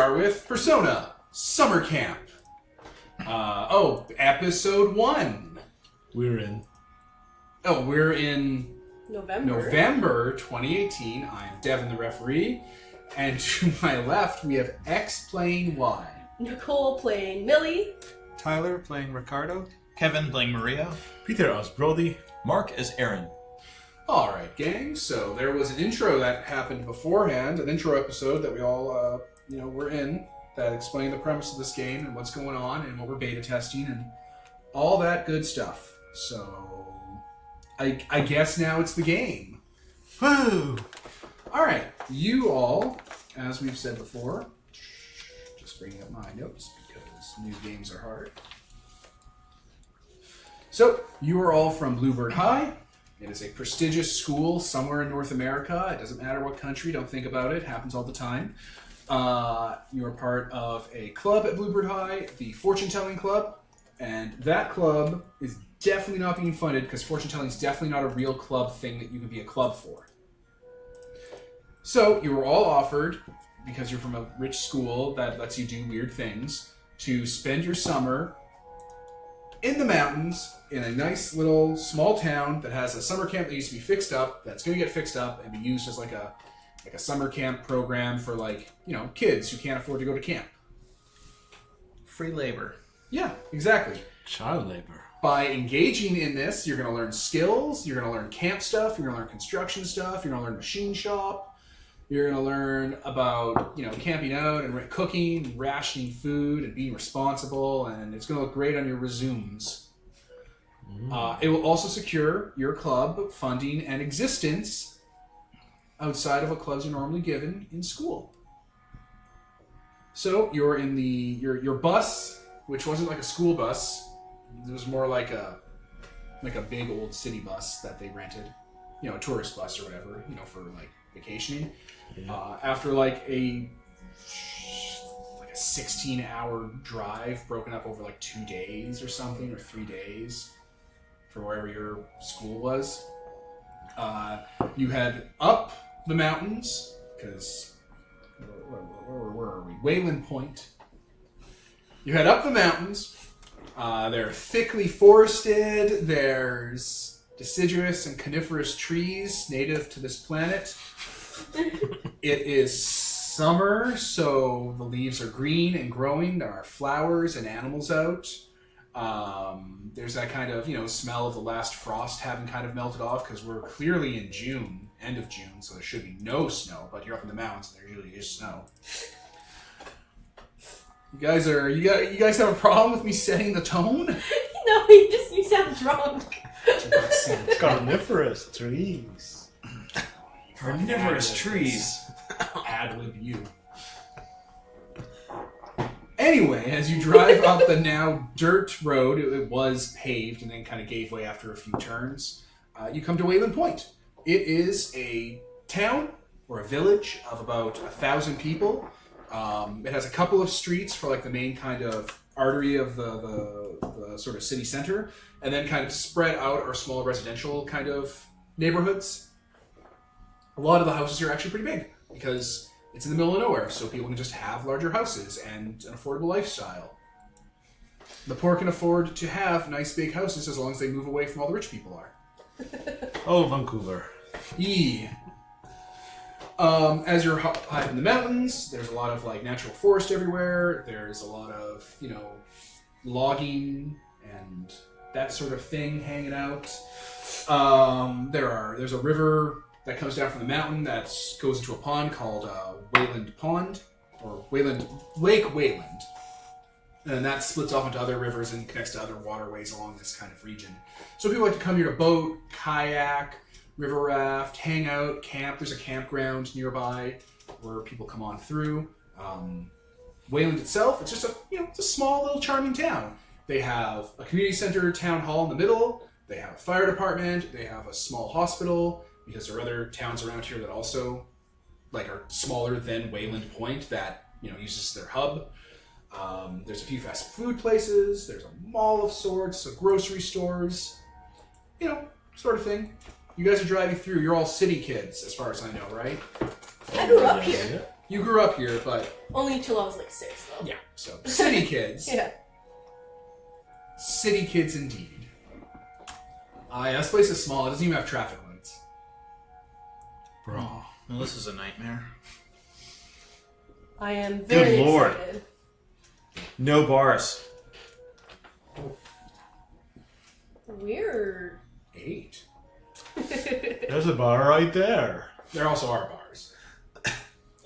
start with Persona Summer Camp. Episode 1. We're in November 2018. I'm Devin, the referee. And to my left, we have X playing Y. Nicole playing Millie. Tyler playing Ricardo. Kevin playing Maria. Peter as Brody. Mark as Aaron. Alright, gang. So there was an intro that happened beforehand, an intro episode that we all, were in, that explained the premise of this game and what's going on and what we're beta testing and all that good stuff. So, I guess now it's the game. Woo! Alright, you all, as we've said before, just bringing up my notes because new games are hard. So, you are all from Bluebird High. It is a prestigious school somewhere in North America. It doesn't matter what country, don't think about it. It happens all the time. You are part of a club at Bluebird High, the Fortune Telling Club. And that club is definitely not being funded because fortune telling is definitely not a real club thing that you can be a club for. So, you were all offered, because you're from a rich school that lets you do weird things, to spend your summer in the mountains in a nice little small town that has a summer camp that used to be fixed up, that's going to get fixed up and be used as like a summer camp program for kids who can't afford to go to camp. Free labor. Yeah, exactly. Child labor. By engaging in this, you're going to learn skills, you're going to learn camp stuff, you're going to learn construction stuff, you're going to learn machine shop, you're going to learn about, camping out and cooking, and rationing food, and being responsible, and it's going to look great on your resumes. It will also secure your club funding and existence outside of what clubs are normally given in school. So you're in your bus, which wasn't like a school bus. It was more like a big old city bus that they rented, a tourist bus or whatever, for like vacationing. Yeah. After like a 16-hour drive broken up over like 2 days or something, or 3 days for wherever your school was, you head up the mountains because where are we? Wayland Point. You head up the mountains. They're thickly forested. There's deciduous and coniferous trees native to this planet. It is summer, so the leaves are green and growing. There are flowers and animals out. There's that kind of, smell of the last frost having kind of melted off because we're clearly in June, end of June, so there should be no snow, but you're up in the mountains and there usually is snow. You guys have a problem with me setting the tone? No, you sound drunk. Carnivorous trees. Carnivorous trees. Ad-lib you. Anyway, as you drive up the now dirt road, it was paved and then kind of gave way after a few turns, you come to Wayland Point. It is a town or a village of about 1,000 people. It has a couple of streets for like the main kind of artery of the sort of city center, and then kind of spread out are small residential kind of neighborhoods. A lot of the houses are actually pretty big because it's in the middle of nowhere, so people can just have larger houses and an affordable lifestyle. The poor can afford to have nice big houses as long as they move away from all the rich people are. Oh, Vancouver. Yeah. As you're high in the mountains, there's a lot of like natural forest everywhere. There's a lot of, logging and that sort of thing hanging out. There's a river that comes down from the mountain that goes into a pond called Wayland Pond, or Lake Wayland. And that splits off into other rivers and connects to other waterways along this kind of region. So people like to come here to boat, kayak, river raft, hang out, camp. There's a campground nearby where people come on through. Wayland itself, it's just it's a small little charming town. They have a community center, town hall in the middle. They have a fire department. They have a small hospital because there are other towns around here that also are smaller than Wayland Point that uses their hub. There's a few fast food places. There's a mall of sorts, grocery stores, sort of thing. You guys are driving through. You're all city kids, as far as I know, right? I grew up here. You grew up here, but Only until I was like 6, though. yeah. So city kids. Yeah. City kids indeed. Yeah, this place is small. It doesn't even have traffic lights. Bro. Oh, well, this is a nightmare. I am very Good lord. excited. No bars. Weird. 8. There's a bar right there. There also are bars.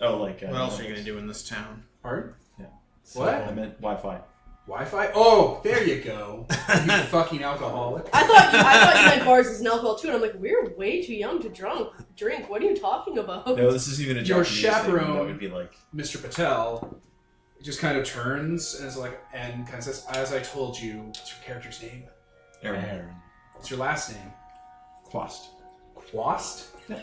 Oh, like... What else are you going to do in this town? Pardon? So What? I meant Wi-Fi. Wi-Fi? Oh, there you go. You fucking alcoholic. I thought you meant bars as an alcohol too, and I'm like, we're way too young to drink. What are you talking about? No, this is even a Your Japanese thing. chaperone- That would be like... Mr. Patel just kind of turns and is like, and kind of says, "As I told you, what's your character's name? Aaron. What's your last name? Quast. Quast? Yeah.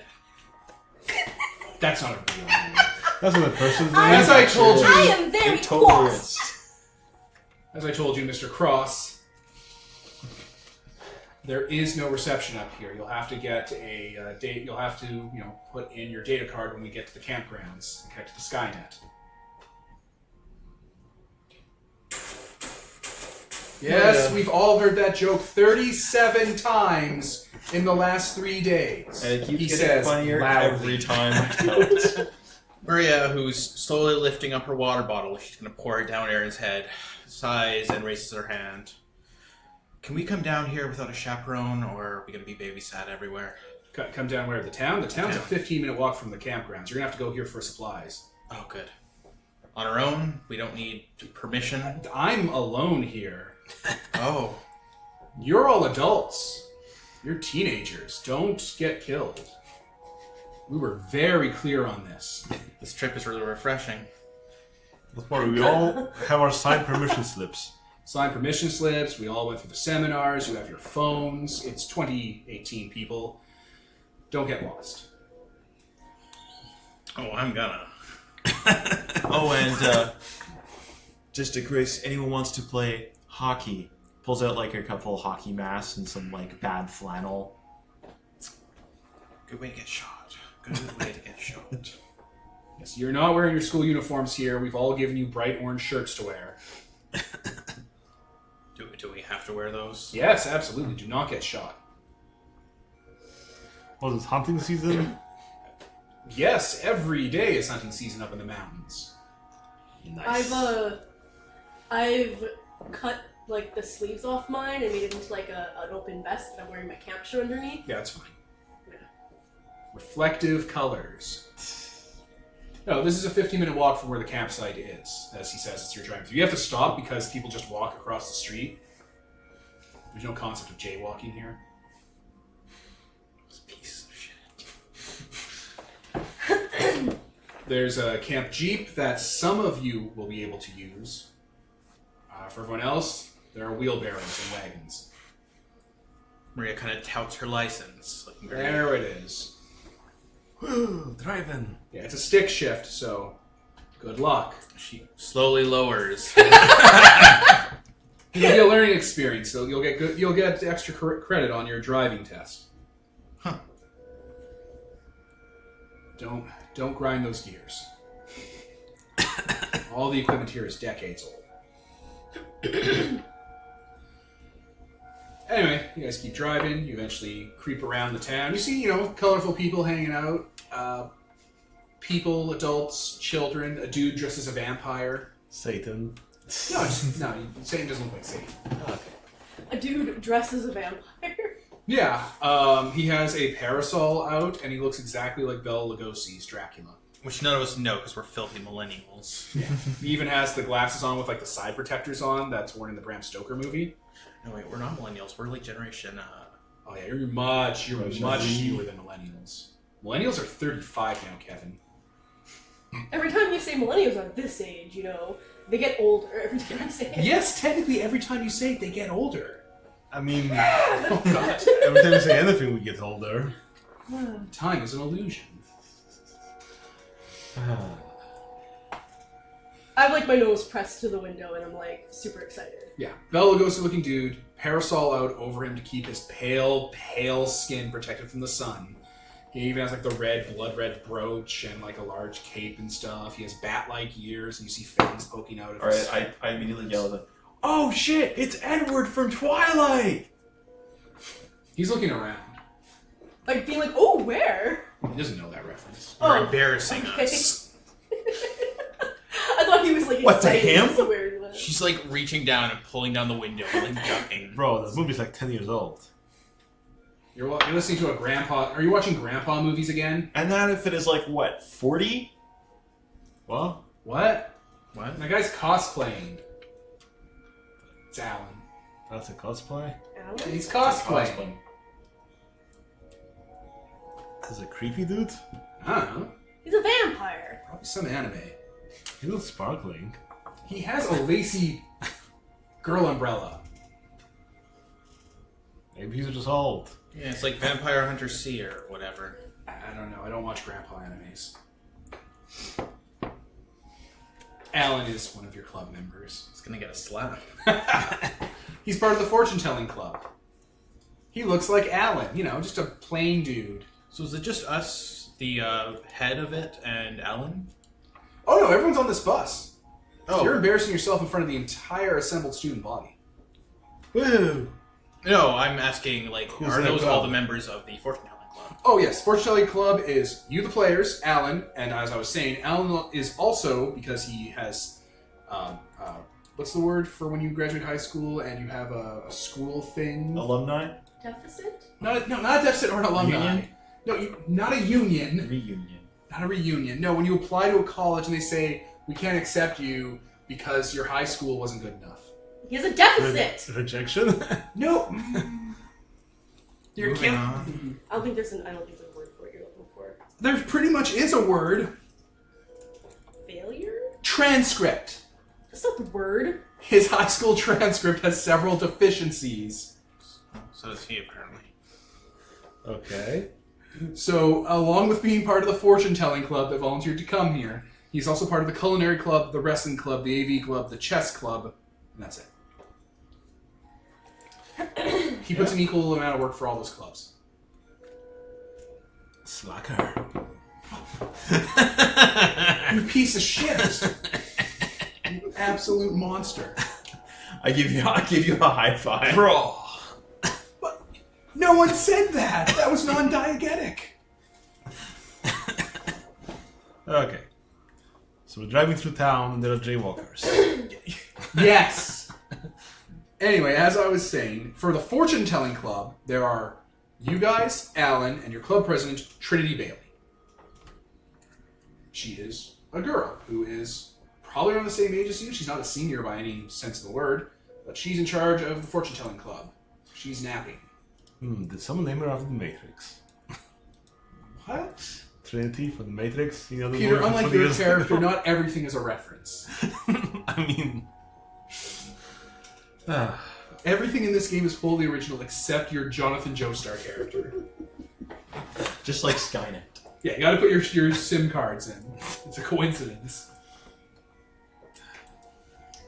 That's not a real name. That's what the person's name. As I told you, I am very It totally cross. is. as I told you, Mr. Cross, there is no reception up here. You'll have to get a date. You'll have to, put in your data card when we get to the campgrounds and connect to the skynet. Yes, we've all heard that joke 37 times in the last 3 days. And it keeps He getting says funnier loudly. every time I tell it. Maria, who's slowly lifting up her water bottle, she's going to pour it down Aaron's head, sighs and raises her hand. Can we come down here without a chaperone, or are we going to be babysat everywhere? Come down where? The town? The town's a Town. 15-minute walk from the campgrounds. You're going to have to go here for supplies. Oh, good. On our own? We don't need permission? I'm alone here. Oh. You're all adults. You're teenagers. Don't get killed. We were very clear on this. This trip is really refreshing. That's why we all have our signed permission slips. Signed permission slips. We all went through the seminars. You have your phones. It's 2018, people. Don't get lost. Oh, I'm gonna. Oh, and just in case anyone wants to play hockey, pulls out like a couple hockey masks and some like bad flannel. Good way to get shot. Good way to get shot. Yes, you're not wearing your school uniforms here. We've all given you bright orange shirts to wear. Do we have to wear those? Yes, absolutely. Do not get shot. Was it hunting season? Yes, every day is hunting season up in the mountains. Nice. I've cut like the sleeves off mine and made it into like an open vest that I'm wearing my camp shirt underneath. Yeah, that's fine. Yeah. Reflective colors. No, this is a 15-minute walk from where the campsite is, as he says as you're driving through. You have to stop because people just walk across the street. There's no concept of jaywalking here. Those pieces of shit. There's a camp jeep that some of you will be able to use. For everyone else, there are wheelbarrows and wagons. Maria kind of touts her license. Looking very... There it is. Woo, driving. Yeah, it's a stick shift, so good luck. She slowly lowers. It'll be a learning experience, so you'll get extra credit on your driving test. Huh. Don't grind those gears. All the equipment here is decades old. Anyway, you guys keep driving. You eventually creep around the town. You see, colorful people hanging out. People, adults, children. A dude dressed as a vampire. Satan. No, Satan doesn't look like Satan. Okay. A dude dressed as a vampire. Yeah, he has a parasol out, and he looks exactly like Bela Lugosi's Dracula. Which none of us know because we're filthy millennials. Yeah. He even has the glasses on with like the side protectors on that's worn in the Bram Stoker movie. No, wait, we're not millennials. We're like generation... Oh yeah, you're much newer Generation than millennials. Millennials are 35 now, Kevin. Every time you say millennials are this age, they get older every time I say it. Yes, technically every time you say it, they get older. I mean, Oh god. every time you say anything, we get older. Time is an illusion. I have like my nose pressed to the window and I'm like super excited. Yeah, Bela Lugosi looking dude, parasol out over him to keep his pale skin protected from the sun. He even has like the blood red brooch and like a large cape and stuff. He has bat-like ears, and you see fangs poking out of his... Alright, I immediately yell at him. Oh shit! It's Edward from Twilight! He's looking around. Like, being like, oh, where? He doesn't know that reference. You're Oh, embarrassing okay. us. I thought he was like What, to excited. him? That's a weird one. She's like reaching down and pulling down the window and like ducking. Bro, this movie's like 10 years old. You're listening to a grandpa... Are you watching grandpa movies again? And that if it is like, what, 40? What? What? What? That guy's cosplaying. It's Alan. That's a cosplay? Alan? He's cosplaying. This is a creepy dude? I don't know. He's a vampire. Probably some anime. He looks sparkling. He has a lacy girl umbrella. Maybe he's just old. Yeah, it's like Vampire Hunter C or whatever. I don't know. I don't watch grandpa animes. Alan is one of your club members. He's gonna get a slap. He's part of the fortune-telling club. He looks like Alan. You know, just a plain dude. So is it just us, the head of it, and Alan? Oh no, everyone's on this bus. Oh. You're embarrassing yourself in front of the entire assembled student body. Woo! No, I'm asking, like, Who's are that those all club? the members of the fortune telling club? Oh yes, fortune-telling club is you, the players, Alan, and as I was saying, Alan is also, because he has, what's the word for when you graduate high school and you have a school thing? Alumni? Deficit? Not a deficit or an alumni. Union? No, not a union. Reunion. Not a reunion. No, when you apply to a college and they say, we can't accept you because your high school wasn't good enough. He has a deficit! Rejection? No. Your Moving camp. on. I don't think there's a word for what you're looking for. There pretty much is a word. Failure? Transcript. That's not the word. His high school transcript has several deficiencies. So does he, apparently. Okay. So, along with being part of the fortune-telling club that volunteered to come here, he's also part of the culinary club, the wrestling club, the AV club, the chess club, and that's it. He puts an equal amount of work for all those clubs. Slacker. You piece of shit! You absolute monster. I give you a high five. Bro! But no one said that! That was non-diegetic! Okay. So we're driving through town and there are jaywalkers. Yes! Anyway, as I was saying, for the fortune-telling club, there are you guys, Alan, and your club president, Trinity Bailey. She is a girl who is probably around the same age as you. She's not a senior by any sense of the word, but she's in charge of the fortune-telling club. She's napping. Did someone name her after the Matrix? What? Trinity for the Matrix? You know, the Peter, movie from unlike 20 your years character, ago? not everything is a reference. I mean... Everything in this game is wholly original except your Jonathan Joestar character. Just like Skynet. Yeah, you gotta put your SIM cards in. It's a coincidence.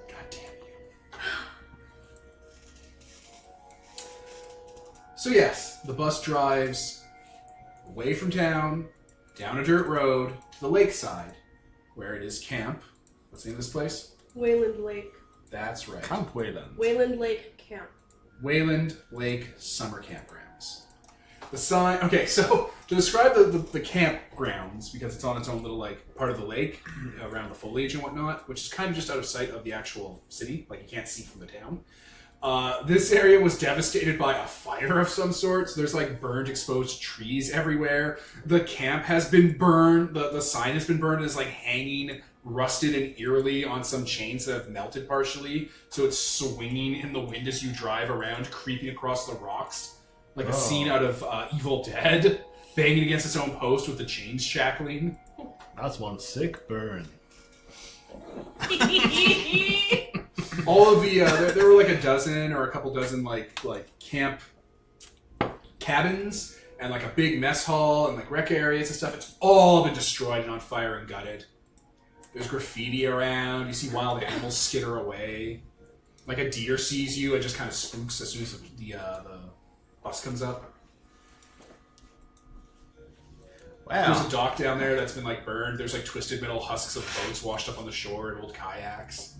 God damn you. So yes, the bus drives away from town, down a dirt road, to the lakeside, where it is camp. What's the name of this place? Wayland Lake. That's right. Camp Wayland. Wayland Lake Camp. Wayland Lake Summer Campgrounds. The sign. Okay, so to describe the campgrounds, because it's on its own little like part of the lake around the foliage and whatnot, which is kind of just out of sight of the actual city, like you can't see from the town. This area was devastated by a fire of some sort. So there's like burned, exposed trees everywhere. The camp has been burned. The sign has been burned and is like hanging, rusted and eerily on some chains that have melted partially. So it's swinging in the wind as you drive around, creeping across the rocks. Like a scene out of Evil Dead, banging against its own post with the chains shackling. That's one sick burn. All of the there were like a dozen or a couple dozen like camp cabins and like a big mess hall and like rec areas and stuff. It's all been destroyed and on fire and gutted. There's graffiti around. You see wild animals skitter away. Like a deer sees you and just kind of spooks as soon as the bus comes up. There's a Wow. dock down there that's been like burned. There's like twisted metal husks of boats washed up on the shore and old kayaks.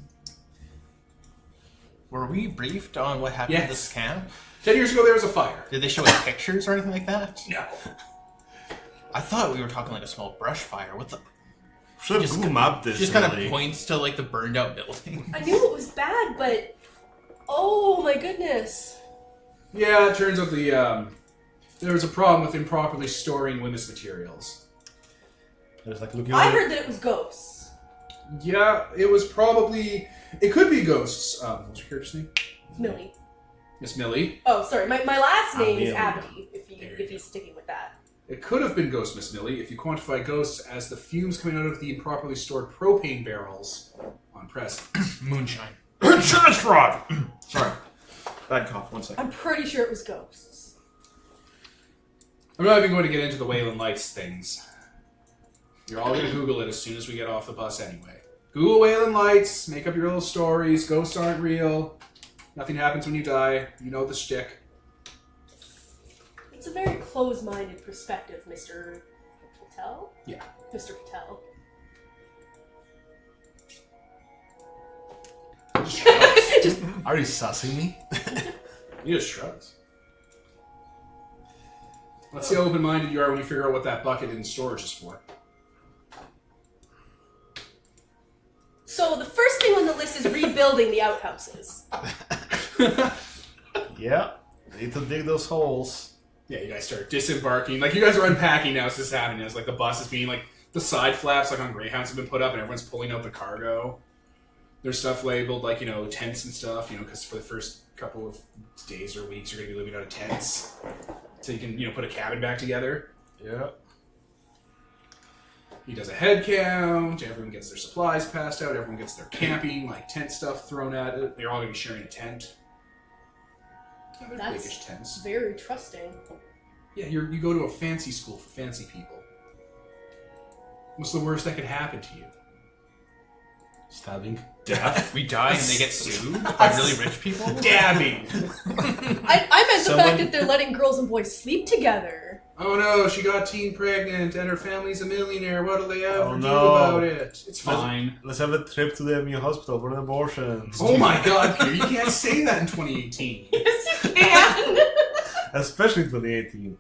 Were we briefed on what happened at Yes. this camp? 10 years ago, there was a fire. Did they show us pictures or anything like that? No. I thought we were talking like a small brush fire. What the? Should have Just- Google mapped this. She just kind of really. points to like the burned out building. I knew it was bad, but oh my goodness. Yeah, it turns out there was a problem with improperly storing Witness materials. There's like looking. I over- heard that it was ghosts. Yeah, it was probably... It could be ghosts. What's your character's name? Millie. Miss Millie. Oh, sorry. My last name is Millie. Abby. There you If he's sticking with that. It could have been Ghost Miss Millie if you quantify ghosts as the fumes coming out of the improperly stored propane barrels on presents. Moonshine. Insurance fraud! Sorry. Bad cough, 1 second. I'm pretty sure it was ghosts. I'm not even going to get into the Wayland Lights things. You're all going to Google it as soon as we get off the bus anyway. Google Wayland Lights, make up your little stories, ghosts aren't real, nothing happens when you die, you know the shtick. It's a very close-minded perspective, Mr. Patel? Yeah. Mr. Patel. Just shrugs. Just Are you sussing me? He just shrugs. Let's see how open-minded you are when you figure out what that bucket in storage is for. So the first thing on the list is rebuilding the outhouses. Yeah. Need to dig those holes. Yeah, you guys start disembarking. Like, you guys are unpacking now as this is happening. It's like the bus is being, like, the side flaps, like on Greyhounds, have been put up, and everyone's pulling out the cargo. There's stuff labeled, like, you know, tents and stuff, you know, because for the first couple of days or weeks, you're going to be living out of tents. So you can, you know, put a cabin back together. Yeah. He does a head count, everyone gets their supplies passed out, everyone gets their camping, like, tent stuff thrown at it. They're all going to be sharing a tent. Yeah, they're That's- biggish tents. Very trusting. Yeah, you go to a fancy school for fancy people. What's the worst that could happen to you? Stabbing. Death? We die and they get sued by really rich people? Dabbing! I meant the fact that they're letting girls and boys sleep together. Oh no, she got teen pregnant and her family's a millionaire. What'll they ever Oh, do no. about it? It's fine. Let's have a trip to the MU hospital for an abortion. Oh my god, Peter, you can't say that in 2018. Yes, you can! Especially 2018.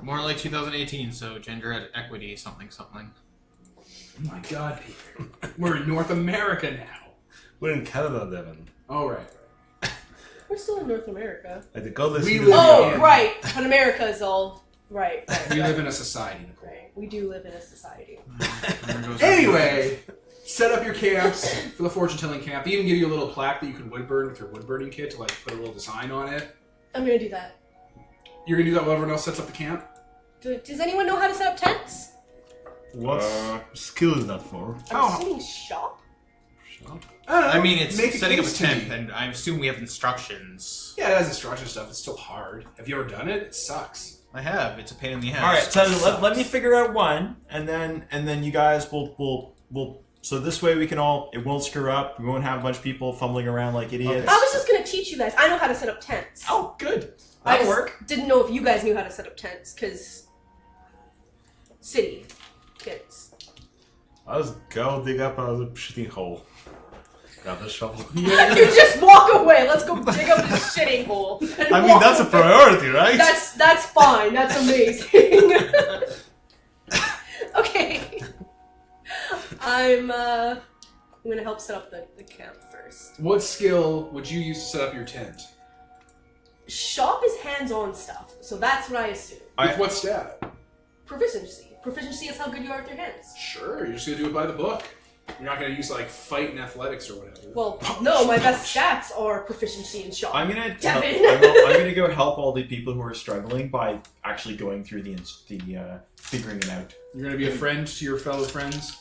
More like 2018, so gender equity, something, something. Oh my god, Peter. We're in North America now. We're in Canada, Devin. All right. We're still in North America. Like the godless We city live of Oh, Canada. right. But America is all... Right. We right. live in a society, Nicole. Right. We do live in a society. There goes Anyway, set up your camps for the fortune-telling camp. They even give you a little plaque that you can wood burn with your wood burning kit to like put a little design on it. I'm gonna do that. You're gonna do that while everyone else sets up the camp? Does anyone know how to set up tents? What skill is that for? I'm assuming shop? Shop? I don't know. I mean, it's Make a setting up a case to tent, me. and I assume we have instructions. Yeah, it has instruction stuff. It's still hard. Have you ever done it? It sucks. I have. It's a pain in the ass. All right, so let me figure out one, and then you guys will so this way we can all, it won't screw up. We won't have a bunch of people fumbling around like idiots. I was just gonna teach you guys. I know how to set up tents. Oh, good. I That'll just work. didn't know if you guys knew how to set up tents, because... City kids. I'll just go dig up another shitting hole. Grab the shovel. You just walk away. Let's go dig up this shitting hole. and I mean, walk that's a away. priority, right? That's fine. That's amazing. Okay. I'm gonna help set up the camp first. What skill would you use to set up your tent? Shop is hands-on stuff, so that's what I assume. With what stat? Proficiency. Proficiency is how good you are with your hands. Sure, you're just gonna do it by the book. You're not gonna use like fight and athletics or whatever. Well, no, my best stats are proficiency in shop. I'm gonna Devin. I'm gonna go help all the people who are struggling by actually going through the figuring it out. You're gonna be a friend to your fellow friends.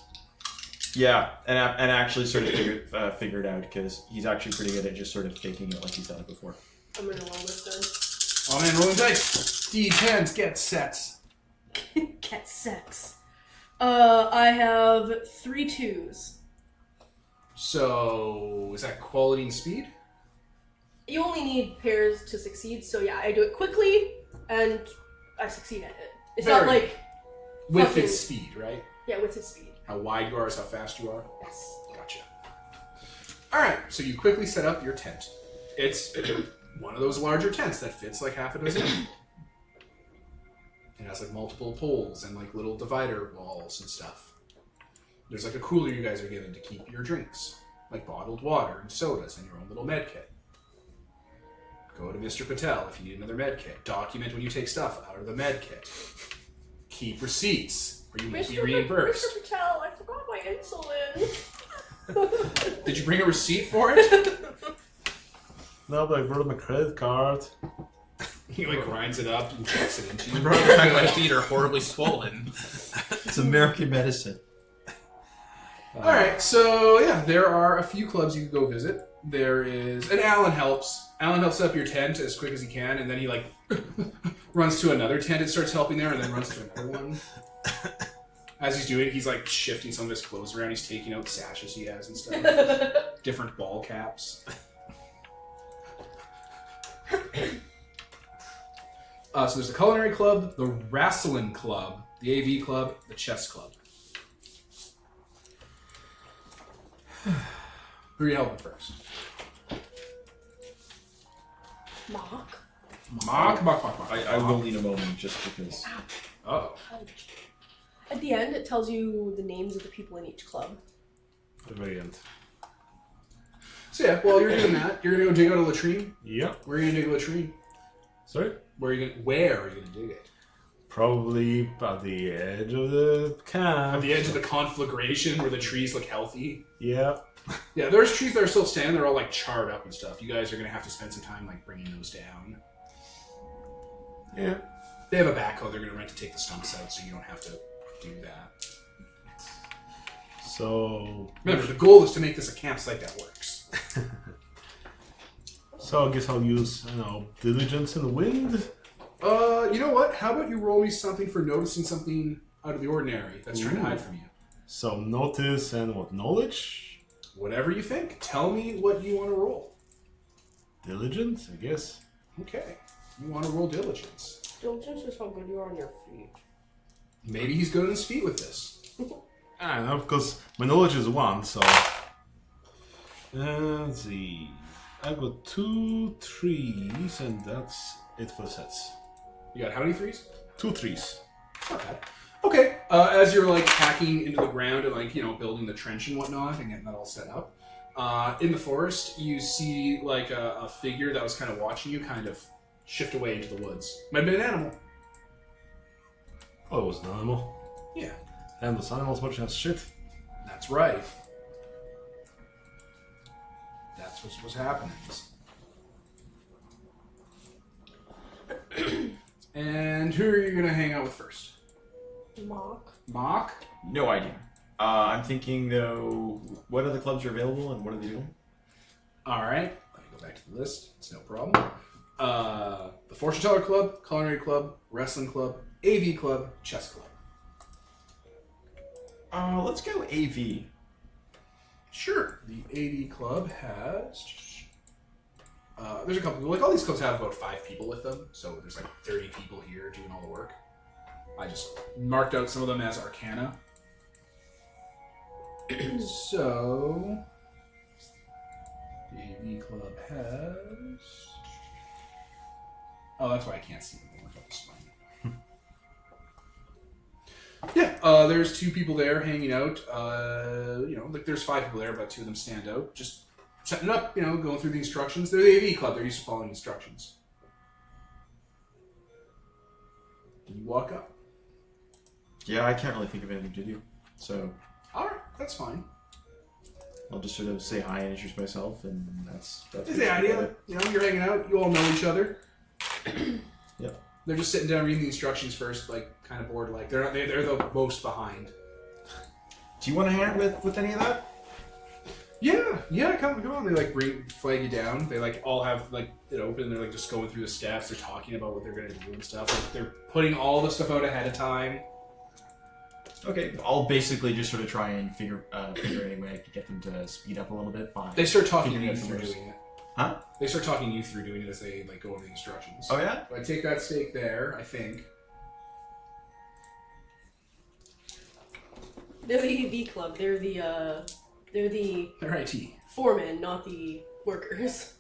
Yeah, and actually sort of figure it out because he's actually pretty good at just sort of faking it like he's done it before. I'm gonna roll this Oh man, rolling dice. D10s get sets. then. Get sex. I have 3 2s. So is that quality and speed? You only need pairs to succeed, so yeah, I do it quickly and I succeed at it. It's not Very like With fucking- its speed, right? Yeah, with its speed. How wide you are is how fast you are. Yes. Gotcha. Alright, so you quickly set up your tent. It's one of those larger tents that fits like half a dozen. It has like multiple poles and like little divider walls and stuff. There's like a cooler you guys are given to keep your drinks, like bottled water and sodas and your own little med kit. Go to Mr. Patel if you need another med kit. Document when you take stuff out of the med kit. Keep receipts, or you may be reimbursed. Mr. Patel, I forgot my insulin. Did you bring a receipt for it? No, but I brought my credit card. He like grinds it up and checks it into you. The fact my feet are horribly swollen. It's American medicine. Alright, so yeah, there are a few clubs you can go visit. There is, and Alan helps. Alan helps set up your tent as quick as he can, and then he like runs to another tent and starts helping there, and then runs to another one. As he's doing it, he's like shifting some of his clothes around. He's taking out sashes he has and stuff. Different ball caps. So there's the culinary club, the wrestling club, the AV club, the chess club. Who are you helping first? Mock. Mock. I will need a moment just because. Oh. At the end, it tells you the names of the people in each club. The very end. So yeah, while you're doing that, you're gonna go dig out a latrine. Yeah. Where are you gonna dig a latrine? Sorry? Where are you gonna dig it? Probably at the edge of the camp. At the edge of the conflagration where the trees look healthy. Yeah. Yeah, there's trees that are still standing. They're all like charred up and stuff. You guys are gonna have to spend some time like bringing those down. Yeah. They have a backhoe. They're gonna rent to take the stumps out, so you don't have to do that. So. Remember, the goal is to make this a campsite that works. So I guess I'll use, diligence and wind. You know what? How about you roll me something for noticing something out of the ordinary that's trying to hide from you? So notice and what, knowledge? Whatever you think. Tell me what you want to roll. Diligence, I guess. Okay. You want to roll diligence. Diligence is how good you are on your feet. Maybe he's good on his feet with this. I don't know, because my knowledge is 1, so... let's see... I've got 2 3s, and that's it for sets. You got how many 3s? 2 3s. Okay. Okay. As you're like hacking into the ground and like, building the trench and whatnot and getting that all set up, in the forest, you see like a figure that was kind of watching you kind of shift away into the woods. Might have been an animal. Oh, it was an animal. Yeah. And those animals watching us shit. That's right. That's what was happening. And who are you going to hang out with first? Mock. Mock? No idea. I'm thinking though, what other clubs are available and what are they doing? Alright. Let me go back to the list. It's no problem. The Fortune Teller Club, Culinary Club, Wrestling Club, AV Club, Chess Club. Let's go AV. Sure. The AV Club has... there's a couple... Like, all these clubs have about 5 people with them, so there's like 30 people here doing all the work. I just marked out some of them as Arcana. So... The AV Club has... Oh, that's why I can't see them. That's fine. Yeah, there's 2 people there hanging out. Like there's 5 people there, but 2 of them stand out. Just setting up, going through the instructions. They're the AV Club. They're used to following instructions. You walk up. Yeah, I can't really think of anything to do. So Alright, that's fine. I'll just sort of say hi and introduce myself, and that's It's the idea. You're hanging out. You all know each other. Yep. They're just sitting down reading the instructions first, like kind of bored. Like they're the most behind. Do you want to hang out with any of that? Yeah, come on. They like flag you down. They like all have like it open. They're like just going through the steps. They're talking about what they're gonna do and stuff. Like, they're putting all the stuff out ahead of time. Okay, I'll basically just sort of try and figure any way I can get them to speed up a little bit. By They start talking figuring you out through first. doing it. Huh? They start talking you through doing it as they like go over the instructions. Oh yeah? So I take that stake there, I think. They're the AV club. They're the They're IT. foremen, not the workers.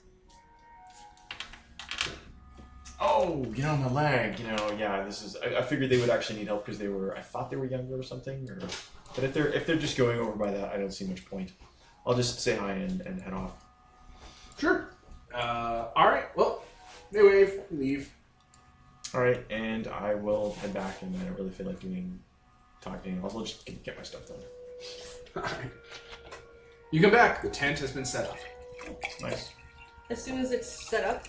Oh, my leg. Yeah. This is. I figured they would actually need help because they were. I thought they were younger or something. But if they're just going over by that, I don't see much point. I'll just say hi and head off. Sure. All right. Well, they wave. They leave. All right, and I will head back, and I don't really feel like talking. I'll just get my stuff done. All right. You come back. The tent has been set up. Nice. As soon as it's set up,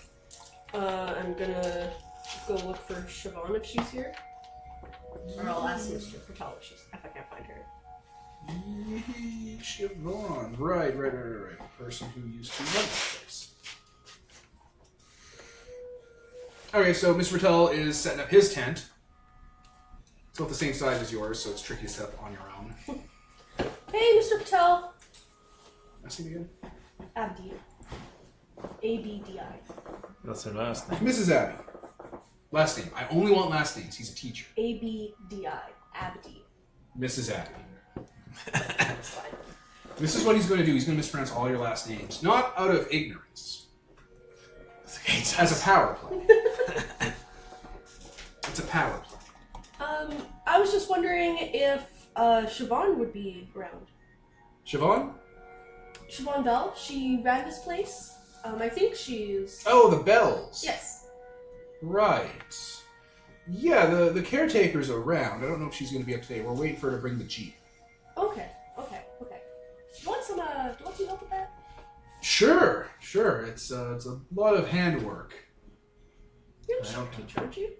I'm gonna go look for Siobhan if she's here. Or I'll ask Mr. Patel if I can't find her. Siobhan. Right. The person who used to run this place. Okay, so Mr. Patel is setting up his tent. It's about the same size as yours, so it's tricky to set up on your own. Hey, Mr. Patel. Last name again? Abdi. A-B-D-I. That's her last name. Mrs. Abby. Last name. I only want last names. He's a teacher. A-B-D-I. Abdi. Mrs. Abby. That's fine. This is what he's going to do. He's going to mispronounce all your last names. Not out of ignorance. As a power play. It's a power play. I was just wondering if Siobhan would be around. Siobhan? Siobhan Bell, she ran this place. I think she's... Oh, the bells. Yes. Right. Yeah, the caretaker's around. I don't know if she's going to be up today. We're waiting for her to bring the Jeep. Okay. Do you want some help with that? Sure. It's a lot of handwork. You're a shop teacher, aren't you?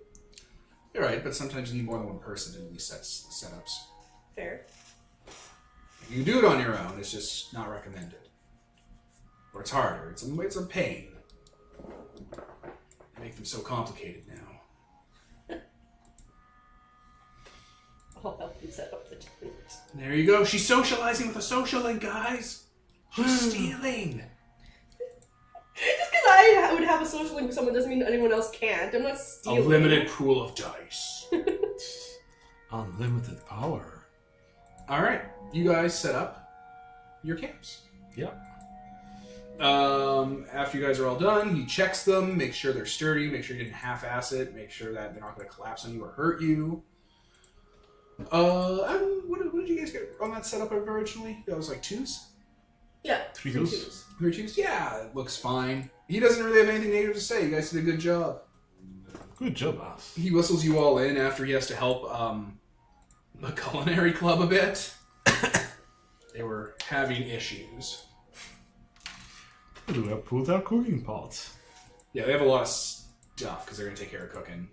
You're right, but sometimes you need more than one person to do these setups. Fair. You can do it on your own. It's just not recommended. Or it's harder. It's a pain. They make them so complicated now. I'll help you set up the tent. There you go. She's socializing with a social link, guys. She's stealing. Just because I would have a social link with someone doesn't mean anyone else can't. I'm not stealing. A limited pool of dice. Unlimited power. All right, you guys set up your camps. Yep. After you guys are all done, he checks them, makes sure they're sturdy, make sure you didn't half-ass it, make sure that they're not going to collapse on you or hurt you. What did you guys get on that setup originally? That was like twos? Yeah. 3 twos. 3 twos? Yeah, it looks fine. He doesn't really have anything negative to say. You guys did a good job. Good job, boss. He whistles you all in after he has to help the culinary club a bit. They were having issues. We have pulled out cooking pots. Yeah, they have a lot of stuff because they're going to take care of cooking.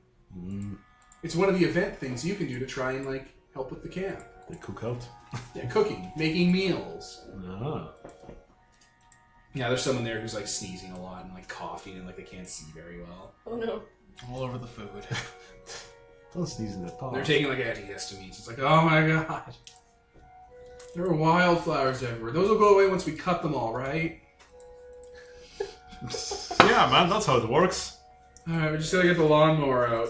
It's one of the event things you can do to try and help with the camp. They cook out. Yeah, cooking, making meals. Ah. Yeah, there's someone there who's sneezing a lot and coughing and they can't see very well. Oh no. All over the food. Don't sneeze in the pot. They're taking antihistamines. It's oh my god. There are wildflowers everywhere. Those will go away once we cut them all, right? Yeah, man, that's how it works. Alright, we just gotta get the lawnmower out.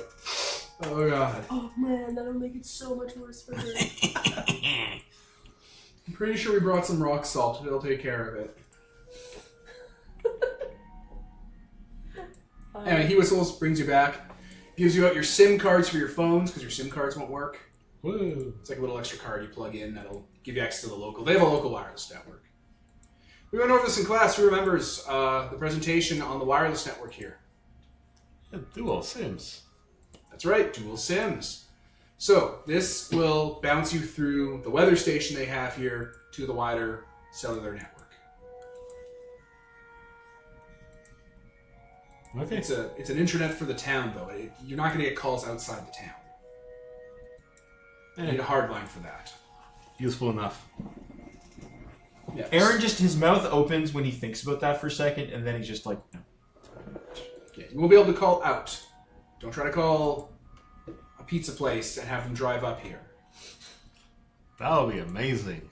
Oh god. Oh man, that'll make it so much worse for her. I'm pretty sure we brought some rock salt. It'll take care of it. Anyway, he whistles, brings you back, gives you out your SIM cards for your phones because your SIM cards won't work. Woo. It's like a little extra card you plug in that'll give you access to the local. They have a local wireless network. We went over this in class. Who remembers the presentation on the wireless network here? Yeah, dual sims. That's right, dual SIMs. So this will bounce you through the weather station they have here to the wider cellular network. Okay. It's an intranet for the town, though. You're not going to get calls outside the town. You need a hard line for that. Useful enough. Yes. Aaron his mouth opens when he thinks about that for a second, and then he's just like, no. Yeah, you won't be able to call out. Don't try to call a pizza place and have them drive up here. That'll be amazing.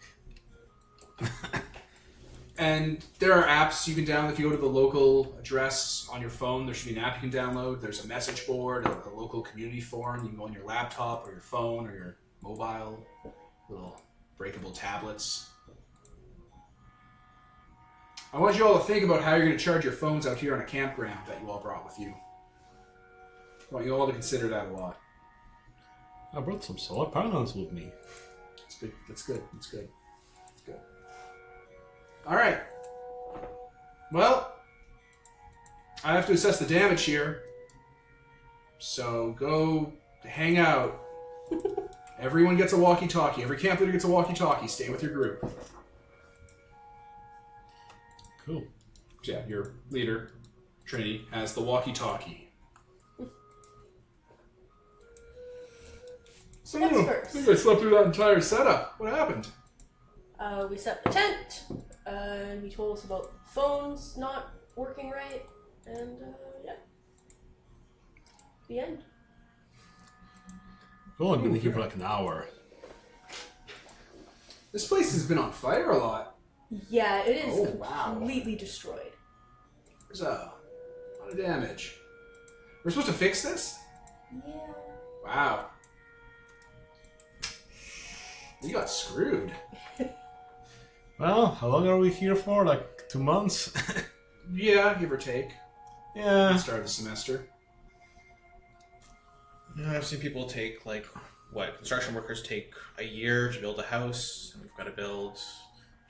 And there are apps you can download. If you go to the local address on your phone, there should be an app you can download. There's a message board, a local community forum. You can go on your laptop or your phone or your mobile little breakable tablets. I want you all to think about how you're going to charge your phones out here on a campground that you all brought with you. I want you all to consider that a lot. I brought some solar panels with me. That's good. That's good. That's good. That's good. All right. Well, I have to assess the damage here. So go hang out. Everyone gets a walkie-talkie. Every camp leader gets a walkie-talkie. Stay with your group. Cool. So yeah, your leader, Trinity, has the walkie-talkie. So What's I first? think I slept through that entire setup. What happened? We set up the tent, and he told us about phones not working right, and yeah. The end. We've only been here for like an hour. This place has been on fire a lot. Yeah, it is Oh, wow. completely destroyed. There's a lot of damage. We're supposed to fix this? Yeah. Wow. We got screwed. Well, how long are we here for? Like 2 months? Yeah, give or take. Yeah. Start of the semester. I've seen people take, like, construction workers take a year to build a house. And we've got to build,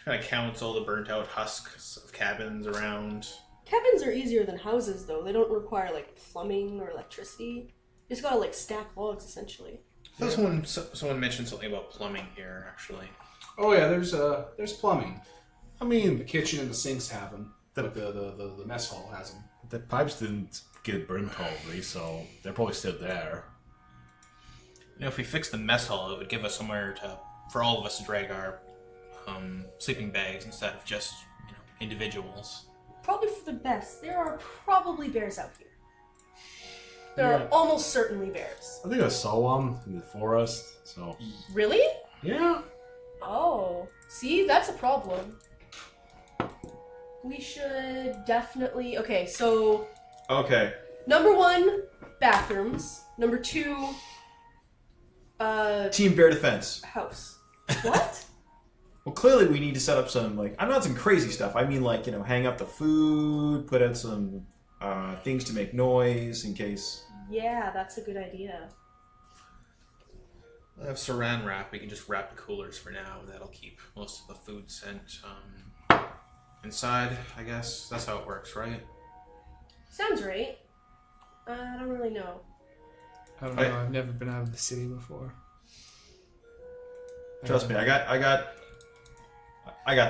kind of counts all the burnt out husks of cabins around. Cabins are easier than houses, though. They don't require, like, plumbing or electricity. You just gotta, like, stack logs, essentially. I thought someone mentioned something about plumbing here, actually. Oh yeah, there's plumbing. I The mean, kitchen and the sinks have them. But the mess hall has them. the pipes didn't get burned probably, so they're probably still there. You know, if we fix the mess hall, it would give us somewhere for all of us to drag our sleeping bags instead of just individuals. Probably for the best. There are probably bears out here. There are almost certainly bears. I think I saw one in the forest, so... Really? Yeah. Oh. See, that's a problem. We should definitely... Okay, so... Okay. Number 1, bathrooms. Number 2, Team Bear Defense. house. What? Well, clearly we need to set up some, like, I'm not some crazy stuff. I mean, like, hang up the food, put out some things to make noise in case. Yeah, that's a good idea. I have saran wrap. We can just wrap the coolers for now. That'll keep most of the food sent inside, I guess. That's how it works, right? Sounds right. I don't really know. I don't know. I've never been out of the city before. Trust me, I got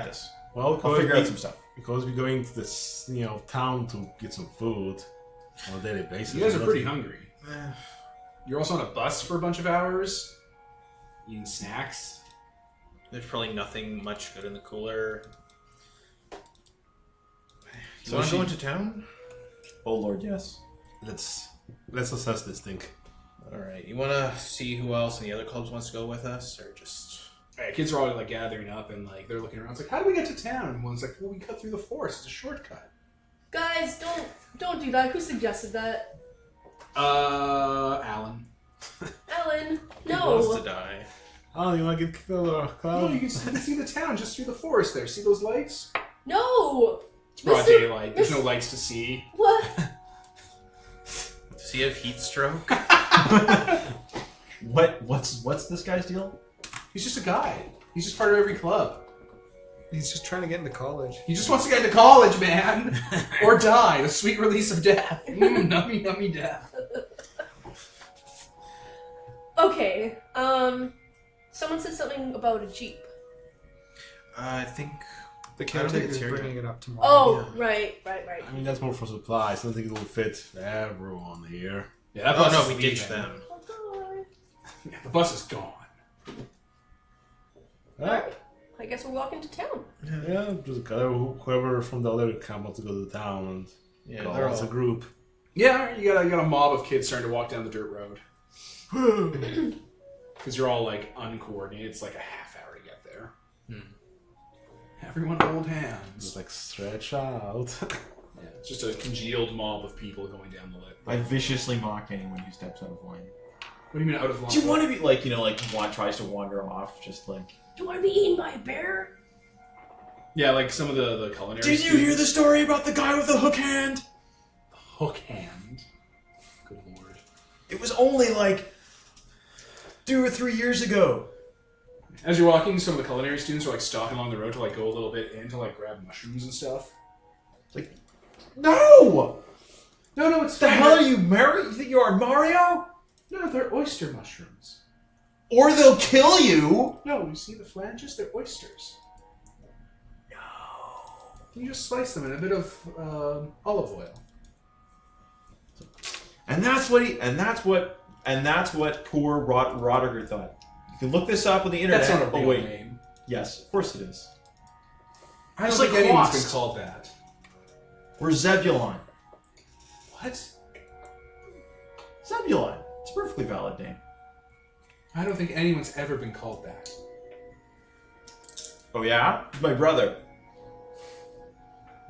this. Well, I'll figure out some stuff. Because we're going to this, town to get some food on a daily basis. You guys are pretty hungry. You're also on a bus for a bunch of hours, eating snacks. There's probably nothing much good in the cooler. You So want to she- go into town? Oh Lord, yes. Let's assess this thing. All right. You want to see who else in the other clubs wants to go with us, or just? All right, kids are all like gathering up and like they're looking around. It's like, how do we get to town? And one's like, well, we cut through the forest. It's a shortcut. Guys, don't do that. Who suggested that? Alan. Alan, Who wants to no. die? Oh, you want to get kicked out of the No, club? you can see the town just through the forest there. See those lights? No. It's broad Mr. daylight. There's no lights to see. What? Does he have heat stroke? What's this guy's deal? He's just a guy. He's just part of every club. He's just trying to get into college. He just wants to get into college, man. Or die. The sweet release of death. Nummy, nummy death. Okay. Someone said something about a jeep. I think. The I don't think caretaker's it's here bringing it up tomorrow. Oh, right. I mean, that's more for supplies. I don't think it will fit everyone here. Yeah, that Oh bus no, is we ditched leaving. them. Oh, Yeah, the bus is gone. Alright. I guess we're walking to town. Yeah, just gather whoever from the other camp wants to go to the town and Yeah, go they're as a all. group. Yeah, you got a mob of kids starting to walk down the dirt road. Because you're all like uncoordinated. It's like a half hour to get there. Everyone hold hands. Just like stretch out. Yeah, it's just a congealed mob of people going down the lit. I viciously mock anyone who steps out of line. What do you mean out of line? Do you want to be like, like one tries to wander off, just like You want to be eaten by a bear? Yeah, like some of the culinary. Did you hear the story about the guy with the hook hand? Hook hand. Good lord. It was only like 2 or 3 years ago. As you're walking, some of the culinary students are like stalking along the road to like go a little bit in to like grab mushrooms and stuff. Like, no! No, it's The fine. hell are you, Mario? You think you are Mario? No, they're oyster mushrooms. Or they'll kill you! No, you see the flanges? They're oysters. No. You just slice them in a bit of olive oil. And that's what poor Rodiger thought. You can look this up on the internet. That's not a real wait. name. Yes, of course it is. I don't It's think like anyone's Quast. been called that. Or Zebulon. What? Zebulon. It's a perfectly valid name. I don't think anyone's ever been called that. Oh yeah? He's my brother.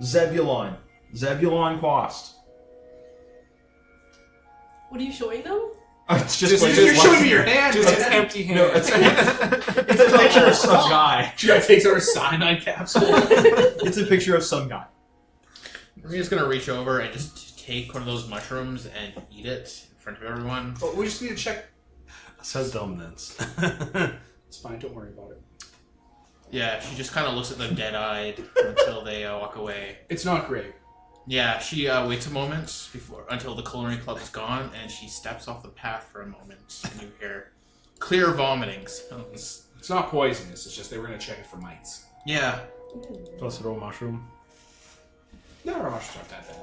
Zebulon. Zebulon Quast. What are you showing them? It's just like You're showing me your hand. Just his man. empty hand. No, it's a picture of some guy. She takes out her cyanide capsule. It's a picture of some guy. We're just gonna reach over and just take one of those mushrooms and eat it in front of everyone. But we just need to check. So dominance. It's fine. Don't worry about it. Yeah, she just kind of looks at them dead-eyed until they walk away. It's not great. Yeah, she waits a moment until the culinary club is gone, and she steps off the path for a moment, and you hear clear vomiting sounds. It's not poisonous. It's just they were going to check it for mites. Yeah. Plus raw mushroom. No, our mushrooms aren't that bad.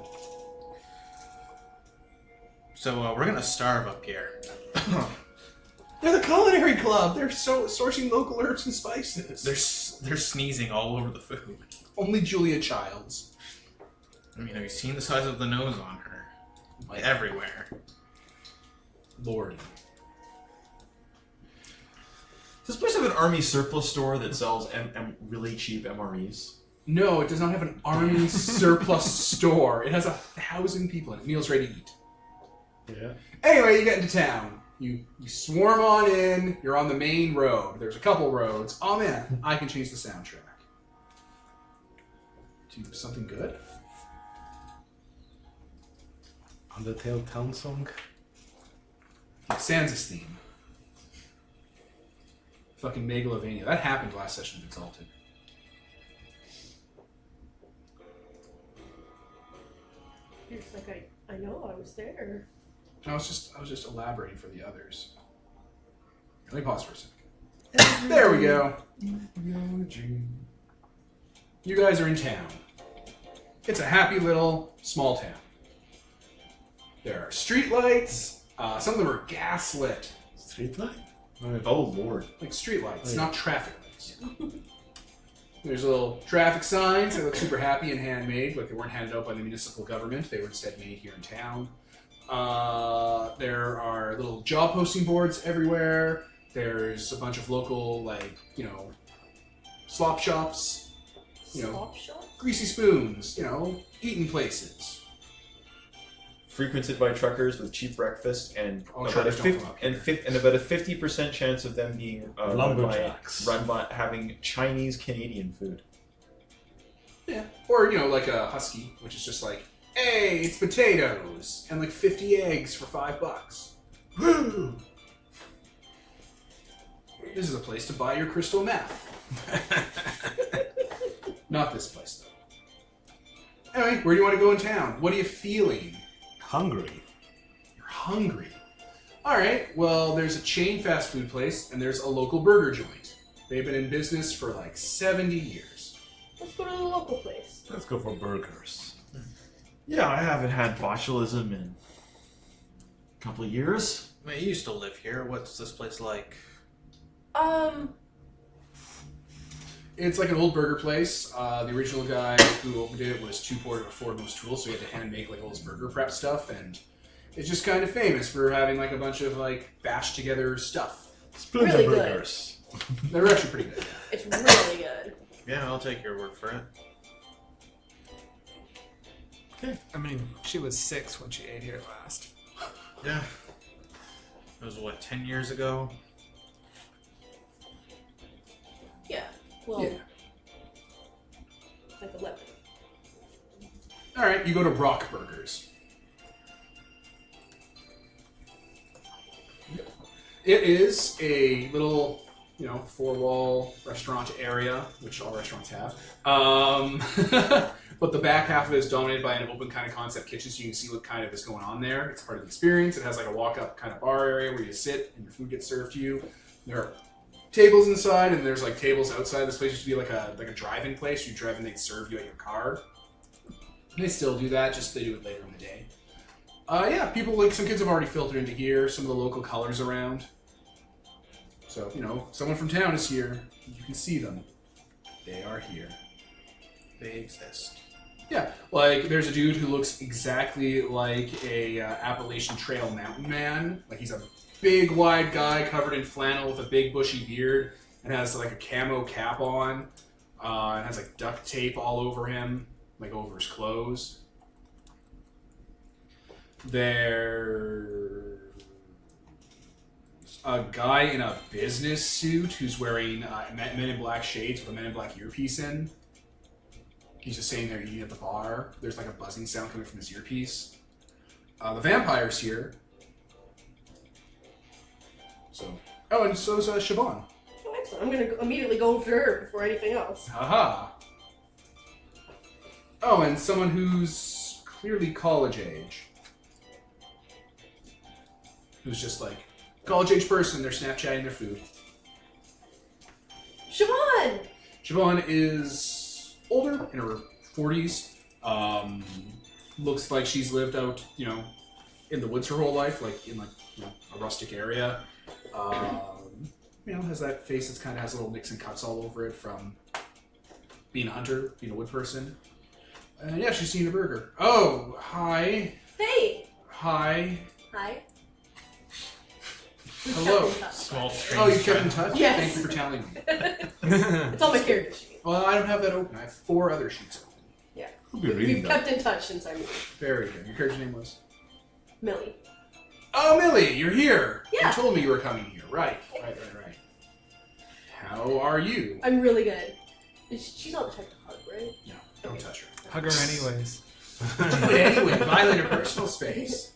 So we're gonna starve up here. They're the culinary club. They're sourcing local herbs and spices. They're sneezing all over the food. Only Julia Childs. I mean, have you seen the size of the nose on her? Like everywhere. Lordy. Does this place have an army surplus store that sells really cheap MREs? No, it does not have an army surplus store. It has 1,000 people in it. Meals ready to eat. Yeah. Anyway, you get into town. You swarm on in. You're on the main road. There's a couple roads. Oh man, I can change the soundtrack. Do something good? Undertale town song. Sansa's theme. Fucking Megalovania. That happened last session of Exalted. You're just like, I know, I was there. I was just elaborating for the others. Let me pause for a second. There we go. You guys are in town. It's a happy little small town. There are street lights. Some of them are gaslit. Street light? Oh lord. Like street lights, Oh, yeah. not traffic lights. There's little traffic signs that look super happy and handmade, like they weren't handed out by the municipal government. They were instead made here in town. There are little job posting boards everywhere. There's a bunch of local, slop shops. Slop shop? Greasy spoons, eating places. Frequented by truckers with cheap breakfast and Oh, about truckers a don't come up here. and about a 50% chance of them being Lumberjacks. run by having Chinese Canadian food. Yeah. Or, like a husky, which is just like, hey, it's potatoes and like 50 eggs for $5. Woo! This is a place to buy your crystal meth. Not this place, though. Anyway, where do you want to go in town? What are you feeling? Hungry. You're hungry. Alright, well, there's a chain fast food place, and there's a local burger joint. They've been in business for like 70 years. Let's go to the local place. Let's go for burgers. Yeah, I haven't had botulism in a couple of years. I mean, you used to live here. What's this place like? It's like an old burger place. The original guy who opened it was too poor to afford most tools, so he had to hand make like all his burger prep stuff, and it's just kind of famous for having like a bunch of like bashed together stuff. Splinter Really good. burgers. They're actually pretty good. It's really good. Yeah, I'll take your word for it. I mean, she was 6 when she ate here last. Yeah. It was, 10 years ago? Well, Yeah. like 11. All right, you go to Rock Burgers. It is a little, four-wall restaurant area, which all restaurants have. But the back half of it is dominated by an open kind of concept kitchen, so you can see what kind of is going on there. It's part of the experience. It has like a walk-up kind of bar area where you sit and your food gets served to you. There are tables inside, and there's like tables outside. This place used to be like a drive-in place. You drive and they'd serve you at your car. They still do that, just they do it later in the day. Yeah, people, like, some kids have already filtered into here, some of the local colors around. So, someone from town is here. You can see them. They are here. They exist. Yeah, like, there's a dude who looks exactly like a Appalachian Trail mountain man. Like, he's a big, wide guy covered in flannel with a big, bushy beard and has, like, a camo cap on and has, like, duct tape all over him. Like over his clothes. There's a guy in a business suit who's wearing Men in Black shades with a Men in Black earpiece in. He's just sitting there eating at the bar. There's like a buzzing sound coming from his earpiece. The vampire's here. And so's Siobhan. Oh, excellent. I'm gonna immediately go over to her before anything else. Haha. Oh, and someone who's clearly college age. Who's just like, college age person, they're Snapchatting their food. Siobhan! Siobhan is older, in her 40s. Looks like she's lived out, in the woods her whole life, like in a rustic area. Has that face that kind of has little nicks and cuts all over it from being a hunter, being a wood person. Yeah, she's seen a burger. Oh, hi. Hey! Hi. Hi. Hello. Small Oh, you kept in touch? Yes. Thank you for telling me. It's on my character sheet. Well, I don't have that open. I have 4 other sheets open. Yeah. I'll be reading We've that. kept in touch since I moved. Very good. Your character's name was? Millie. Oh, Millie, you're here. Yeah. You told me you were coming here. Right. How are you? I'm really good. She's not the type to hug, right? No, don't touch her. Hug her anyways. Do it anyway. Violate her personal space.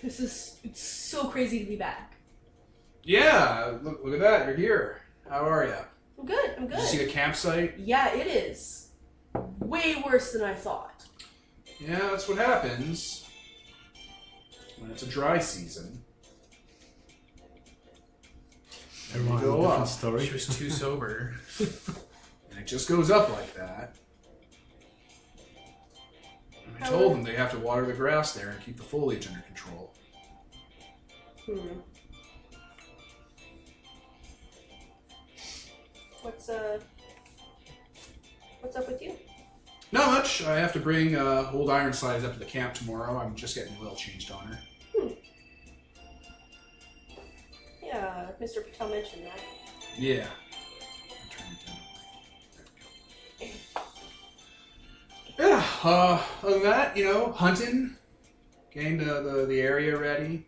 It's so crazy to be back. Yeah, look at that. You're here. How are you? I'm good. Did you see the campsite? Yeah, it is. Way worse than I thought. Yeah, that's what happens when it's a dry season. Everyone has a Go different up. story. She was too sober. And it just goes up like that. And I told them they have to water the grass there and keep the foliage under control. What's up with you? Not much. I have to bring old Ironsides up to the camp tomorrow. I'm just getting the oil changed on her. Yeah, Mr. Patel mentioned that. Yeah. Yeah, other than that, hunting, getting the area ready,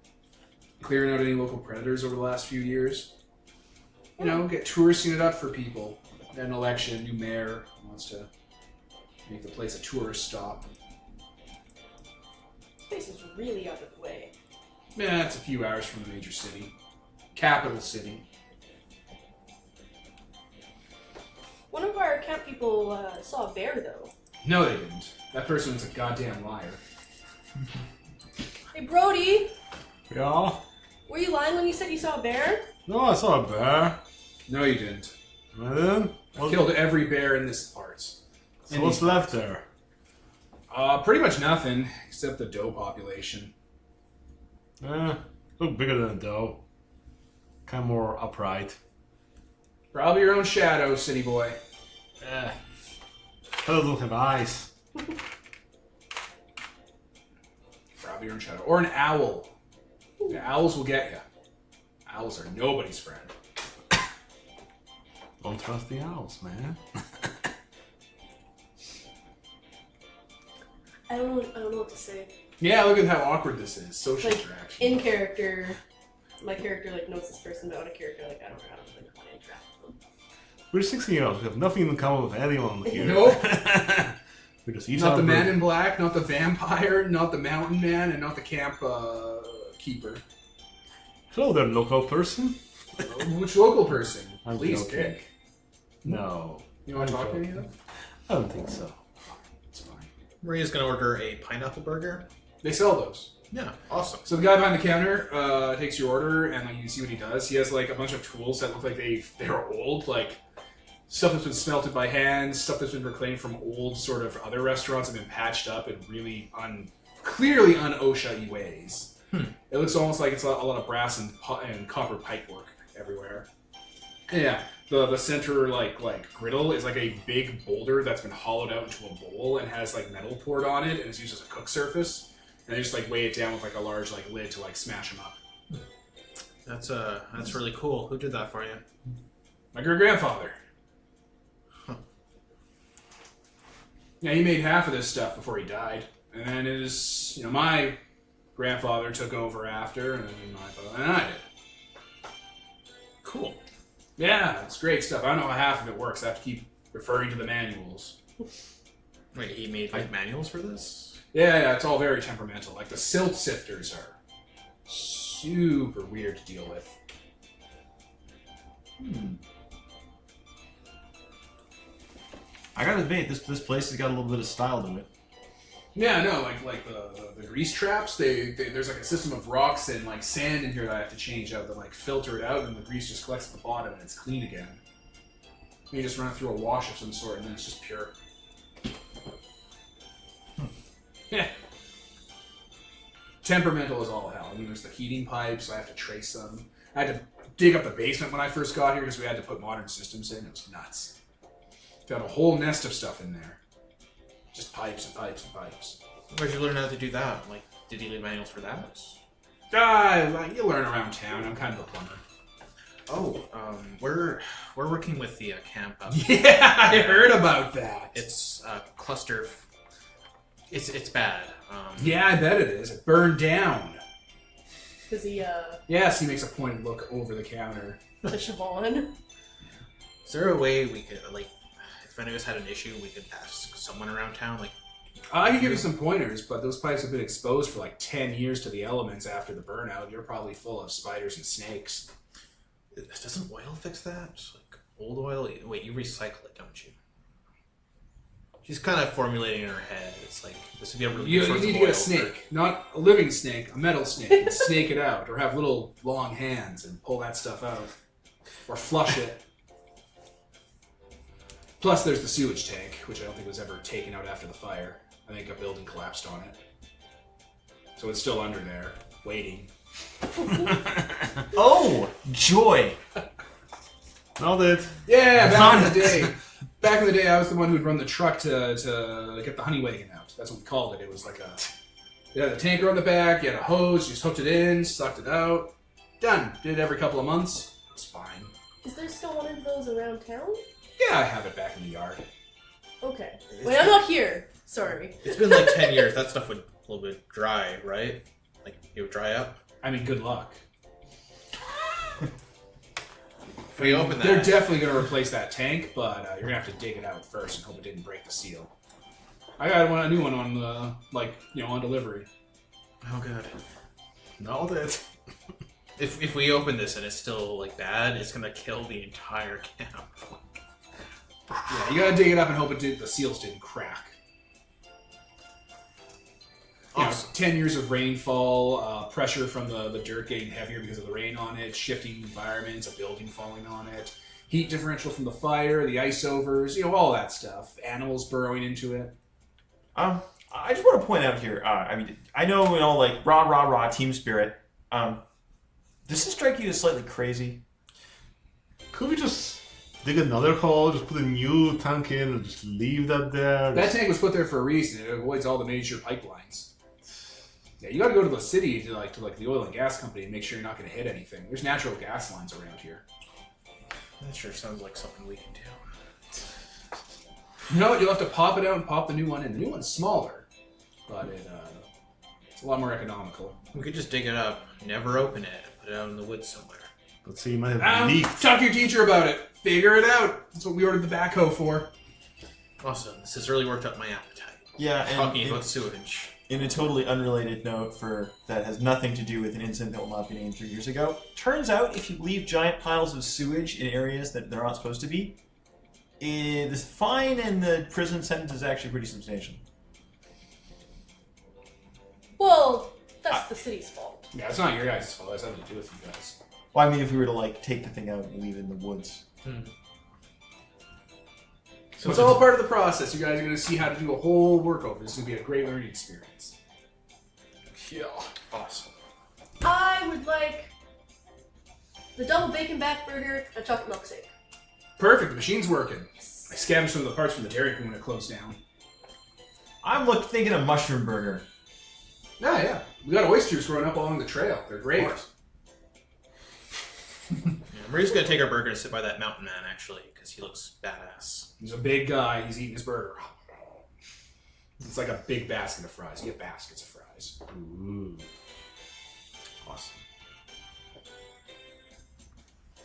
clearing out any local predators over the last few years. Get touristing it up for people. An election, new mayor wants to make the place a tourist stop. This place is really out of the way. Yeah, it's a few hours from the major city. Capital city. One of our camp people saw a bear, though. No, they didn't. That person was a goddamn liar. Hey, Brody! Yeah? Were you lying when you said you saw a bear? No, I saw a bear. No, you didn't. And then? I killed every bear in this part. So what's left there? Pretty much nothing, except the doe population. Look bigger than a doe. Kind of more upright. Probably your own shadow, city boy. Doesn't look have eyes. Probably your own shadow. Or an owl. The owls will get you. Owls are nobody's friend. Don't trust the owls, man. I don't know what to say. Yeah, look at how awkward this is. Social Like, interaction. in character, my character knows this person, but out of character, I don't really want to interact with them. We're 16-year-olds. We have nothing in common with anyone here. Nope. We just eat Not our the man burger. in black, not the vampire, not the mountain man, and not the camp keeper. Hello there, local person. Which local person? I'm Please joking. pick. No. You want to I'm talk to any of joking. them? I don't think so. It's fine. Maria's gonna order a pineapple burger. They sell those. Yeah, awesome. So the guy behind the counter takes your order, and like you can see what he does. He has like a bunch of tools that look like they're old, like stuff that's been smelted by hand, stuff that's been reclaimed from old sort of other restaurants and been patched up in really clearly un-OSHA-y ways. It looks almost like it's a lot of brass and copper pipework everywhere. And yeah, the center like griddle is like a big boulder that's been hollowed out into a bowl and has like metal poured on it, and it's used as a cook surface. And they just like weigh it down with like a large like lid to like smash them up. That's really cool. Who did that for you? My great grandfather. Yeah, he made half of this stuff before he died, and then his my grandfather took over after, and then my father and I did. Cool. Yeah, it's great stuff. I don't know how half of it works. I have to keep referring to the manuals. Wait, he made like manuals for this? Yeah, it's all very temperamental. Like the silt sifters are super weird to deal with. I gotta admit, this place has got a little bit of style to it. Yeah, no, like the grease traps. There's like a system of rocks and like sand in here that I have to change out that like filter it out, and the grease just collects at the bottom and it's clean again. You just run it through a wash of some sort, and then it's just pure. Yeah. Temperamental is all hell. I mean, there's the heating pipes. I have to trace them. I had to dig up the basement when I first got here because we had to put modern systems in. It was nuts. Got a whole nest of stuff in there. Just pipes and pipes and pipes. Where'd you learn how to do that? Like, did he leave manuals for that? You learn around town. I'm kind of a plumber. Oh, we're working with the camp up. Yeah, I heard about that. It's a cluster. It's bad. Yeah, I bet it is. It burned down. Does he, Yes, he makes a pointed look over the counter. to Siobhan? Is there a way we could like, if any of us had an issue, we could ask someone around town? Like, I can give you some pointers, but those pipes have been exposed for like 10 years to the elements after the burnout. You're probably full of spiders and snakes. doesn't oil fix that? Just like old oil? Wait, you recycle it, don't you? She's kind of formulating in her head. It's like this would be a really You good source need of to get a oil snake, not a living snake, a metal snake, and snake it out, or have little long hands and pull that stuff out, or flush it. Plus, there's the sewage tank, which I don't think was ever taken out after the fire. I think a building collapsed on it, so it's still under there, waiting. Oh, joy! Now that Yeah, back in the day. Back in the day, I was the one who'd run the truck to get the honey wagon out. That's what we called it. It was like you had a tanker on the back, you had a hose, you just hooked it in, sucked it out. Done. Did it every couple of months. It's fine. Is there still one of those around town? Yeah, I have it back in the yard. Okay. Wait, I'm not here. Sorry. It's been like 10 years. That stuff would a little bit dry, right? Like, it would dry up. I mean, good luck. If we open that... They're definitely going to replace that tank, but you're going to have to dig it out first and hope it didn't break the seal. I got a new one on on delivery. Oh, God. now that If we open this and it's still, like, bad, it's gonna kill the entire camp. Yeah, you got to dig it up and hope the seals didn't crack. Awesome. 10 years of rainfall, pressure from the dirt getting heavier because of the rain on it, shifting environments, a building falling on it, heat differential from the fire, the ice overs, all that stuff. Animals burrowing into it. I just want to point out here. I know like rah team spirit. Does this strike you as slightly crazy? could we just dig another hole, just put a new tank in, and just leave that there? That tank was put there for a reason. It avoids all the major pipelines. Yeah, you got to go to the city to the oil and gas company and make sure you're not going to hit anything. There's natural gas lines around here. That sure sounds like something we can do. You know what? You'll have to pop it out and pop the new one in. The new one's smaller, but it's a lot more economical. We could just dig it up, never open it, put it out in the woods somewhere. Let's see, you might have leaked. Talk to your teacher about it. Figure it out. That's what we ordered the backhoe for. Awesome. This has really worked up my appetite. Yeah, and Talking about sewage. in a totally unrelated note that has nothing to do with an incident that will not be named 3 years ago, turns out if you leave giant piles of sewage in areas that they're not supposed to be, the fine and the prison sentence is actually pretty substantial. Well, that's the city's fault. Yeah, it's not your guys' fault. It has nothing to do with you guys. Well, I mean, if we were to like take the thing out and leave it in the woods. So it's all part of the process. You guys are going to see how to do a whole workover. This is going to be a great learning experience. Yeah. Awesome. I would like the double bacon back burger, a chocolate milkshake. Perfect. The machine's working. I scavenged some of the parts from the Dairy Queen when it closed down. I'm thinking a mushroom burger. Yeah. We got oysters growing up along the trail. They're great. Yeah, Marie's gonna take our burger and sit by that mountain man, actually, because he looks badass. He's a big guy. He's eating his burger. It's like a big basket of fries. You get baskets of fries. Ooh. Awesome.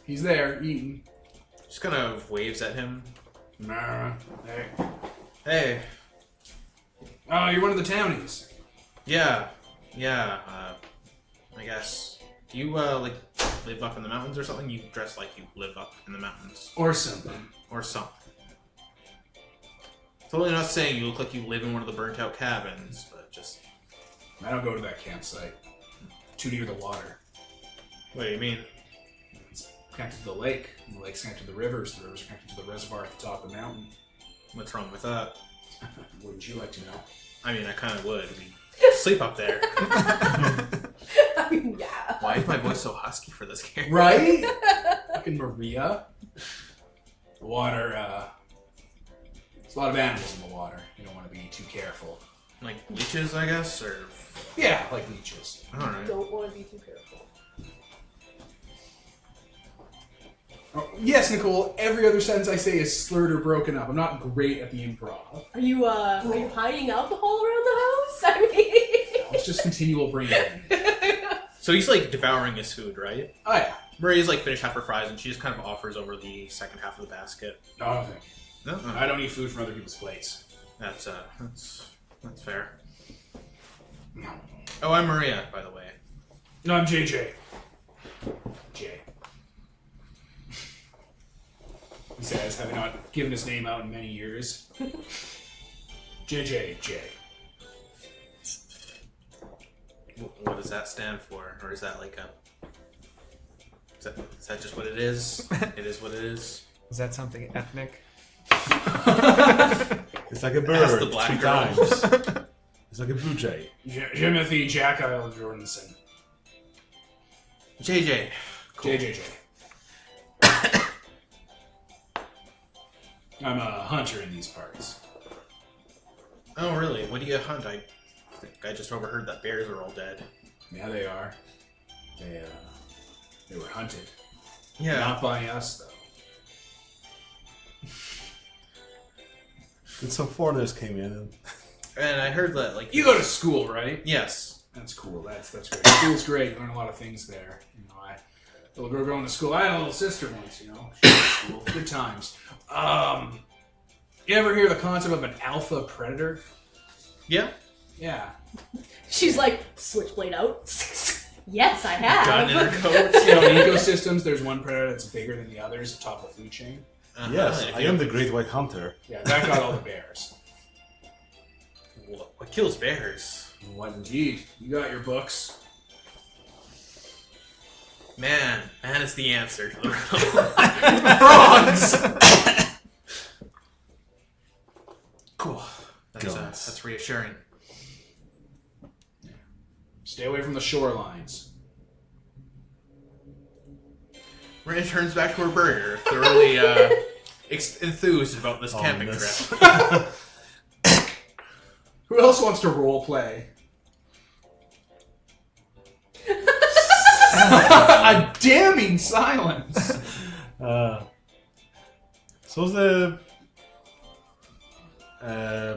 He's there, eating. Just kind of waves at him. Nah. Hey. Hey. Oh, you're one of the townies. Yeah. I guess. Do you, live up in the mountains or something? You dress like you live up in the mountains. Or something. Or something. Totally not saying you look like you live in one of the burnt out cabins, but just... I don't go to that campsite. Too near the water. What do you mean? It's connected to the lake. And the lake's connected to the rivers. The rivers are connected to the reservoir at the top of the mountain. What's wrong with that? Wouldn't you like to know? I mean, I kind of would. We sleep up there. I mean, yeah. Why is my voice so husky for this character? Right? Fucking Maria. The water, there's a lot of animals in the water. You don't want to be too careful. Like leeches, I guess, or... Yeah, like leeches. Alright. Don't want to be too careful. Oh, yes, Nicole, every other sentence I say is slurred or broken up. I'm not great at the improv. Are you hiding alcohol around the house? I mean... It's just continual brain damage. So he's like devouring his food, right? Oh, yeah. Maria's like finished half her fries and she just kind of offers over the second half of the basket. No, thank you. No? I don't eat food from other people's plates. That's fair. Oh, I'm Maria, by the way. No, I'm JJ. Jay. He says, having not given his name out in many years. JJ. What does that stand for? Or is that like a... Is that just what it is? It is what it is? Is that something ethnic? It's like a Ask bird the black 3 girl. times. It's like a blue jay. Timothy Jack Isle Jordanson. JJ. Cool. JJJ. I'm a hunter in these parts. Oh, really? What do you hunt? I think I just overheard that bears are all dead. Yeah, they are. They were hunted. Yeah. Not by us, though. And some foreigners came in. And I heard that, like... You go to school, right? Yes. That's cool. That's great. School's great. You learn a lot of things there. You know, little girl going to school. I had a little sister once. You know, she went to school. Good times. You ever hear the concept of an alpha predator? Yeah. Yeah. She's like, switchblade out. Yes, I have. Gun in her coat. You know, in ecosystems, there's one predator that's bigger than the others, top of the food chain. Yes, and if I you- am the great white hunter. Yeah, that got all the bears. What kills bears? What indeed? You got your books. Man is the answer to the riddle. Frogs! Cool. Guns. That's reassuring. Stay away from the shorelines. Maria turns back to her burger, thoroughly enthused about this camping Ominous. trip. Who else wants to role play? A damning silence. So what's the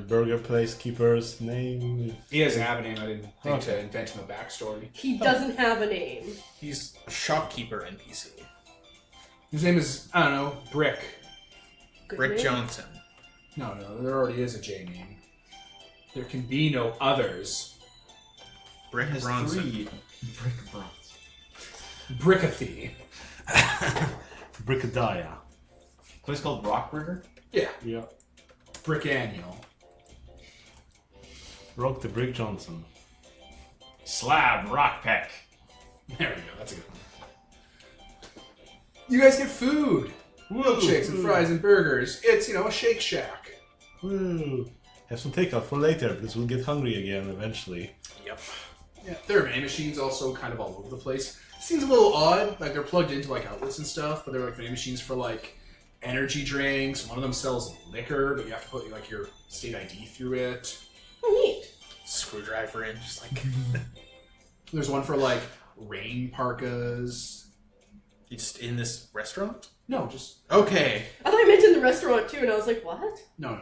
burger place keeper's name? He doesn't have a name. I didn't think Okay. to invent him a backstory. He doesn't have a name. He's a shopkeeper NPC. His name is, I don't know, Brick. Good Rick name. Johnson. No, there already is a J name. There can be no others. Brick Has Bronson. 3 brick bronze. Brickathy. Brickadaya. Place called Rockburger? Yeah, Yeah. Brickannual. Rock the Brick Johnson. Slab Rockpeck. There we go, that's a good one. You guys get food. Milkshakes and fries and burgers. It's, a Shake Shack. Woo. Have some takeout for later because we'll get hungry again eventually. Yep. Yeah, there are vending machines also kind of all over the place. Seems a little odd, like they're plugged into like outlets and stuff, but they're like vending machines for like energy drinks. One of them sells liquor, but you have to put like your state ID through it. Oh, neat. Screwdriver in, just like. There's one for like rain parkas. You just in this restaurant? No, just Okay. I thought you meant in the restaurant too, and I was like, what? no.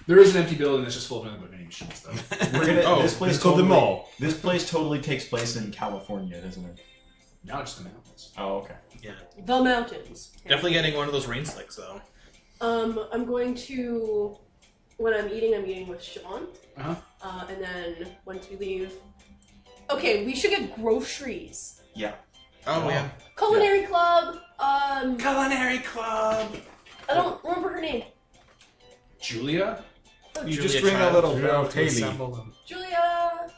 There is an empty building that's just full of nothing but vending machines, though. We're gonna. Oh, this place it's called the totally, mall. This place totally takes place in California, doesn't it? Now it's just the mountains. Oh, okay. Yeah. The mountains. Definitely getting one of those rain slicks though. I'm going to, when I'm eating with Siobhan. Uh-huh. And then once we leave, okay, we should get groceries. Yeah. Oh yeah. Culinary club. Culinary Club. I don't remember her name. Julia? You Julia just ring a Child. little Julia bell to Haley. assemble them. Julia.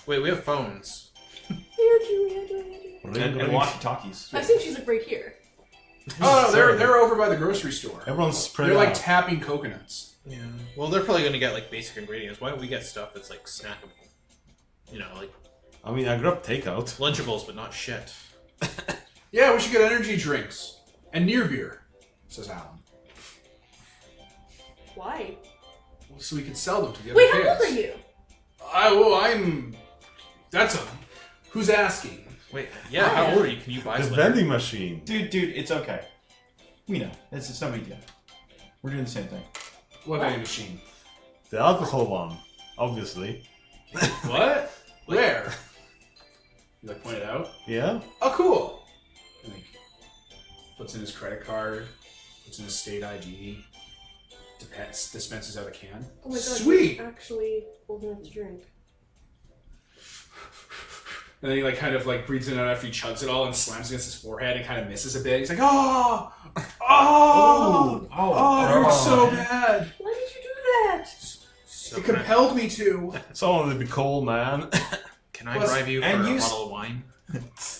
Wait, we have phones. Here, Julia. And walkie-talkies. I assume she's like right here. Oh, no, they're over by the grocery store. Everyone's spread They're like out. tapping coconuts. Yeah. Well, they're probably gonna get like basic ingredients. Why don't we get stuff that's like snackable? Like I mean, I grabbed takeout. Lunchables, but not shit. Yeah, we should get energy drinks. And near beer, says Alan. Why? So we could sell them to the other Wait, kids. how old are you? I'm... That's a... Who's asking? Wait, yeah. How old are you? Can you buy The some? vending machine. Dude, it's okay. We know. It's no big deal. We're doing the same thing. What vending machine? The alcohol one, obviously. What? Where? You like point it out? Yeah? Oh, cool. And, like, puts in his credit card, puts in his state ID, dispenses out a can. Oh my god, Sweet. you're actually old enough to drink. And then he like kind of like breathes in and out after he chugs it all and slams against his forehead and kind of misses a bit. He's like, oh, it hurts so bad. Why did you do that? So It compelled me to. Someone would be cold, man. Can I Plus- bribe you for and a you bottle of wine?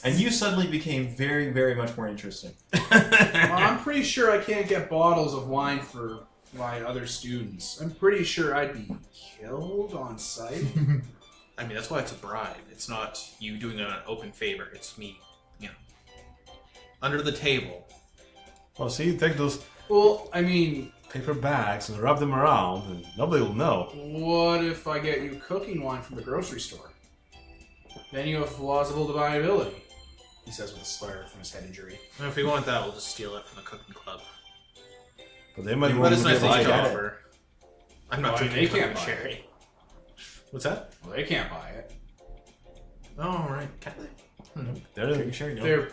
And you suddenly became very, very much more interesting. Well, I'm pretty sure I can't get bottles of wine for my other students. I'm pretty sure I'd be killed on sight. I mean, that's why it's a bribe. It's not you doing an open favor. It's me, under the table. Well, see, take those Well, I mean, paper bags and wrap them around, and nobody will know. what if I get you cooking wine from the grocery store? Then you have plausible deniability, he says with a slur from his head injury. And if we want that, we'll just steal it from the cooking club. But they might But But want it's to nice get that you like can that. offer. I'm not Well, I mean, drinking they can't cooking buy sherry. What's that? Well, they can't buy it. Oh, right. Can they? They're, Sure, no. They're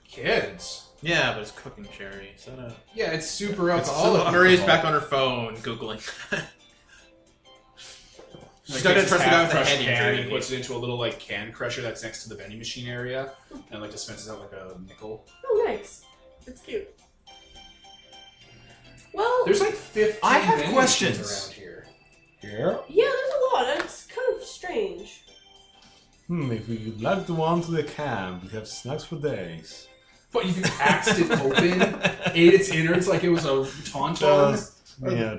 kids. Yeah, but it's cooking sherry. Is that a... Yeah, it's super It's alcoholic. still Maria's back on her phone, Googling. She's not gonna trust the guy with the head can injury. and puts it into a little like can crusher that's next to the vending machine area, and like dispenses out like a nickel. Oh, nice. It's cute. Well, There's like 15 I have vending questions. machines around here. here. yeah, there's a lot. It's kind of strange. If we like the one to the camp, we have snacks for days. But you axed it open, ate its innards like it was a tauntaun.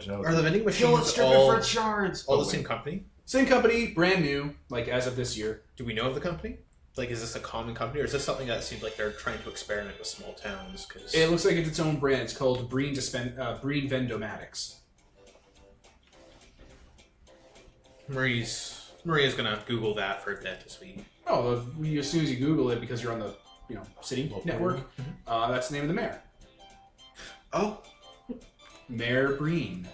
Joke. Are the vending Kill it, machines strip all, it for shards. all Oh, the wait. same company? Same company, brand new, like as of this year. Do we know of the company? Like, is this a common company, or is this something that seems like they're trying to experiment with small towns? Because It looks like it's its own brand. It's called Breen Vendomatics. Maria's gonna Google that for a bit this week. Oh, as soon as you Google it, because you're on the city Local. network, that's the name of the mayor. Oh, Mayor Breen.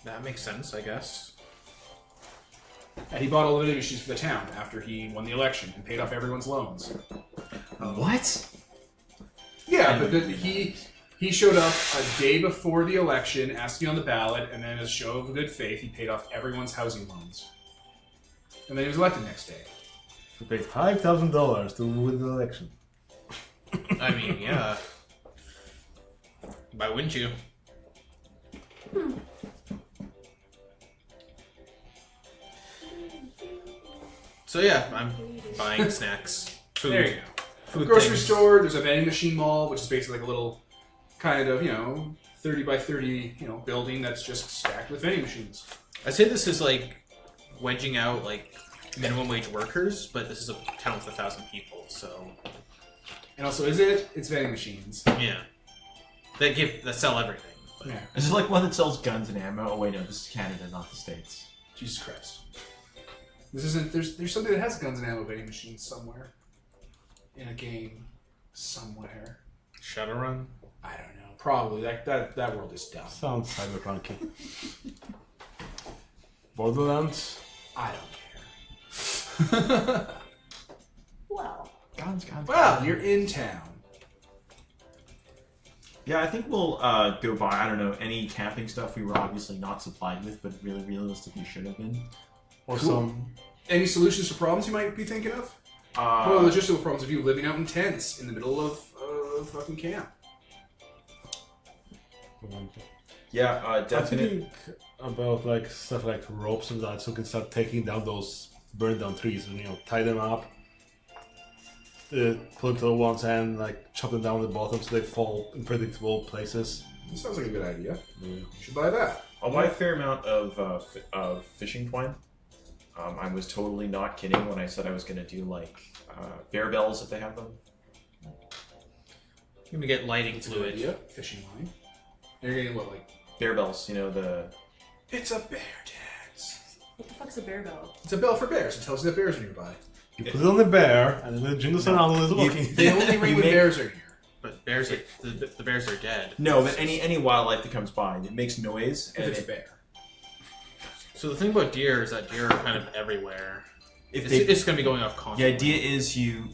that makes sense, I guess. And he bought all the vending machines for the town after he won the election and paid off everyone's loans. What? Yeah, but he showed up a day before the election, asked to be on the ballot, and then as a show of good faith, he paid off everyone's housing loans. And then he was elected next day. He paid $5,000 to win the election. I mean, yeah. Why wouldn't you? So yeah, I'm buying snacks, food. There you go. Food Grocery things. store, there's a vending machine mall, which is basically like a little kind of, 30 by 30, building that's just stacked with vending machines. I'd say this is like wedging out like minimum wage workers, but this is a town with 1,000 people, so And also, it's vending machines. yeah, that sell everything. But Yeah. Is it like one that sells guns and ammo? Oh wait, no, this is Canada, not the States. Jesus Christ. This isn't, there's something that has guns and ammo vending machines somewhere. In a game. Somewhere. Shadowrun. I don't know. Probably. That world is dumb. Sounds cyberpunky. Borderlands? I don't care. Well. Guns. Well, you're in town. Yeah, I think we'll go buy, I don't know, any camping stuff we were obviously not supplied with, but really realistically should have been. Or Cool. some... Any solutions to problems you might be thinking of? Well, logistical problems of you living out in tents in the middle of fucking camp. Yeah, I definitely. think about like stuff like ropes and that, so we can start taking down those burned down trees and tie them up, pull them to one's end, like chop them down at the bottom so they fall in predictable places. That sounds like a good idea. Yeah. You should buy that. I'll buy a fair amount of fishing twine. I was totally not kidding when I said I was going to do like bear bells if they have them. I'm gonna get lighting fluid. Idea. Fishing line. And you're getting what, like? Bear bells, the. It's a bear dance. What the fuck's a bear bell? It's a bell for bears. It tells you that bears are nearby. You put it on the bear, and then it jingles around when it's walking. They only ring when make- bears are near. But bears are the bears are dead. No, but any wildlife that comes by, it makes noise. If And it's a it, bear. So the thing about deer is that deer are kind of everywhere. if It's going to be going off the constantly. idea is you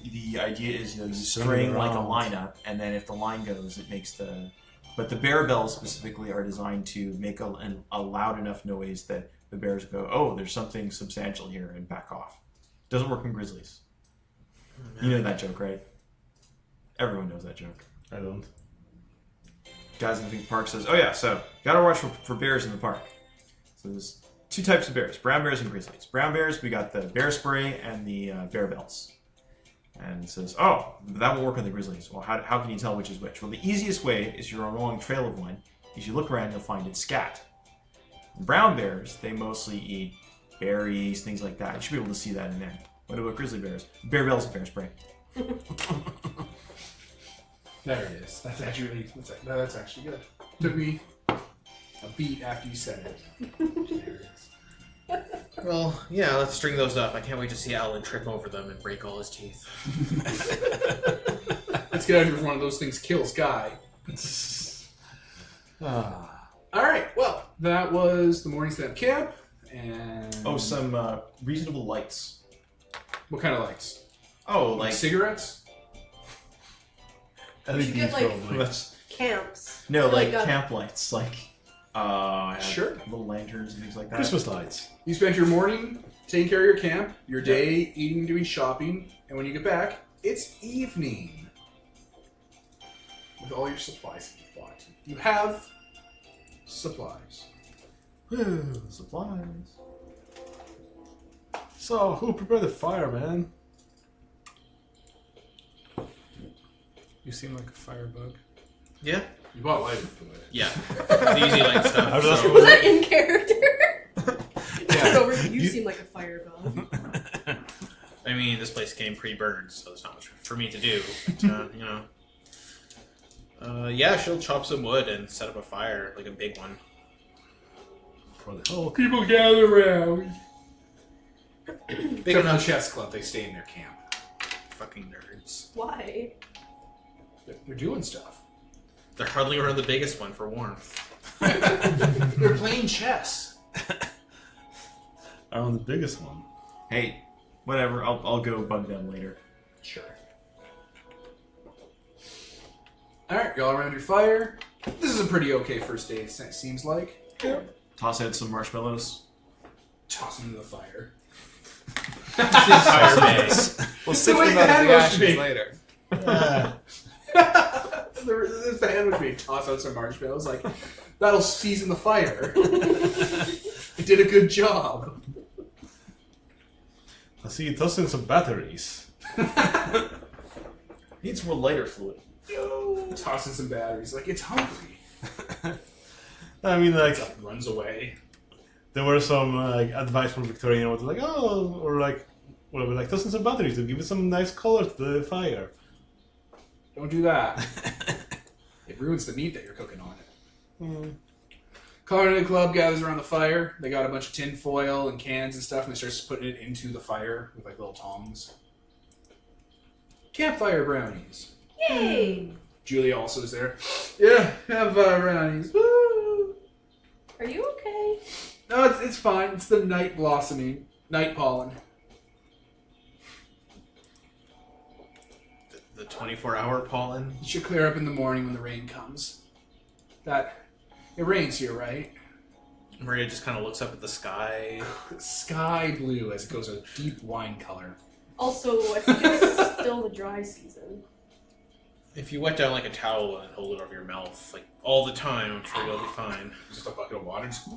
string like a line up, and then if the line goes, it makes the. But the bear bells specifically are designed to make a loud enough noise that the bears go, oh, there's something substantial here, and back off. Doesn't work in grizzlies. You know that joke, right? Everyone knows that joke. I don't. Guys in the big park says, oh yeah, so gotta watch for bears in the park. So there's two types of bears, brown bears and grizzlies. Brown bears, we got the bear spray and the bear bells. And it says, oh, that won't work on the grizzlies. Well, how can you tell which is which? Well, the easiest way is you're on a long trail of one. If you look around, you'll find it's scat. Brown bears, they mostly eat berries, things like that. You should be able to see that in there. What about grizzly bears? Bear bells and bear spray. There it is. That's actually good. Took me a beat after you said it. There it is. Well, yeah, let's string those up. I can't wait to see Alan trip over them and break all his teeth. Let's get out of here before one of those things kills Guy. Alright, well, that was the morning stand camp. And Oh, some reasonable lights. what kind of lights? Oh, Like like cigarettes? You should get, LEDs like, probably. that's- Camps. no, like Like, camp lights, like Sure. little lanterns and things like that. Christmas lights. You spent your morning taking care of your camp, your day eating, doing shopping, and when you get back, it's evening. With all your supplies that you bought. You have supplies. Supplies. So, who prepared the fire, man? You seem like a firebug. Yeah? You bought lighter fluid. Yeah. The easy light stuff. I was asking Was that in character? Yeah. You seem like a firebug. I mean, this place came pre-burned, so there's not much for me to do. But, yeah, she'll chop some wood and set up a fire, like a big one. For the whole... People gather around. Big Except for the enough. chess club, they stay in their camp. Fucking nerds. Why? They're doing stuff. They're huddling around the biggest one for warmth. They're playing chess. I'm the biggest one. Hey, whatever. I'll go bug them later. Sure. Alright, you're all around your fire. This is a pretty okay first day, it seems like. Toss out some marshmallows. Toss them into the fire. Entire base. We'll It's the sift way them the out of hand the wash ashes me. later. There's the hand which made toss out some marshmallows. Like, that'll season the fire. It did a good job. I see you tossing some batteries. Needs more lighter fluid. Tossing some batteries. Like, it's hungry. I mean, like, It runs away. there were some like advice from Victoria, was like, oh, or like, whatever, like tossing some batteries to give it some nice color to the fire. Don't do that. It ruins the meat that you're cooking on it. Culinary Club gathers around the fire. They got a bunch of tin foil and cans and stuff, and they start putting it into the fire with like little tongs. Campfire brownies. Yay! Julia also is there. Yeah, campfire brownies. Woo! Are you okay? No, it's fine. It's the night blossoming, night pollen. The 24-hour pollen. It should clear up in the morning when the rain comes. It rains here, right? Maria just kind of looks up at the sky. Sky blue as it goes a deep wine color. Also, I think it's still the dry season. If you wet down like a towel and hold it over your mouth, like all the time, I'm sure you'll be fine. Just a bucket of water. Just...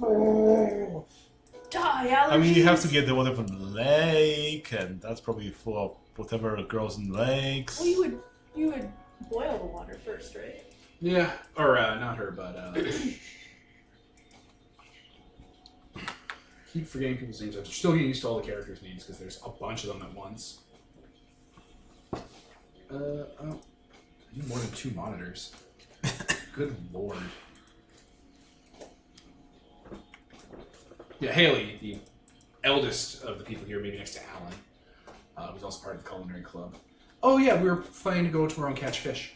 Die, allergies! I mean, you have to get the water from the lake, and that's probably full of whatever grows in lakes. Well, you would boil the water first, right? Yeah, or not her, but keep forgetting people's names. I'm still getting used to all the characters' names because there's a bunch of them at once. Oh, I need more than 2 monitors. Good lord. Yeah, Haley, the eldest of the people here, maybe next to Alan, who's also part of the culinary club. Oh yeah, we were planning to go tomorrow and catch fish.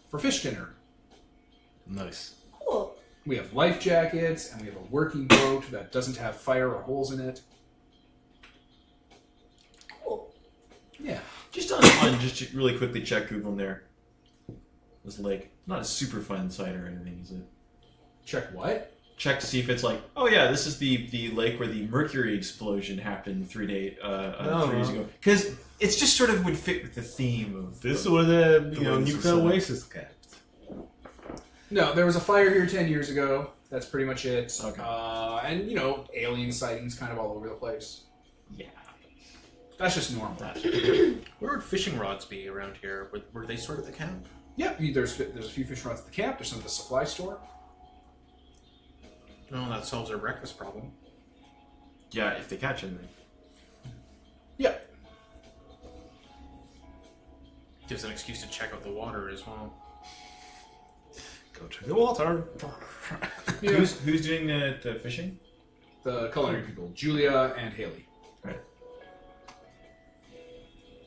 For fish dinner. Nice. Cool. We have life jackets, and we have a working boat that doesn't have fire or holes in it. Cool. Yeah. Just just to really quickly check Google there. This lake. Not a super fun site or anything, is it? Check what? Check to see if it's like, oh yeah, this is the lake where the mercury explosion happened 3 years ago. Because it's just sort of would fit with the theme of This is where the ones nuclear that- waste is kept. No, there was a fire here 10 years ago. That's pretty much it. Okay. And, alien sightings kind of all over the place. yeah. That's just normal. Where would fishing rods be around here? Were they stored at the camp? Yeah, there's a few fish rods at the camp. There's some at the supply store. No, that solves our breakfast problem. Yeah, if they catch anything. Yeah. Gives an excuse to check out the water as well. Go check the water. Yeah. Who's doing the fishing? The culinary people, Julia and Haley. Right.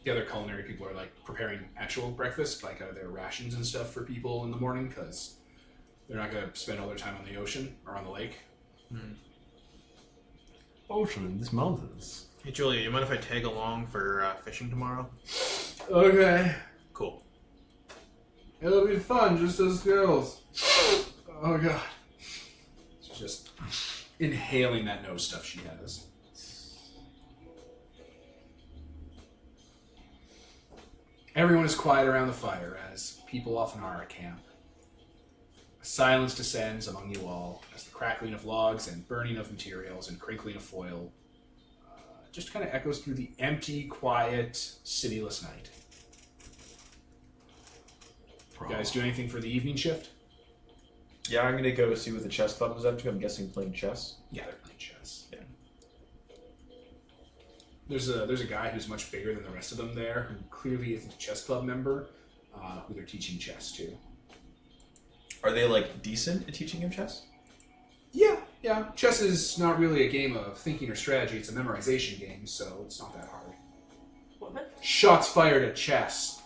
The other culinary people are like preparing actual breakfast, like their rations and stuff for people in the morning, because they're not going to spend all their time on the ocean or on the lake. Ocean in these mountains. Hey, Julia, you mind if I tag along for fishing tomorrow? Okay. Cool. It'll be fun, just as girls. Oh god. She's just inhaling that nose stuff she has. Everyone is quiet around the fire, as people often are at camp. A silence descends among you all, as the crackling of logs and burning of materials and crinkling of foil just kind of echoes through the empty, quiet, cityless night. You guys do anything for the evening shift? Yeah, I'm gonna go see what the chess club is up to. I'm guessing playing chess. Yeah, they're playing chess. Yeah. There's a guy who's much bigger than the rest of them there, who clearly isn't a chess club member, who they're teaching chess to. Are they like decent at teaching him chess? Yeah. Chess is not really a game of thinking or strategy. It's a memorization game, so it's not that hard. What? Shots fired at chess.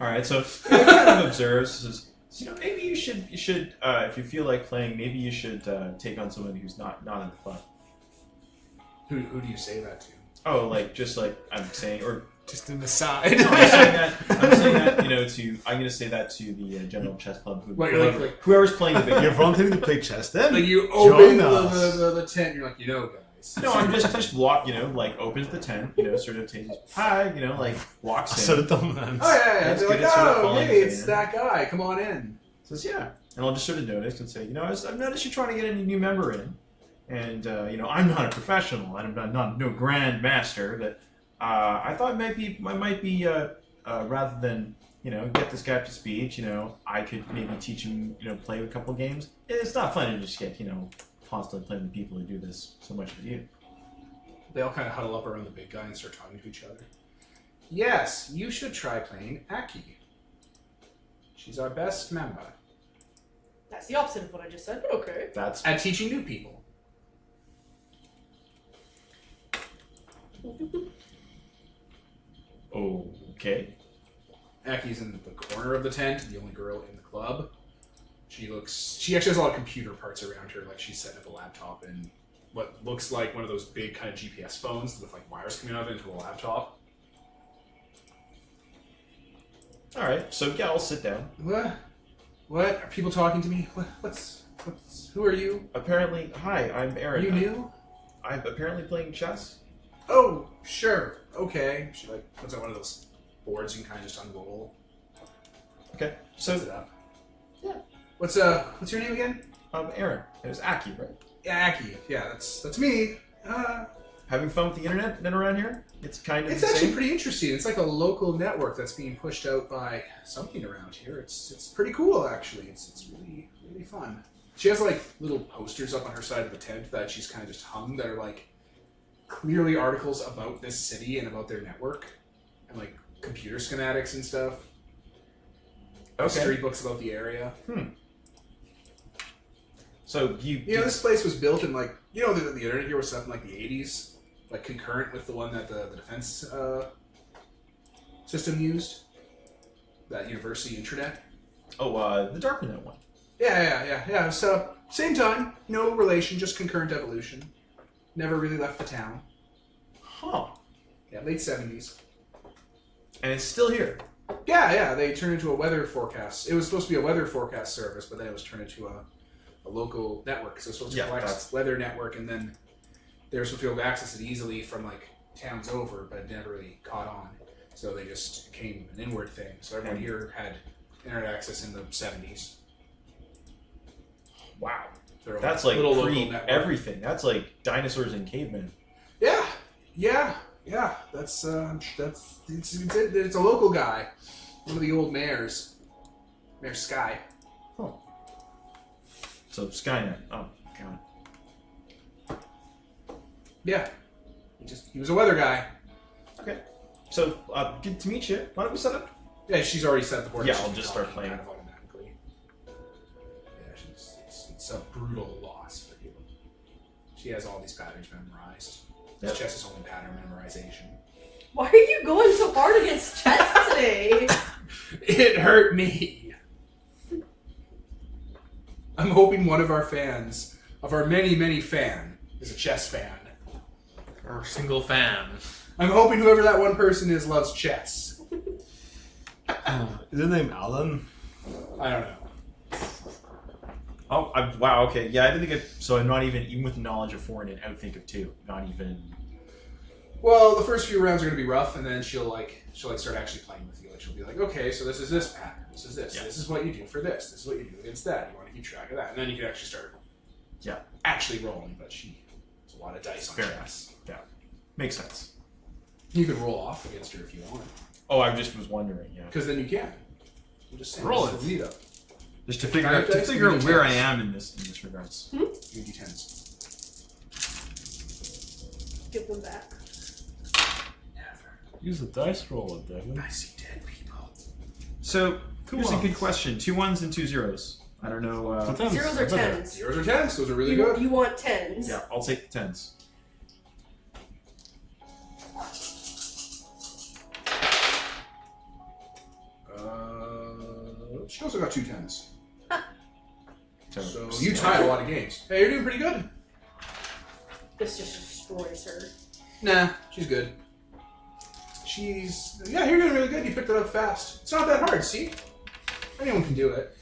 All right, so he kind of observes. Says, maybe you should if you feel like playing, maybe you should take on someone who's not in the club. Who do you say that to? Oh, just like I'm saying, or Just an aside. No, I'm saying that, you know, I'm going to say that to the General Chess Club. Whoever's playing the big You're game. volunteering to play chess then? Like you open Join us. the tent, you're like, you know, guys. No, I'm just walk, you know, like opens the tent, you know, sort of takes hi, you know, like walks in. Sort of dominance. Oh yeah, That's they're good, like, it's sort of oh, falling hey, in. it's that guy. Come on in. Says yeah, and I'll just sort of notice and say, you know, I've noticed you're trying to get a new member in, and you know, I'm not a professional, I'm not no grand master, but I thought I might be rather than you know get this guy up to speed, you know, I could maybe teach him, you know, play a couple games. It's not fun to just get, you know, constantly playing with people who do this so much with you. They all kind of huddle up around the big guy and start talking to each other. Yes, you should try playing Aki. She's our best member. That's the opposite of what I just said, but okay. That's At teaching new people. okay. Aki's in the corner of the tent, the only girl in the club. She actually has a lot of computer parts around her, like she's setting up a laptop and what looks like one of those big kind of GPS phones with like wires coming out of it into a laptop. All right, so yeah, I'll sit down. What? Are people talking to me? Who are you? Apparently, hi, I'm Aaron. You new? I'm apparently playing chess. Oh, sure. Okay. She like puts out one of those boards you can kind of just unroll. Okay, Sets so it up. yeah. What's your name again? Aaron. It was Aki, right? Yeah, Aki. Yeah, that's me. Having fun with the internet then around here? It's kind of It's the actually same. pretty interesting. It's like a local network that's being pushed out by something around here. It's pretty cool actually. It's really really fun. She has like little posters up on her side of the tent that she's kind of just hung that are like clearly articles about this city and about their network and like computer schematics and stuff. Okay. Street books about the area. So You know, this place was built in like, you know, the internet here was set up in like the 80s, like concurrent with the one that the defense system used, that university intranet. the Darknet one. Yeah. It was set up same time, no relation, just concurrent evolution. Never really left the town. Huh. Yeah, late 70s. And it's still here. Yeah, they turned into a weather forecast. It was supposed to be a weather forecast service, but then it was turned into a local network. So it was supposed to Yeah, collect that's- weather network, and then they were supposed to be able to access it easily from like towns over, but it never really caught on. So they just became an inward thing. So everyone here had internet access in the 70s. Wow. Their own That's like little local pre network. everything. That's like dinosaurs and cavemen. Yeah. That's it's a local guy, one of the old mayors, Mayor Sky. So Skynet. Oh god. Yeah, he was a weather guy. Okay. So good to meet you. Why don't we set up? Yeah, she's already set the board. Yeah, She's I'll just start talking playing. kind of automatically. Yeah, it's a brutal loss for you. She has all these patterns memorized. This Yep. chess is only pattern memorization. Why are you going so hard against chess today? It hurt me. I'm hoping one of our fans, of our many fan, is a chess fan. Or single fan. I'm hoping whoever that one person is loves chess. Is his name Alan? I don't know. Oh, wow. Okay. Yeah, I didn't think it. So I'm not even with knowledge of 4 and an outthink of 2. Not even. Well, the first few rounds are going to be rough, and then she'll start actually playing with you. Like she'll be like, okay, so this is this pattern. This is this. Yeah. This is what you do for this. This is what you do against that. You want to keep track of that, and then you can actually start. Yeah. Actually rolling, but it's a lot of dice on Fair chess. Yeah. Makes sense. You can roll off against her if you want, Oh, I just was wondering. Yeah. because then you can. I'm just saying. Roll this is it. the lead up. Just to figure Five out dice, where three I dice. am in this regards. You d10s. Give them back. Never. Use the dice roller, Devin. I see dead people. So Two here's a good ones. question: 2 1s and 2 zeros. I don't know. So tens. Zeros or Better. tens? Zeros or tens? Those are really you, good. You want tens? Yeah, I'll take the 10s. She also got 2 10s. So So you tied a lot of games. Hey, you're doing pretty good. This just destroys her. Nah, she's good. Yeah, you're doing really good. You picked it up fast. It's not that hard, see? Anyone can do it.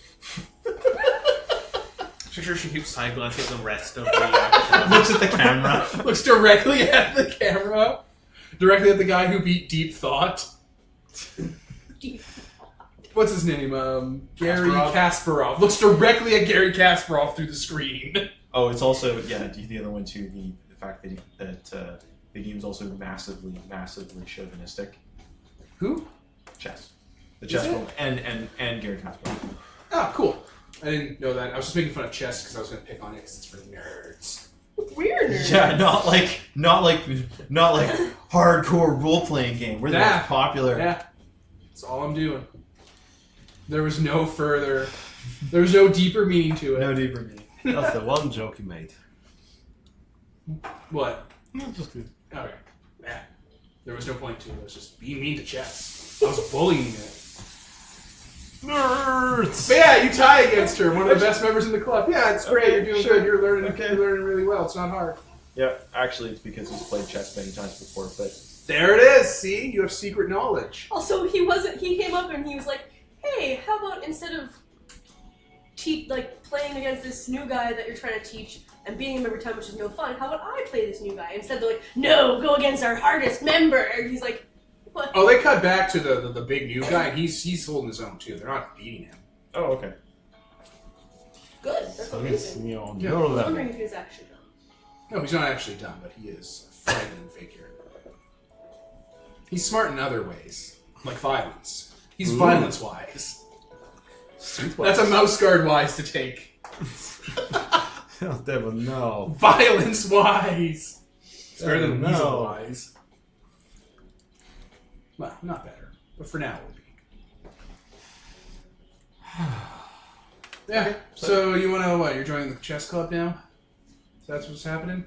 I'm sure she keeps side glancing at the rest of the Looks at the camera. Looks directly at the camera. Directly at the guy who beat Deep Thought. What's his name? Gary Kasparov. Looks directly at Gary Kasparov through the screen. Oh, it's also the other one too. The fact that the game's also massively chauvinistic. Who? Chess. The chess it? world and Gary Kasparov. Oh, cool. I didn't know that. I was just making fun of chess because I was going to pick on it because it's for nerds. We're nerds. Yeah, not like hardcore role playing game. We're the most popular. Yeah, that's all I'm doing. There was no deeper meaning to it. No deeper meaning. That's the one joke he made. What? No, just good. Okay. Yeah. There was no point to it. It was just being mean to chess. I was bullying it. Nerds! But yeah, you tie against her, one of the best members in the club. Yeah, it's great. Okay, You're doing sure. good. You're learning. Okay. You're learning really well. It's not hard. Yeah, actually, it's because he's played chess many times before. But There it is. See, you have secret knowledge. Also, he came up and he was like, "Hey, how about instead of playing against this new guy that you're trying to teach and beating him every time, which is no fun, how about I play this new guy?" Instead, they're like, "No, go against our hardest member." And he's like, "What?" Oh, they cut back to the big new guy, and he's holding his own too. They're not beating him. oh, okay. Good. That's So he's amazing. on Yeah. your I was level. wondering if he was actually done. No, he's not actually done, but he is a frightening figure. He's smart in other ways, like violence. He's Ooh. violence-wise. That's a mouse guard wise to take. Oh, Devil, no. Violence-wise. It's better than No. weasel-wise. Well, not better, but for now it will be. Yeah. So you want to what? You're joining the chess club now? That's what's happening.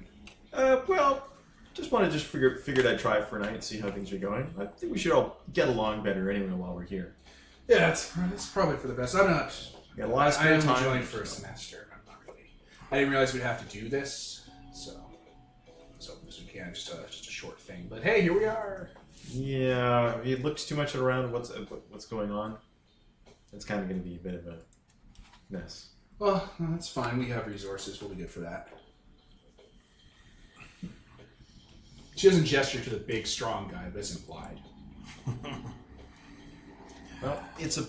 Well, figured I'd try it for a night and see how things are going. I think we should all get along better anyway while we're here. Yeah, it's probably for the best. I'm not. We got a lot of I spare only time. joined for a semester. I'm not really. I didn't realize we'd have to do this, so as we can, just a short thing. But hey, here we are. Yeah, if it looks too much around what's going on, it's kind of going to be a bit of a mess. Well, no, that's fine. We have resources. We'll be good for that. She doesn't gesture to the big, strong guy, but it's implied. Well, it's a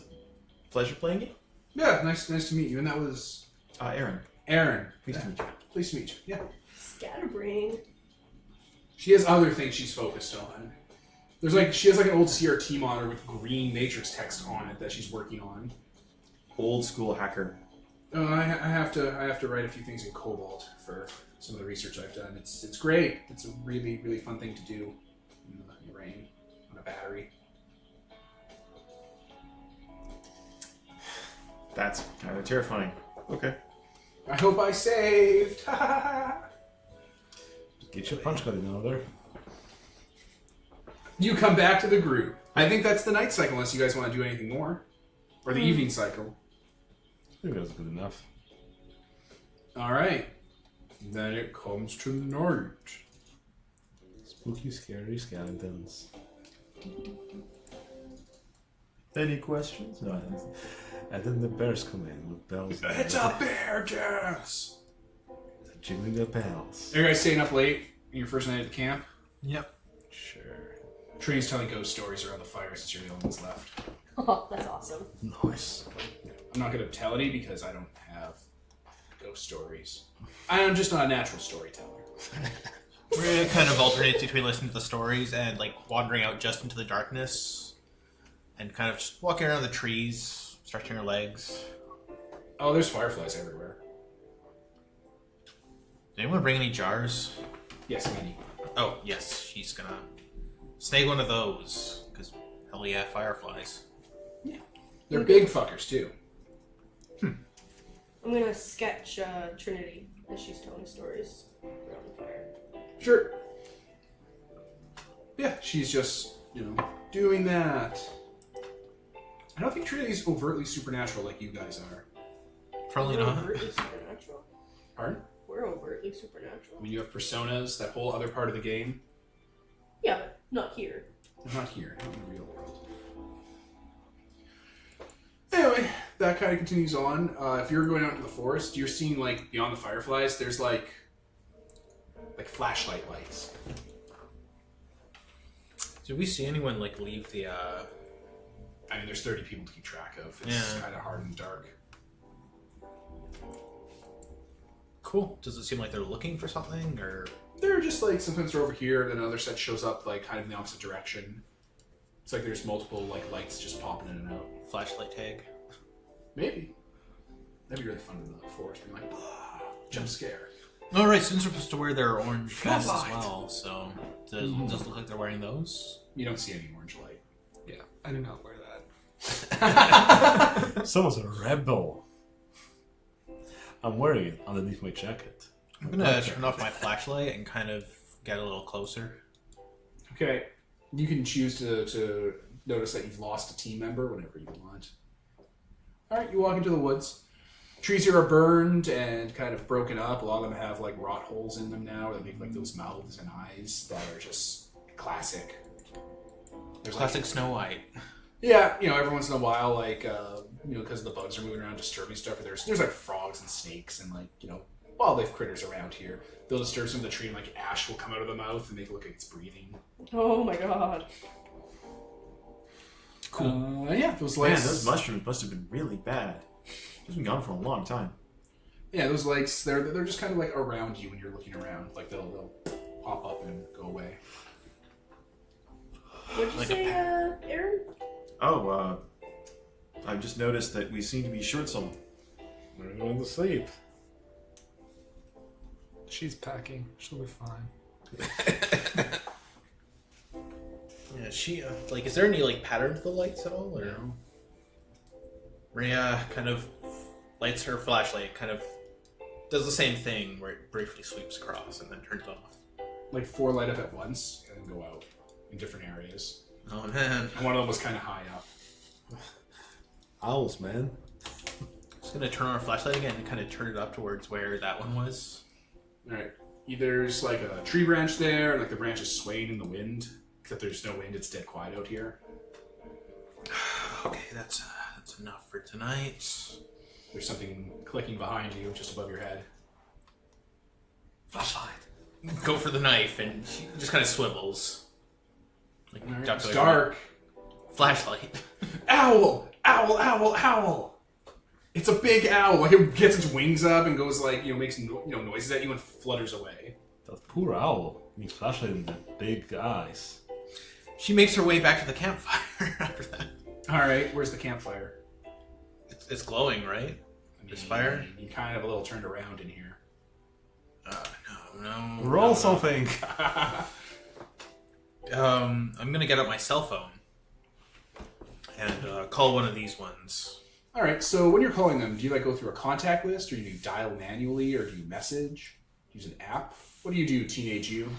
pleasure playing you. Yeah, nice to meet you. And that was Aaron. Aaron. Pleased to meet you. Pleased to meet you. Yeah. Scatterbrain. She has other things she's focused on. She has like an old CRT monitor with green matrix text on it that she's working on. Old school hacker. I have to write a few things in Cobalt for some of the research I've done. It's great. It's a really, really fun thing to do in the rain on a battery. That's kind of terrifying. Okay. I hope I saved. Get your punch card in order. You come back to the group. I think that's the night cycle, unless you guys want to do anything more, or the evening cycle. I think that's good enough. All right. Then it comes to night. Spooky, scary skeletons. Any questions? No, And then the bears come in with bells. It's a bear, Jess. Jiggling the bells. Are you guys staying up late on your first night at the camp? Yep. Sure. Trini's telling ghost stories around the fire since you're the only ones left. Oh, that's awesome. Nice. I'm not going to tell any because I don't have ghost stories. I'm just not a natural storyteller. We're gonna kind of alternate between listening to the stories and like wandering out just into the darkness and kind of just walking around the trees, stretching our legs. Oh, there's fireflies everywhere. Did anyone bring any jars? Yes, Minnie. Oh, yes, she's gonna snag one of those because hell yeah, fireflies. They're big fuckers too. I'm gonna sketch Trinity as she's telling stories around the fire. Sure. Yeah, she's just, doing that. I don't think Trinity's overtly supernatural like you guys are. Probably We're not. overtly supernatural. Pardon? We're overtly supernatural. I mean, you have personas, that whole other part of the game. Yeah, but not here. Not here, not in the real world. Anyway, that kind of continues on. If you're going out into the forest, you're seeing, like, beyond the fireflies, there's, like flashlight lights. Did we see anyone, like, leave the, I mean, there's 30 people to keep track of. It's kind of hard in the dark. Cool. Does it seem like they're looking for something, or... They're just, like, sometimes they're over here, then another set shows up, like, kind of in the opposite direction. It's like there's multiple, like, lights just popping in and out. Flashlight tag? Maybe. That'd be really fun in the forest, being like, jump scare. Alright, students are supposed to wear their orange vests as well, so... Does it look like they're wearing those? You don't see any orange light. Yeah, I do not wear that. Someone's a rebel. I'm wearing it underneath my jacket. I'm gonna turn off my flashlight and kind of get a little closer. Okay. You can choose to notice that you've lost a team member whenever you want. Alright, you walk into the woods. Trees here are burned and kind of broken up. A lot of them have like rot holes in them now that make like those mouths and eyes that are just classic. There's Classic Snow White. Yeah, you know, every once in a while, like, you know, because the bugs are moving around disturbing stuff, or there's like frogs and snakes and like, you know, wildlife critters around here. They'll disturb some of the tree and like ash will come out of the mouth and make it look like it's breathing. Oh my god. Cool. Yeah, those Man, lights. those mushrooms must have been really bad. It's been gone for a long time. Yeah, those lights, they're just kind of like around you when you're looking around. Like they'll pop up and go away. What'd you Like say, Aaron? Oh, I've just noticed that we seem to be short some. We're going to sleep. She's packing. She'll be fine. Yeah, she, like, is there any, like, pattern to the lights at all, or? No. Maria kind of lights her flashlight, kind of does the same thing where it briefly sweeps across and then turns off. Like 4 light up at once and then go out in different areas. Oh, man. And one of them was kind of high up. Owls, man. Just gonna turn on our flashlight again and kind of turn it up towards where that one was. Alright. There's like a tree branch there, and like the branch is swaying in the wind. Except there's no wind, it's dead quiet out here. Okay, that's enough for tonight. There's something clicking behind you, just above your head. Flashlight. Go for the knife, and she just kind of swivels. Like, Alright, ducks it's away from dark. it. Flashlight. Owl! Owl, owl, owl! It's a big owl. Like it gets its wings up and goes like, you know, makes noises at you and flutters away. That poor owl needs flashlight in the big eyes. She makes her way back to the campfire after that. Alright, where's the campfire? It's glowing, right? I mean, There's fire? You kind of a little turned around in here. No. Roll something. I'm gonna get out my cell phone and call one of these ones. Alright, so when you're calling them, do you like go through a contact list, or do you dial manually, or do you message? Use an app? What do you do, teenage you?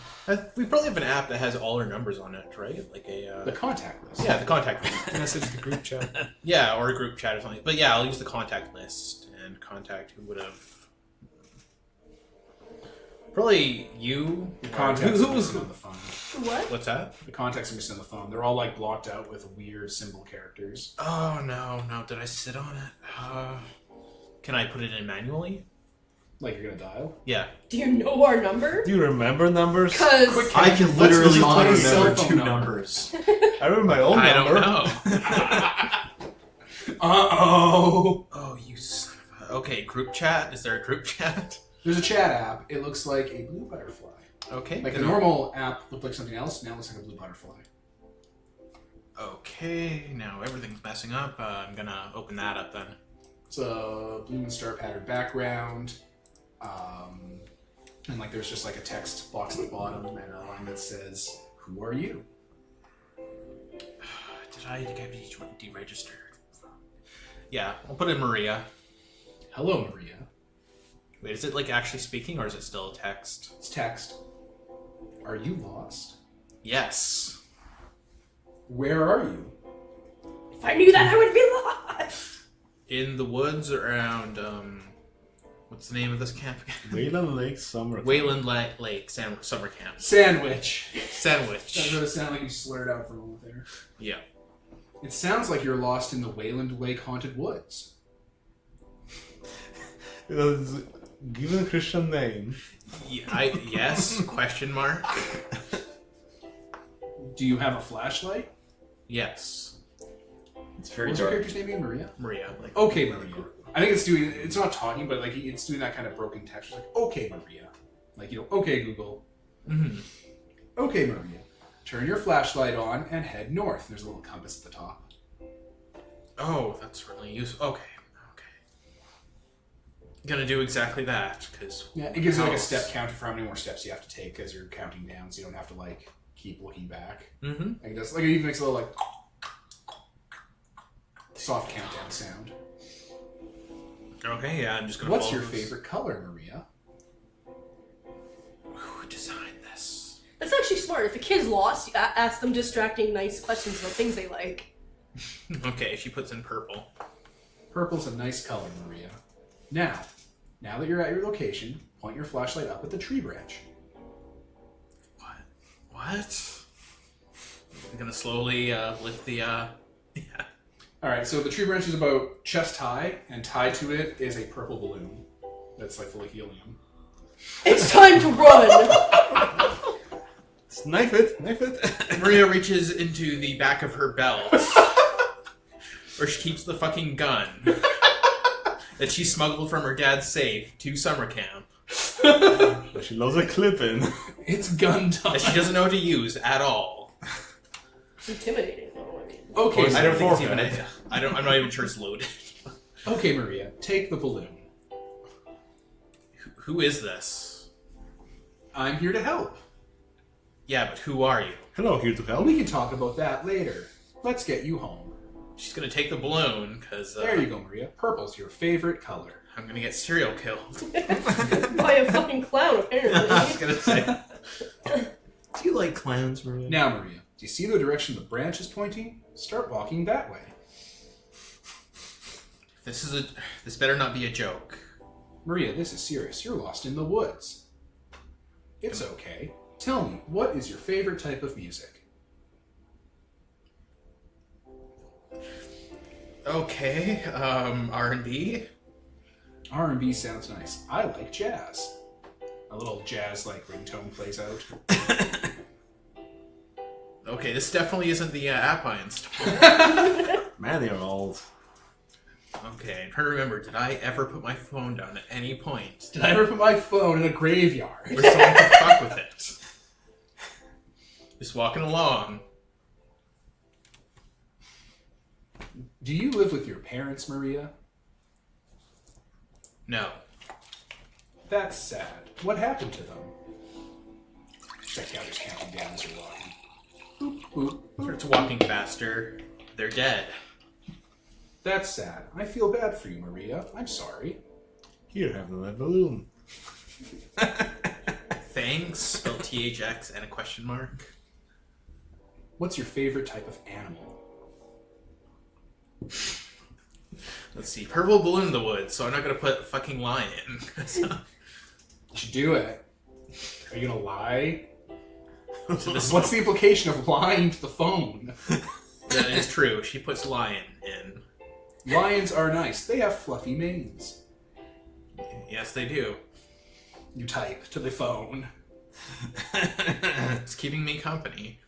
We probably have an app that has all our numbers on it, right? Like a The contact list. yeah, the contact list. Message the group chat. Yeah, or a group chat or something. But yeah, I'll use the contact list and contact who would have. Probably you. The contacts are Who was? missing on the phone. What? What's that? The contacts are missing on the phone. They're all like blocked out with weird symbol characters. Oh no! Did I sit on it? Can I put it in manually? Like you're gonna dial? Yeah. Do you know our number? Do you remember numbers? Because Quick, I can Let's literally just only play a cell remember phone 2 number. numbers. I remember my own I number. don't know. Uh-oh! Oh, you son of a... Okay, group chat? Is there a group chat? There's a chat app. It looks like a blue butterfly. Okay. Like a normal app looked like something else, now it looks like a blue butterfly. Okay, now everything's messing up. I'm gonna open that up then. It's a blue and star patterned background. And like there's just like a text box at the bottom and a line that says, "Who are you?" Did I get deregistered? Yeah, I'll put in Maria. Hello, Maria. Wait, is it like actually speaking or is it still text? It's text. Are you lost? Yes. Where are you? if I knew that, I would be lost. In the woods around What's the name of this camp again? Wayland Lake Summer. Wayland Lake Summer Camp. Sandwich. That Sandwich. really sounded like you slurred out for a moment there. Yeah. It sounds like you're lost in the Wayland Lake haunted woods. Given a Christian name. Yeah, yes? Question mark? Do you have a flashlight? Yes. It's very What's your dark. character's name again? Maria? Maria. Okay, Maria. I think it's not talking, but like it's doing that kind of broken text. It's like, okay, Maria. Like, okay, Google. Mm-hmm. Okay, Maria. Turn your flashlight on and head north. There's a little compass at the top. Oh, that's really useful. Okay. Gonna do exactly that, because... Yeah, it gives you like a step counter for how many more steps you have to take as you're counting down, so you don't have to like keep looking back. Mm-hmm. Like it even makes a little like soft countdown sound. Okay, yeah, I'm just gonna What's follow your this. favorite color, Maria? Who designed this? That's actually smart. If a kid's lost, you ask them distracting, nice questions about things they like. Okay, she puts in purple. Purple's a nice color, Maria. Now that you're at your location, point your flashlight up at the tree branch. What? I'm gonna slowly lift the, yeah. Alright, so the tree branch is about chest high, and tied to it is a purple balloon that's like full of helium. It's time to run! Knife it. Maria reaches into the back of her belt, where she keeps the fucking gun that she smuggled from her dad's safe to summer camp. She loves a clip in. It's gun time. That she doesn't know how to use at all. It's intimidating, though, I mean. Okay, I don't think it's even. Beforehand. I'm not even sure it's loaded. Okay, Maria, take the balloon. Who is this? I'm here to help. Yeah, but who are you? Hello, here to help. We can talk about that later. Let's get you home. She's gonna take the balloon, because There you go, Maria. Purple's your favorite color. I'm gonna get serial killed. By a fucking clown, apparently. I was gonna say. Do you like clowns, Maria? Now, Maria, do you see the direction the branch is pointing? Start walking that way. This better not be a joke. Maria, this is serious. You're lost in the woods. It's okay. Tell me, what is your favorite type of music? Okay, R&B? R&B sounds nice. I like jazz. A little jazz-like ringtone plays out. Okay, this definitely isn't the app I installed. Man, they are old. Okay, I'm trying to remember, did I ever put my phone down at any point? Did I ever put my phone in a graveyard? Where someone could fuck with it? Just walking along. Do you live with your parents, Maria? No. That's sad. What happened to them? Check out his counting down as you're walking. Boop, boop, boop. Starts walking faster. They're dead. That's sad. I feel bad for you, Maria. I'm sorry. Here, have the balloon. Thanks, spelled THX and a question mark. What's your favorite type of animal? Let's see, purple balloon in the woods, so I'm not gonna put fucking lion. You should do it. Are you gonna lie? So this What's the implication of lying to the phone? That is true. She puts lion in. Lions are nice. They have fluffy manes. Yes, they do. You type to the phone. It's keeping me company.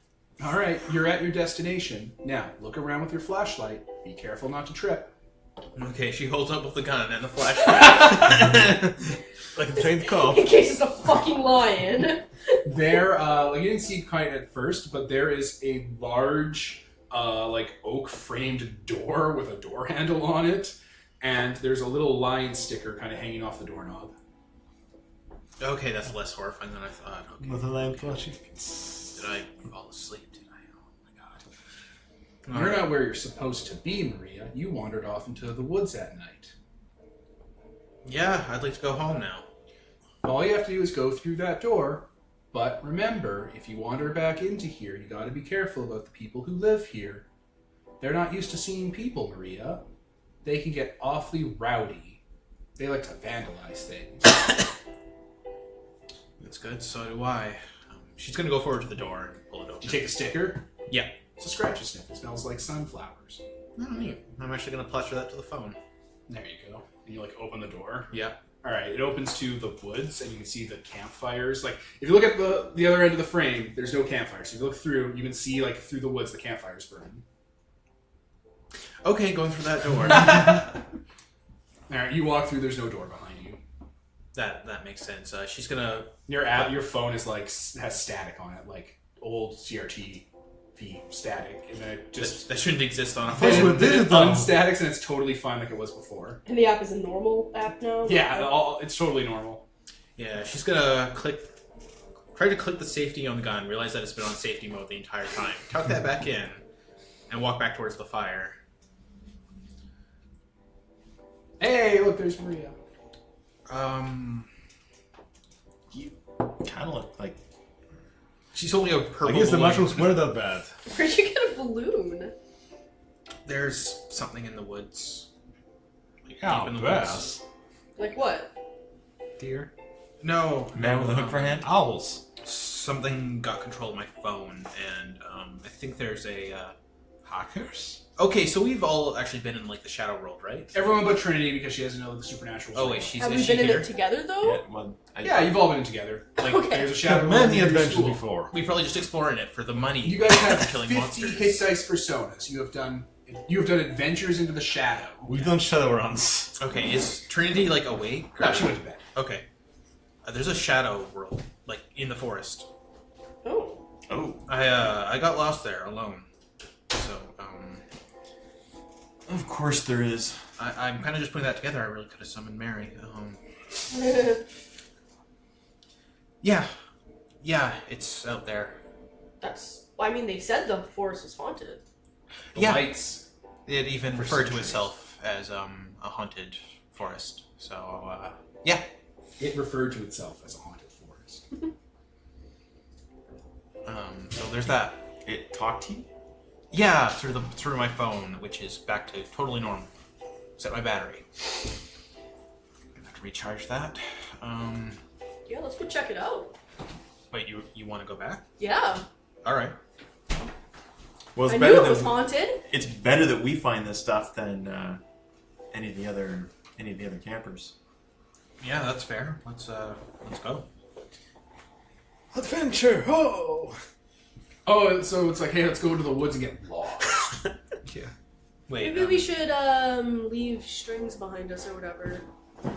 All right, you're at your destination. Now, look around with your flashlight. Be careful not to trip. Okay, she holds up with the gun and the flashlight. Like a trained cop. In case it's a fucking lion. There, like you didn't see quite at first, but there is a large, like oak-framed door with a door handle on it, and there's a little lion sticker kind of hanging off the doorknob. Okay, that's less horrifying than I thought. Okay. With a lamp watching. Did I fall asleep? Did I? Oh my god. You're Alright. not where you're supposed to be, Maria. You wandered off into the woods at night. Yeah, I'd like to go home now. All you have to do is go through that door. But remember, if you wander back into here, you gotta be careful about the people who live here. They're not used to seeing people, Maria. They can get awfully rowdy. They like to vandalize things. That's good. So do I. She's gonna go forward to the door and pull it open. You take the sticker. Yeah. It's a scratchy sniff. It smells like sunflowers. Oh, neat. I'm actually gonna plaster that to the phone. There you go. And you like open the door. Yeah. All right, it opens to the woods, and you can see the campfires. Like, if you look at the other end of the frame, there's no campfire. So if you look through, you can see like through the woods the campfires burn. Okay, going through that door. All right, you walk through. There's no door behind you. That makes sense. She's gonna. Your phone is like has static on it, like old CRT feed static, and then it just That shouldn't exist on a This phone. would digital. unstatics, and it's totally fine like it was before. And the app is a normal app now? Yeah, it's totally normal. Yeah, she's gonna try to click the safety on the gun, realize that it's been on safety mode the entire time, tuck that back in, and walk back towards the fire. Hey, look, there's Maria. You kind of look like. She's holding a purple I guess the balloon. mushrooms weren't that bad. Where'd you get a balloon? There's something in the woods. Like, Yeah, deep in the bass. Like what? Deer. No. Man with a hook for a hand? Owls. Something got control of my phone, and I think there's a... Hackers? Okay, so we've all actually been in, like, the Shadow World, right? Everyone but Trinity because she doesn't know the supernatural. Oh, wait, she's Have we is she been in here? it together though? Yeah, well, Yeah, you've all been in together. Like, Okay. there's a Had shadow. many in your adventures school. before. We probably just exploring it for the money. You guys have killing 50 monsters. hit dice personas. You have done adventures into the shadow. We've done shadow runs. Okay, is Trinity, like, awake? No, she went to bed. Okay. There's a Shadow World, like, in the forest. Oh. Oh. I got lost there alone. So, Of course there is. I'm kind of just putting that together. I really could have summoned Mary. Yeah, it's out there. I mean, they said the forest was haunted. The Yeah. lights. It even For referred to centuries. itself as a haunted forest. So, yeah. It referred to itself as a haunted forest. So there's that. It talked to you? Yeah, through my phone, which is back to totally normal. Except my battery. I have to recharge that. Yeah, let's go check it out. Wait, you want to go back? Yeah. All right. Well, it's I better knew it than was haunted. it's better that we find this stuff than any of the other campers. Yeah, that's fair. Let's go. Adventure! Oh! Oh, so it's like, hey, let's go into the woods and get lost. Yeah. Wait. Maybe we should leave strings behind us or whatever.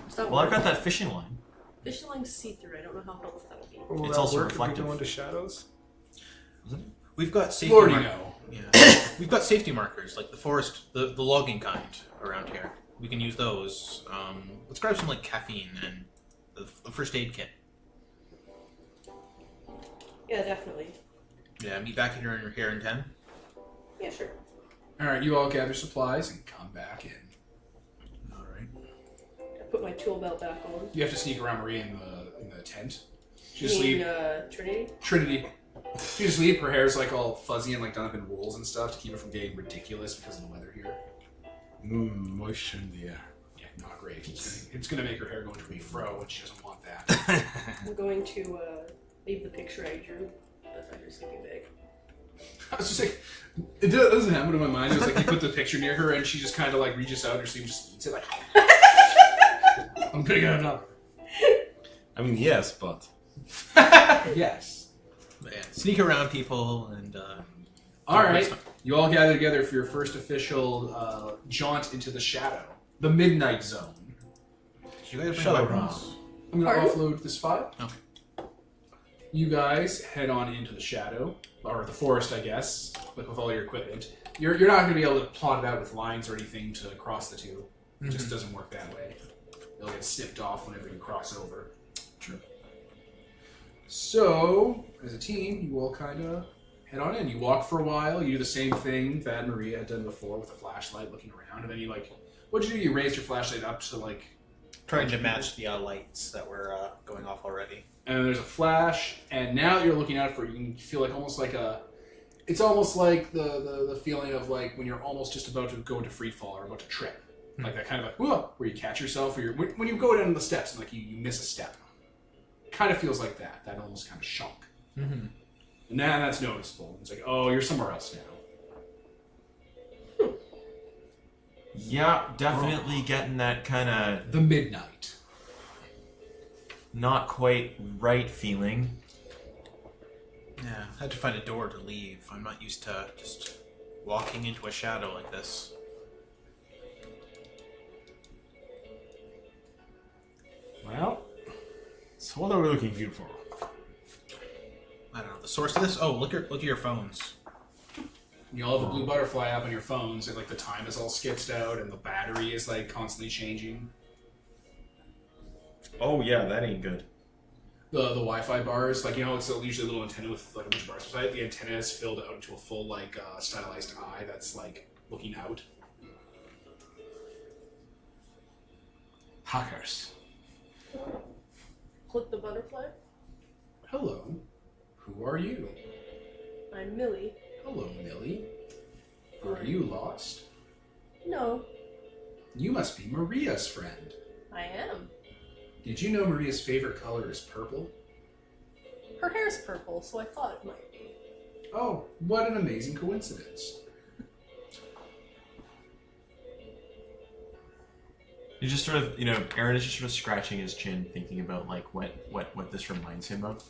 Stop Well, I've got that fishing line. fishing line's see-through. I don't know how helpful that would be. Will It's that also work if we reflective. go into shadows? We've got safety. Lordy no. Yeah. We've got safety markers, like the forest, the logging kind around here. We can use those. Let's grab some like caffeine and the first aid kit. Yeah, definitely. Yeah, meet back here in 10. Yeah, sure. All right, you all gather supplies and come back in. All right. I put my tool belt back on. You have to sneak around Maria in the tent. She You just mean, leave Trinity? Trinity. She just leave. Her hair's like all fuzzy and like done up in wools and stuff to keep it from getting ridiculous because of the weather here. Moisture in the air. Yeah, not great. It's gonna make her hair go into a fro, and she doesn't want that. I'm going to leave the picture I drew of your sleeping bag. I was just like, it doesn't happen in my mind. It was like you put the picture near her, and she just kind of like reaches out her sleeve, and just eats it like. I'm gonna get another. I mean, yes, but... Yes. But yeah, sneak around people and. All right. You all gather together for your first official jaunt into the shadow, the midnight zone. You guys bring Shadow weapons? I'm gonna Pardon? offload this file. Okay. You guys head on into the shadow, or the forest, I guess, like with all your equipment. You're not going to be able to plot it out with lines or anything to cross the two. It just doesn't work that way. They'll get snipped off whenever you cross over. True. So, as a team, you all kind of head on in. You walk for a while. You do the same thing that Maria had done before with a flashlight, looking around, and then you what'd you do? You raised your flashlight up to Trying to match the lights that were going off already. and then there's a flash, and now that you're looking out for it, you can feel like almost like it's almost like the feeling of like when you're almost just about to go into free fall or about to trip. Like that kind of like, whoa, where you catch yourself, or when you go down the steps and like you miss a step. Kind of feels like that. That almost kind of shock. Mm-hmm. And now that's noticeable. It's like, oh, you're somewhere else now. Yeah, definitely getting that kind of The midnight. not quite right feeling. Yeah, I had to find a door to leave. I'm not used to just walking into a shadow like this. Well, so what are we looking here for? I don't know the source of this. Oh, look at your phones. You all have a blue butterfly app on your phones, and like the time is all sketched out, and the battery is like constantly changing. Oh yeah, that ain't good. The Wi-Fi bars, like it's usually a little antenna with like a bunch of bars beside it. The antenna is filled out into a full like stylized eye that's like looking out. Hackers. Click the butterfly. Hello, who are you? I'm Millie. Hello, Millie. Are you lost? No, You must be Maria's friend. I am. Did you know Maria's favorite color is purple? Her hair's purple, so I thought it might be. Oh, what an amazing coincidence. You just sort of, Aaron is just sort of scratching his chin, thinking about like what this reminds him of.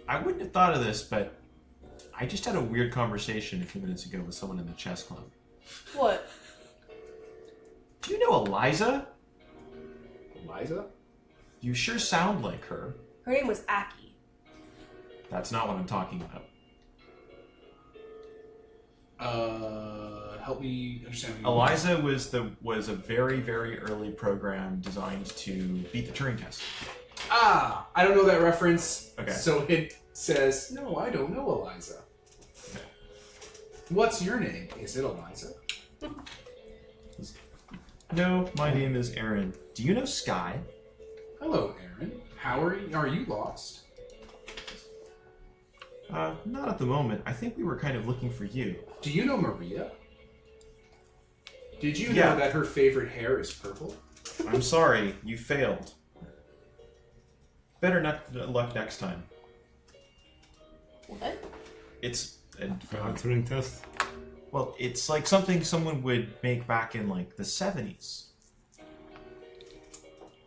I wouldn't have thought of this, but I just had a weird conversation a few minutes ago with someone in the chess club. What? Do you know Eliza? Eliza? You sure sound like her. Her name was Aki. That's not what I'm talking about. Help me understand. Eliza was a very, very early program designed to beat the Turing test. Ah, I don't know that reference. Okay. So it says, no, I don't know Eliza. Okay. What's your name? Is it Eliza? No, my name is Aaron. Do you know Sky? Hello, Aaron. How are you? Are you lost? Not at the moment. I think we were kind of looking for you. Do you know Maria? Did you Yeah. know that her favorite hair is purple? I'm sorry, you failed. Better luck next time. What? It's Turing test. well, it's like something someone would make back in like the 70s.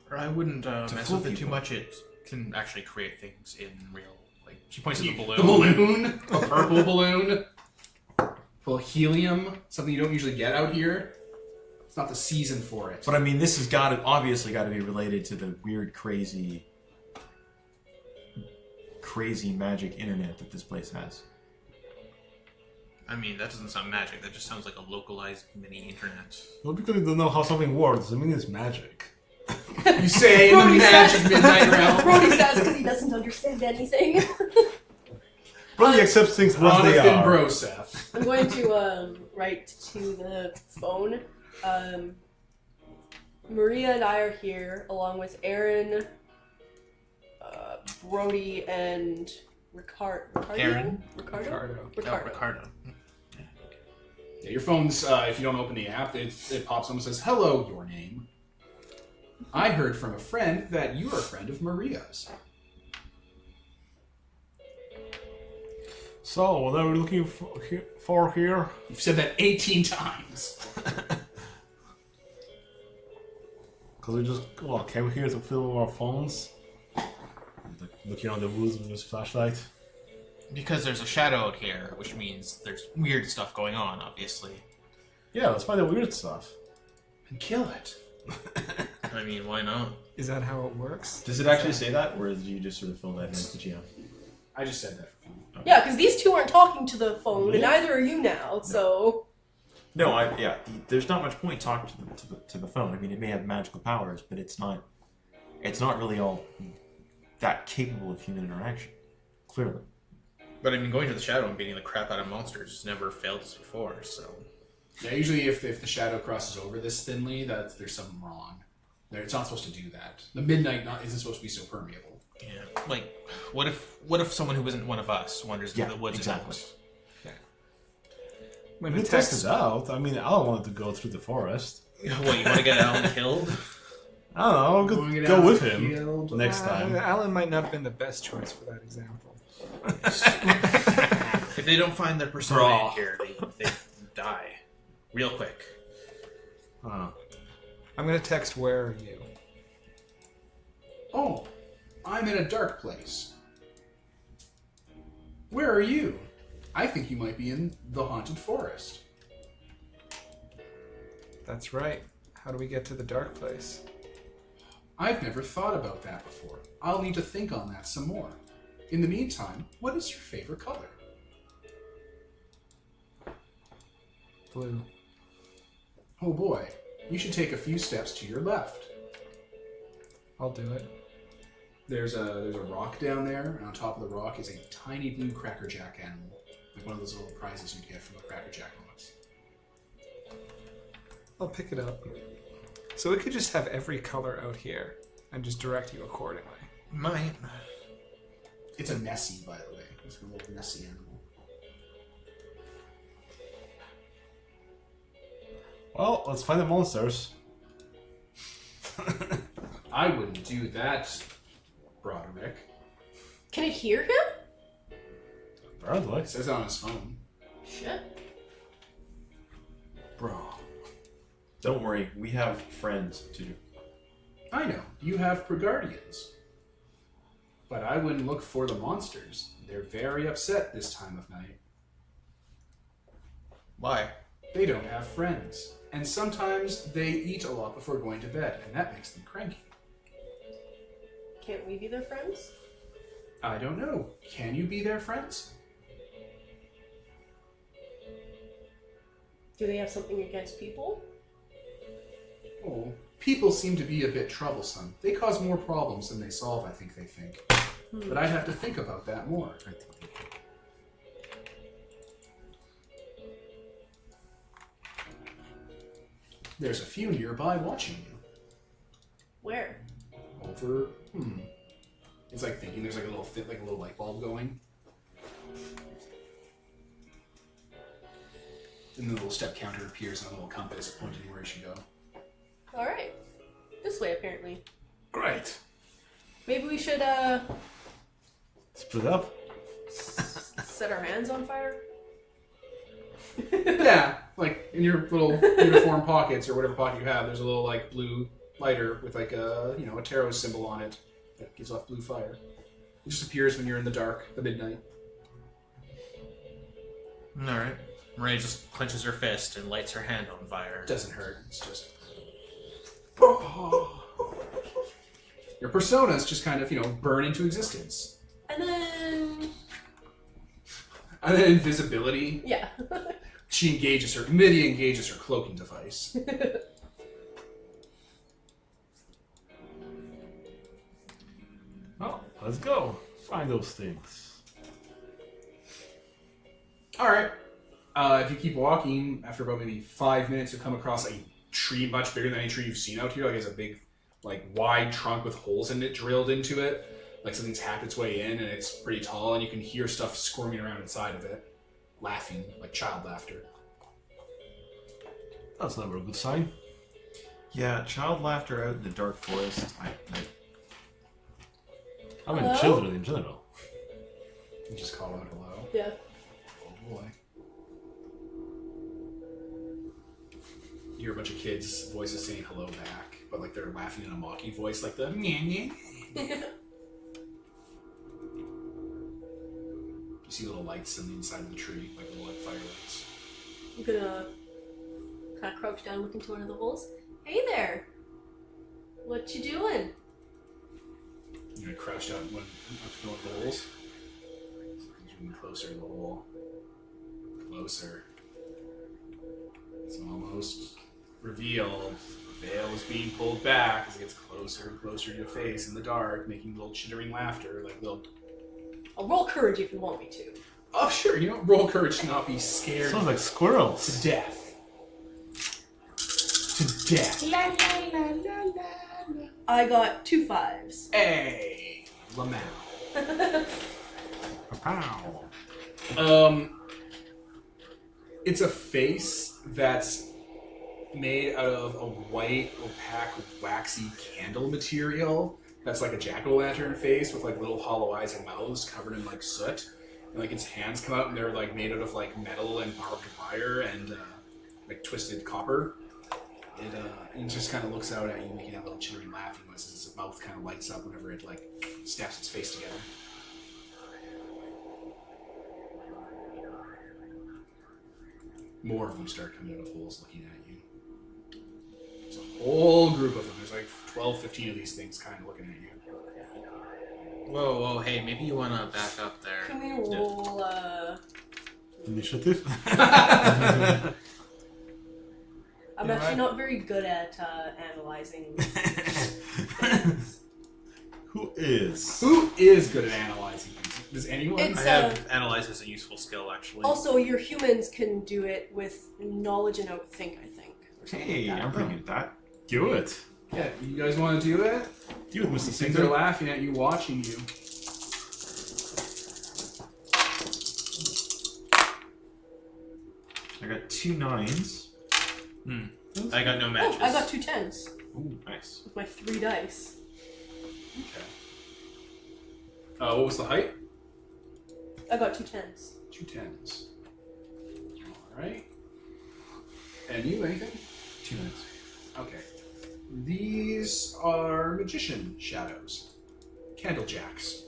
Or I wouldn't mess fool with it too people. much. It can actually create things in real. Like she points to the balloon. The balloon? A purple balloon? Full of helium? Something you don't usually get out here? It's not the season for it. But I mean, this has obviously got to be related to the weird, crazy magic internet that this place has. I mean, that doesn't sound magic. That just sounds like a localized mini internet. Well, because you don't know how something works, I mean it's magic. You say in the Brody magic says- midnight realm. Brody says because he doesn't understand anything. Brody accepts things as they Jonathan are. Broseph. I'm going to write to the phone. Maria and I are here, along with Aaron, Brody, and Ricardo. Aaron? Ricardo. Ricardo. Yeah, your phone's, if you don't open the app, it pops up and says, hello, your name. I heard from a friend that you are a friend of Maria's. So, what are we looking for here? You've said that 18 times. Because we just came here to fill our phones. Like, looking on the woods with this flashlight. Because there's a shadow out here, which means there's weird stuff going on, obviously. Yeah, let's find the weird stuff. And kill it. I mean, why not? Is that how it works? Does it actually say that, or did you just sort of fill that in as the GM? I just said that for fun. Yeah, because these two aren't talking to the phone, and Yeah. neither are you now. So No, there's not much point talking to the phone. I mean, it may have magical powers, but it's not really all that capable of human interaction. Clearly. But I mean, going to the shadow and beating the crap out of monsters never failed us before, so... Yeah, usually if the shadow crosses over this thinly, there's something wrong. It's not supposed to do that. The midnight isn't supposed to be so permeable. Yeah, like, what if someone who isn't one of us wanders into Yeah, the woods exactly. and I'm We gonna test text. it out. I mean, I don't want to go through the forest. What, you want to get Alan killed? I don't know. I'll Going go down with the him field. next time. Alan might not have been the best choice for that example. If they don't find their persona in here, they die. Real quick. Oh. I'm gonna text. Where are you? Oh, I'm in a dark place. Where are you? I think you might be in the haunted forest. That's right. How do we get to the dark place? I've never thought about that before. I'll need to think on that some more. In the meantime, what is your favorite color? Blue. Oh boy, you should take a few steps to your left. I'll do it. There's a rock down there, and on top of the rock is a tiny blue Cracker Jack animal. Like one of those little prizes you'd get from a Cracker Jack box. I'll pick it up. So we could just have every color out here and just direct you accordingly. Might. It's a Nessie, by the way. It's a little Nessie animal. Well, let's find the monsters. I wouldn't do that, Broderick. Can I hear him? Apparently. It says it on his phone. Shit. Bro. Don't worry, we have friends too. I know, you have Guardians. But I wouldn't look for the monsters. They're very upset this time of night. Why? They don't have friends. And sometimes they eat a lot before going to bed, and that makes them cranky. Can't we be their friends? I don't know. Can you be their friends? Do they have something against people? Oh, people seem to be a bit troublesome. They cause more problems than they solve, I think they think. But I'd have to think about that more. There's a few nearby watching you. Where? Over. It's like thinking there's like a little light bulb going. And the little step counter appears on a little compass pointing where it should go. Alright. This way, apparently. Great. Maybe we should, Split up. set our hands on fire? Yeah, like in your little uniform pockets or whatever pocket you have, there's a little like blue lighter with like a a tarot symbol on it that gives off blue fire. It just appears when you're in the dark, the midnight. Alright. Maria just clenches her fist and lights her hand on fire. It doesn't hurt. It's just your personas just kind of burn into existence, And then... and then invisibility. Yeah. She engages her. Midia engages her cloaking device. Well, let's go. Find those things. All right. If you keep walking, after about maybe 5 minutes, you'll come across a tree much bigger than any tree you've seen out here. Like it's a big, wide trunk with holes in it drilled into it. Like something's hacked its way in, and it's pretty tall, and you can hear stuff squirming around inside of it, laughing, like child laughter. That's never a good sign. Yeah, child laughter out in the dark forest. I mean, Hello? children in general. You just call out hello. Yeah. Oh boy. You hear a bunch of kids' voices saying hello back, but like they're laughing in a mocking voice, like the nyeh, nyeh. You see little lights on the inside of the tree, like little fire lights. I'm gonna kind of crouch down, look into one of the holes. Hey there! What you doing? You're gonna crouch down up to one of the holes. He's moving closer to the hole. Closer. It's almost revealed. The veil is being pulled back as it gets closer and closer to your face in the dark, making little chittering laughter, like little. I'll roll courage if you want me to. Oh sure, roll courage to not be scared Sounds like squirrels. to death. To death. La la la la la la. I got 2 5s. Hey, Lamau. Pow. It's a face that's made out of a white, opaque, waxy candle material. That's like a jack-o'-lantern face with like little hollow eyes and mouths covered in like soot. And like its hands come out and they're like made out of like metal and barbed wire and like twisted copper. It just kind of looks out at you, making that little chittering laughing noises as its mouth kind of lights up whenever it like snaps its face together. More of them start coming out of holes looking at you. There's a whole group of them. There's like 12, 15 of these things kind of looking at you. Whoa, hey, maybe you want to back up there. Can we roll, Initiative? I'm actually not very good at analyzing things. Who is? Who is good at analyzing things? Does anyone? It's- I have analyze as a useful skill, actually. Also, your humans can do it with knowledge and outthink, I think. Or something Hey, like that. I'm pretty good at that. Do it. Yeah, you guys want to do it? Do it, Mr. These things are Singer. laughing at you, watching you. I got 2 9s. I got no matches. Oh, I got 2 10s Ooh, nice. with my 3 dice. Okay. What was the height? I got 2 10s. 2 10s. Alright. And you, anything? 2 9s. Okay. These are magician shadows. Candlejacks.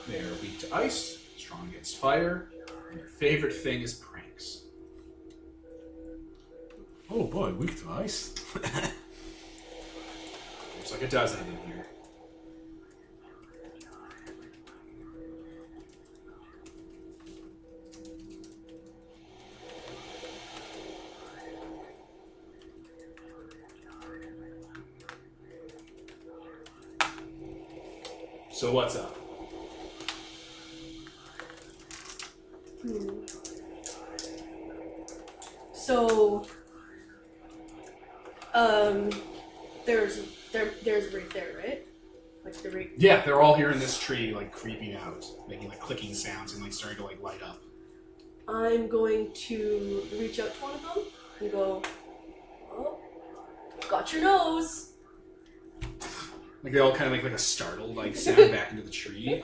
They are weak to ice, strong against fire, and their favorite thing is pranks. Oh boy, weak to ice. There's like a dozen of them here. So what's up? So, there's right there, right? Like the right. Yeah, they're all here in this tree, like creeping out, making like clicking sounds and like starting to like light up. I'm going to reach out to one of them and go, "Oh, got your nose." Like they all kind of make like a startled like sound back into the tree.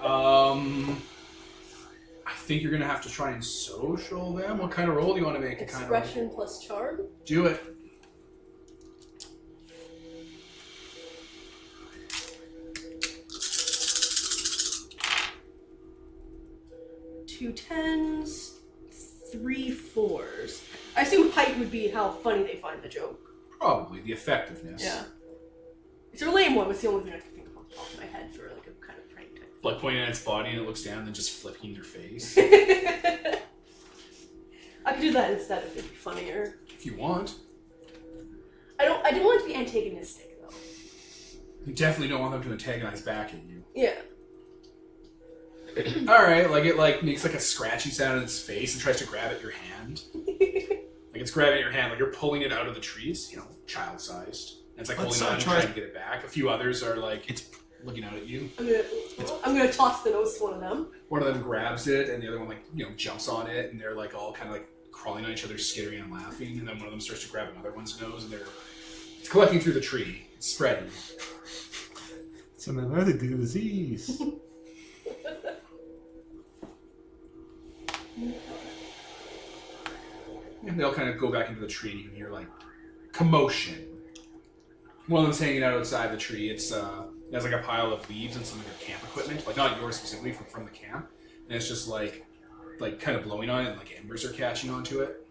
I think you're gonna have to try and social them. What kind of roll do you want to make? To kind of Expression plus charm. do it. Two 10s, 3 4s. I assume height would be how funny they find the joke. Probably the effectiveness. Yeah. It's a lame one. It's the only thing I can think of off the top of my head for like a kind of prank type. Like pointing at its body and it looks down and then just flipping their face. I could do that instead if it'd be funnier. If you want. I didn't want it to be antagonistic though. You definitely don't want them to antagonize back at you. Yeah. Alright, like it like makes like a scratchy sound in its face and tries to grab at your hand. Like it's grabbing at your hand, like you're pulling it out of the trees, you know, child-sized. And it's like Let's, holding on and try- trying to get it back. A few others are like it's looking out at you. I'm gonna toss the nose to one of them. One of them grabs it, and the other one like jumps on it, and they're like all kind of like crawling on each other, skittering and laughing. And then one of them starts to grab another one's nose, and it's collecting through the tree. It's spreading. It's an hereditary disease. And they all kind of go back into the tree, and you can hear like commotion. One of them's hanging out outside the tree. It has like a pile of leaves and some of your camp equipment, like not yours specifically, from the camp. And it's just like kind of blowing on it, and like embers are catching onto it.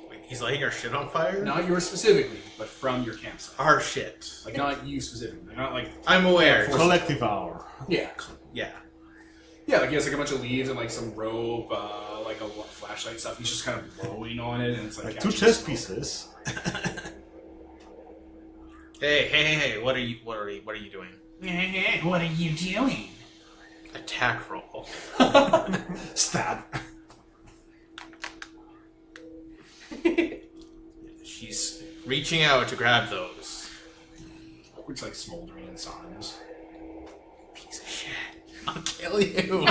Wait, he's lighting our shit on fire? Not yours specifically, but from your campsite. Our shit. Like not you specifically. Not like I'm aware. Collective hour. yeah. Yeah. Yeah, like he has like a bunch of leaves and like some rope, like a flashlight stuff. He's just kind of blowing on it, and it's like Like 2 catching chess smoke. pieces. Hey! What are you doing? What are you doing? Attack roll. Stab. She's reaching out to grab those. It's like smoldering in songs. Piece of shit. I'll kill you.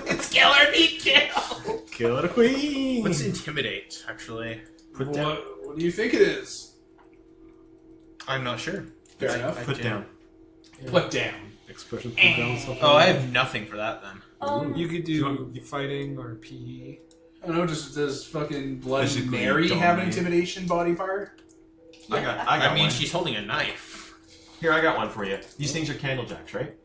It's Killer be killed. Killer Queen. What's intimidate? Actually, Put down. What do you think it is? I'm not sure. Fair enough. Put down. Put down. Expression put down something. Oh, I have nothing for that then. You could do fighting or PE. I don't know, does fucking Blood Physically Mary have an dominate. intimidation body part? I got I mean, one. she's holding a knife. Here, I got one for you. These things are candlejacks, right?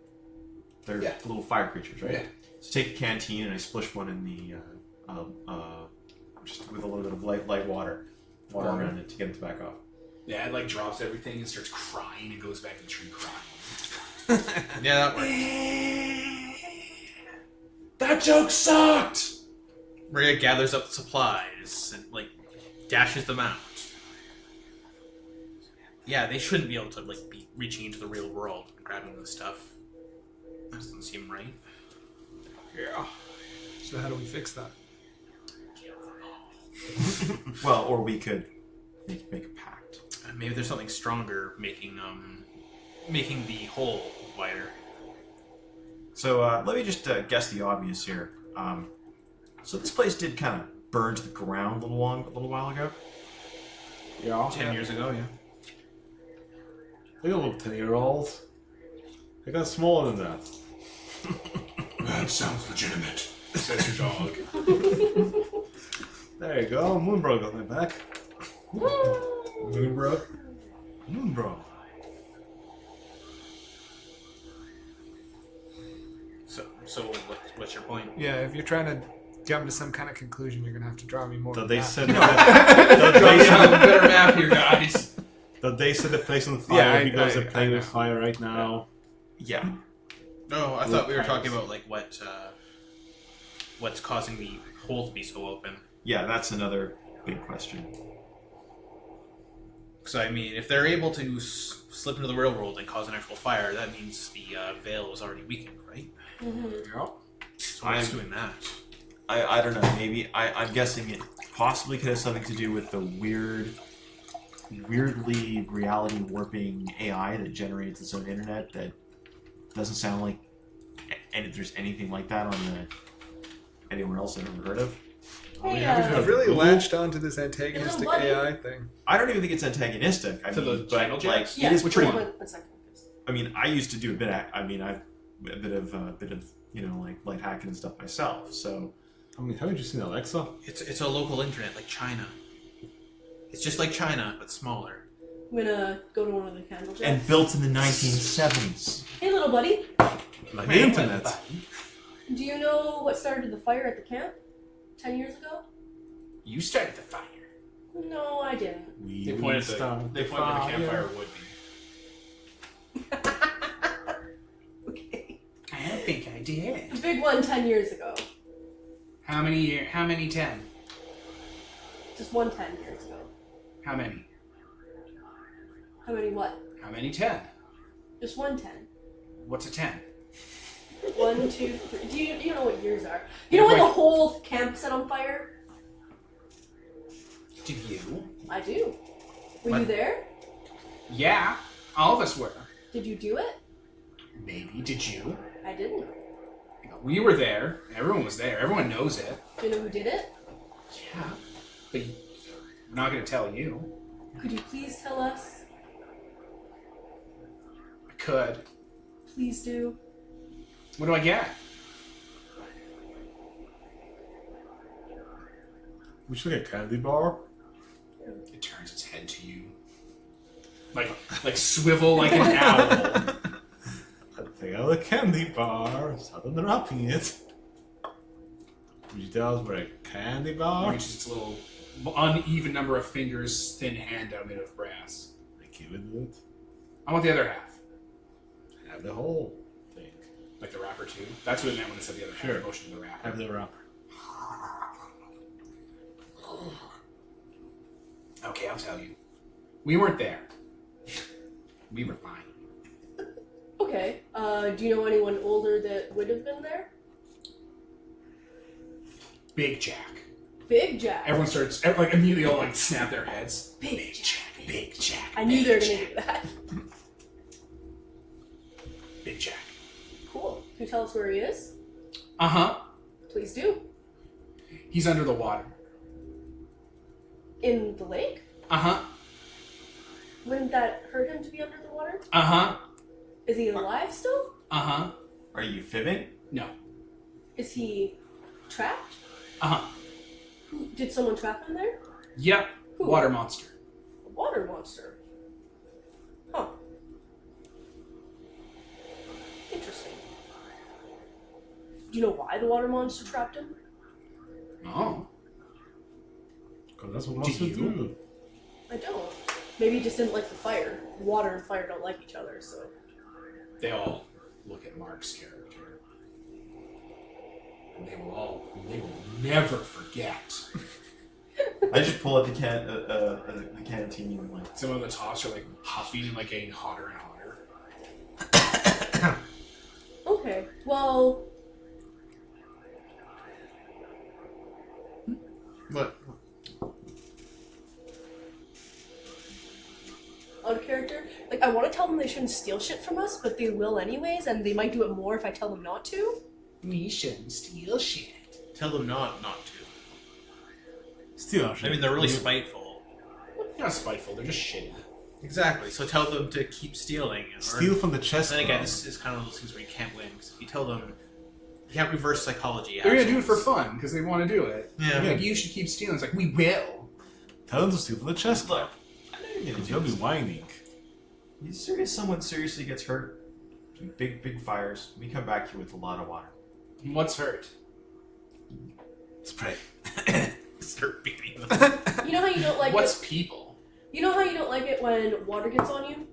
They're Yeah. little fire creatures, right? Yeah. So take a canteen and I splish one in the, just with a little bit of light water around it to get it to back off. Yeah, it like drops everything and starts crying and goes back to the tree crying. Yeah, that works. That joke sucked! Maria gathers up the supplies and like dashes them out. Yeah, they shouldn't be able to like be reaching into the real world and grabbing this stuff. That doesn't seem right. Yeah. So how do we fix that? Well, or we could make a pact. Maybe there's something stronger making the hole wider. So let me just guess the obvious here. So this place did kind of burn to the ground a little while ago. Yeah. 10 years ago, yeah. They don't look 10-year-olds. They got smaller than that. That sounds legitimate, says your dog. There you go. Moonbro got my back. Moonbrook? Moonbro. So what's your point? Yeah, if you're trying to jump to some kind of conclusion, you're gonna have to draw me more. That than they that. said that We have a better map here, guys. they set the place on fire Yeah, because I they're playing know. with fire right now. Yeah. No, I thought we were talking about like what's causing the hole to be so open. Yeah, that's another big question. So I mean, if they're able to slip into the real world and cause an actual fire, that means the veil is already weakened, right? Yep. So what's doing that? I don't know, maybe. I'm guessing it possibly could have something to do with the weirdly reality warping AI that generates its own internet that doesn't sound like there's anything like that on anywhere else I've ever heard of. Hey, I've really latched onto this antagonistic buddy. AI thing. I don't even think it's antagonistic. I To mean, the but channel like jacks? yeah, it is pretty. one second. I mean, I used to do a bit of like light hacking and stuff myself. So I mean, haven't you seen Alexa? It's a local internet like China. It's just like China but smaller. I'm gonna go to one of the candle jacks. and built in the 1970s. Hey, little buddy. Like the internet. Do you know what started the fire at the camp 10 years ago? You started the fire. No, I didn't. We They pointed at started the campfire would be. Okay. I don't think I did. The big one 10 years ago. How many 10? Just one 10 years ago. How many? How many what? How many 10? Just one 10. What's a 10? 1, 2, 3. Do you know what years are? You know when the whole camp set on fire? Did you? I do. Were you What? there? Yeah, all of us were. Did you do it? Maybe. Did you? I didn't. We were there. Everyone was there. Everyone knows it. Do you know who did it? Yeah. But we're not going to tell you. Could you please tell us? I could. Please do. What do I get? We should get a candy bar. It turns its head to you. Like swivel like an owl. I take out a candy bar, start unwrapping it. Would you tell us we're a candy bar? Reaches its little uneven number of fingers, thin hand out made of brass. I give it. I want the other half. Have the whole thing. Like the wrapper too. That's what it meant when it said the other Sure. half. Motion to the wrapper. Have the wrapper. Okay, I'll tell you. We weren't there. We were fine. Okay. Do you know anyone older that would have been there? Big Jack. Big Jack. Everyone starts immediately all snap their heads. Big Jack. Big Jack. I knew they were Big going to do that. Big Jack. Cool. Can you tell us where he is? Uh-huh. Please do. He's under the water. In the lake? Uh-huh. Wouldn't that hurt him to be under the water? Uh-huh. Is he alive still? Uh-huh. Are you fibbing? No. Is he trapped? Uh-huh. Did someone trap him there? Yep. Who? Water monster. A water monster. Huh. Interesting. Do you know why the water monster trapped him? Oh. Because that's what monsters you? do. I don't. Maybe he just didn't like the fire. Water and fire don't like each other, so. They all look at Mark's character. And they will never forget. I just pull out the canteen and like. Some of the tops are like huffing and like getting hotter and hotter. Okay, well, What? out of character. Like, I want to tell them they shouldn't steal shit from us, but they will anyways, and they might do it more if I tell them not to. We shouldn't steal shit. Tell them not to. Still, I mean, they're really spiteful. They're not spiteful, they're just shitty. Exactly. So tell them to keep stealing. Steal from the chest. Then again, this is kind of those things where you can't win. Because if you tell them, you can't reverse psychology. They're gonna do it actions. for fun, because they want to do it. Yeah. Like, you should keep stealing. It's like, we will. Tell them to steal from the chest. Look, I know you're gonna They'll do be this. whining. You serious? Someone seriously gets hurt. Big fires. We come back here with a lot of water. What's hurt? Spray. Start beating them. You know how you don't like What's it? people? You know how you don't like it when water gets on you?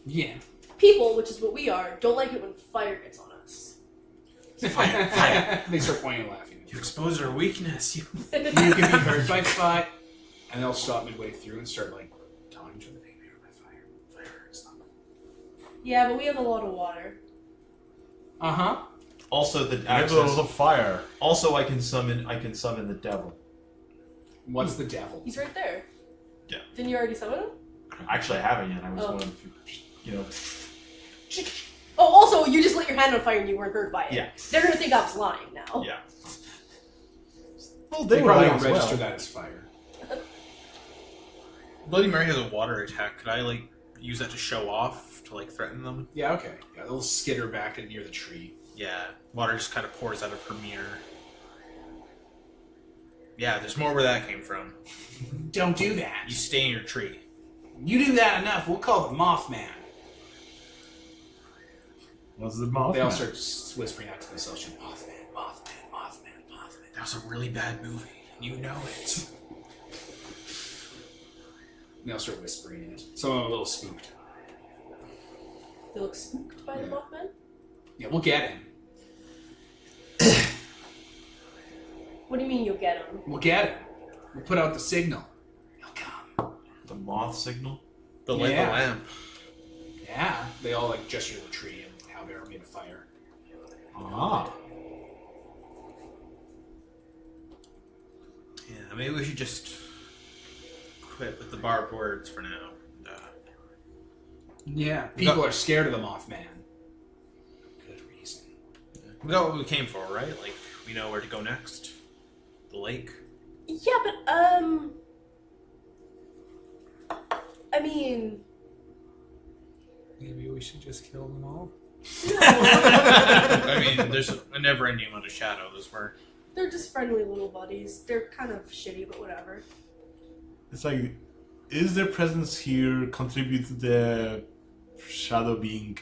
Yeah. People, which is what we are, don't like it when fire gets on us. Fire, fire. They start pointing and laughing. You expose our weakness. You. You can be hurt by fire, and they'll stop midway through and start like taunting each other. They be hurt by fire. Fire hurts them. Yeah, but we have a lot of water. Uh-huh. Also, the There's a lot access. of fire. Also, I can summon the devil. What's the devil? He's right there. Yeah. Didn't you already summon him? Actually, I haven't yet. I was Oh. going to, you know. Oh, also, you just lit your hand on fire and you weren't hurt by it. Yeah. They're gonna think I was lying now. Yeah. Well, They they were probably lying don't as register well. that as fire. Bloody Mary has a water attack. Could I like use that to show off to like threaten them? Yeah, okay. Yeah, they'll skitter back and near the tree. Yeah. Water just kind of pours out of her mirror. Yeah, there's more where that came from. Don't do that. You stay in your tree. You do that enough, we'll call the Mothman. What's the mouth? They all start whispering out to themselves, Mothman, Mothman, Mothman, Mothman. That was a really bad movie. You know it. And they all start whispering it. Some of them are a little spooked. They look spooked by the Yeah. Mothman. Yeah, we'll get him. What do you mean you'll get him? We'll get him. We'll put out the signal. He'll come. The moth signal. The light Yeah. the lamp. Yeah. They all like gesture to the tree and how they're made of fire. Ah. Yeah, maybe we should just quit with the barbed words for now. Yeah. People are scared of the Mothman. Good reason. We got what we came for, right? Like, we know where to go next. The lake. Yeah, but I mean, Maybe we should just kill them all. I mean, there's a never-ending amount of shadows where... they're just friendly little buddies. They're kind of shitty, but whatever. It's like, is their presence here contribute to the shadow being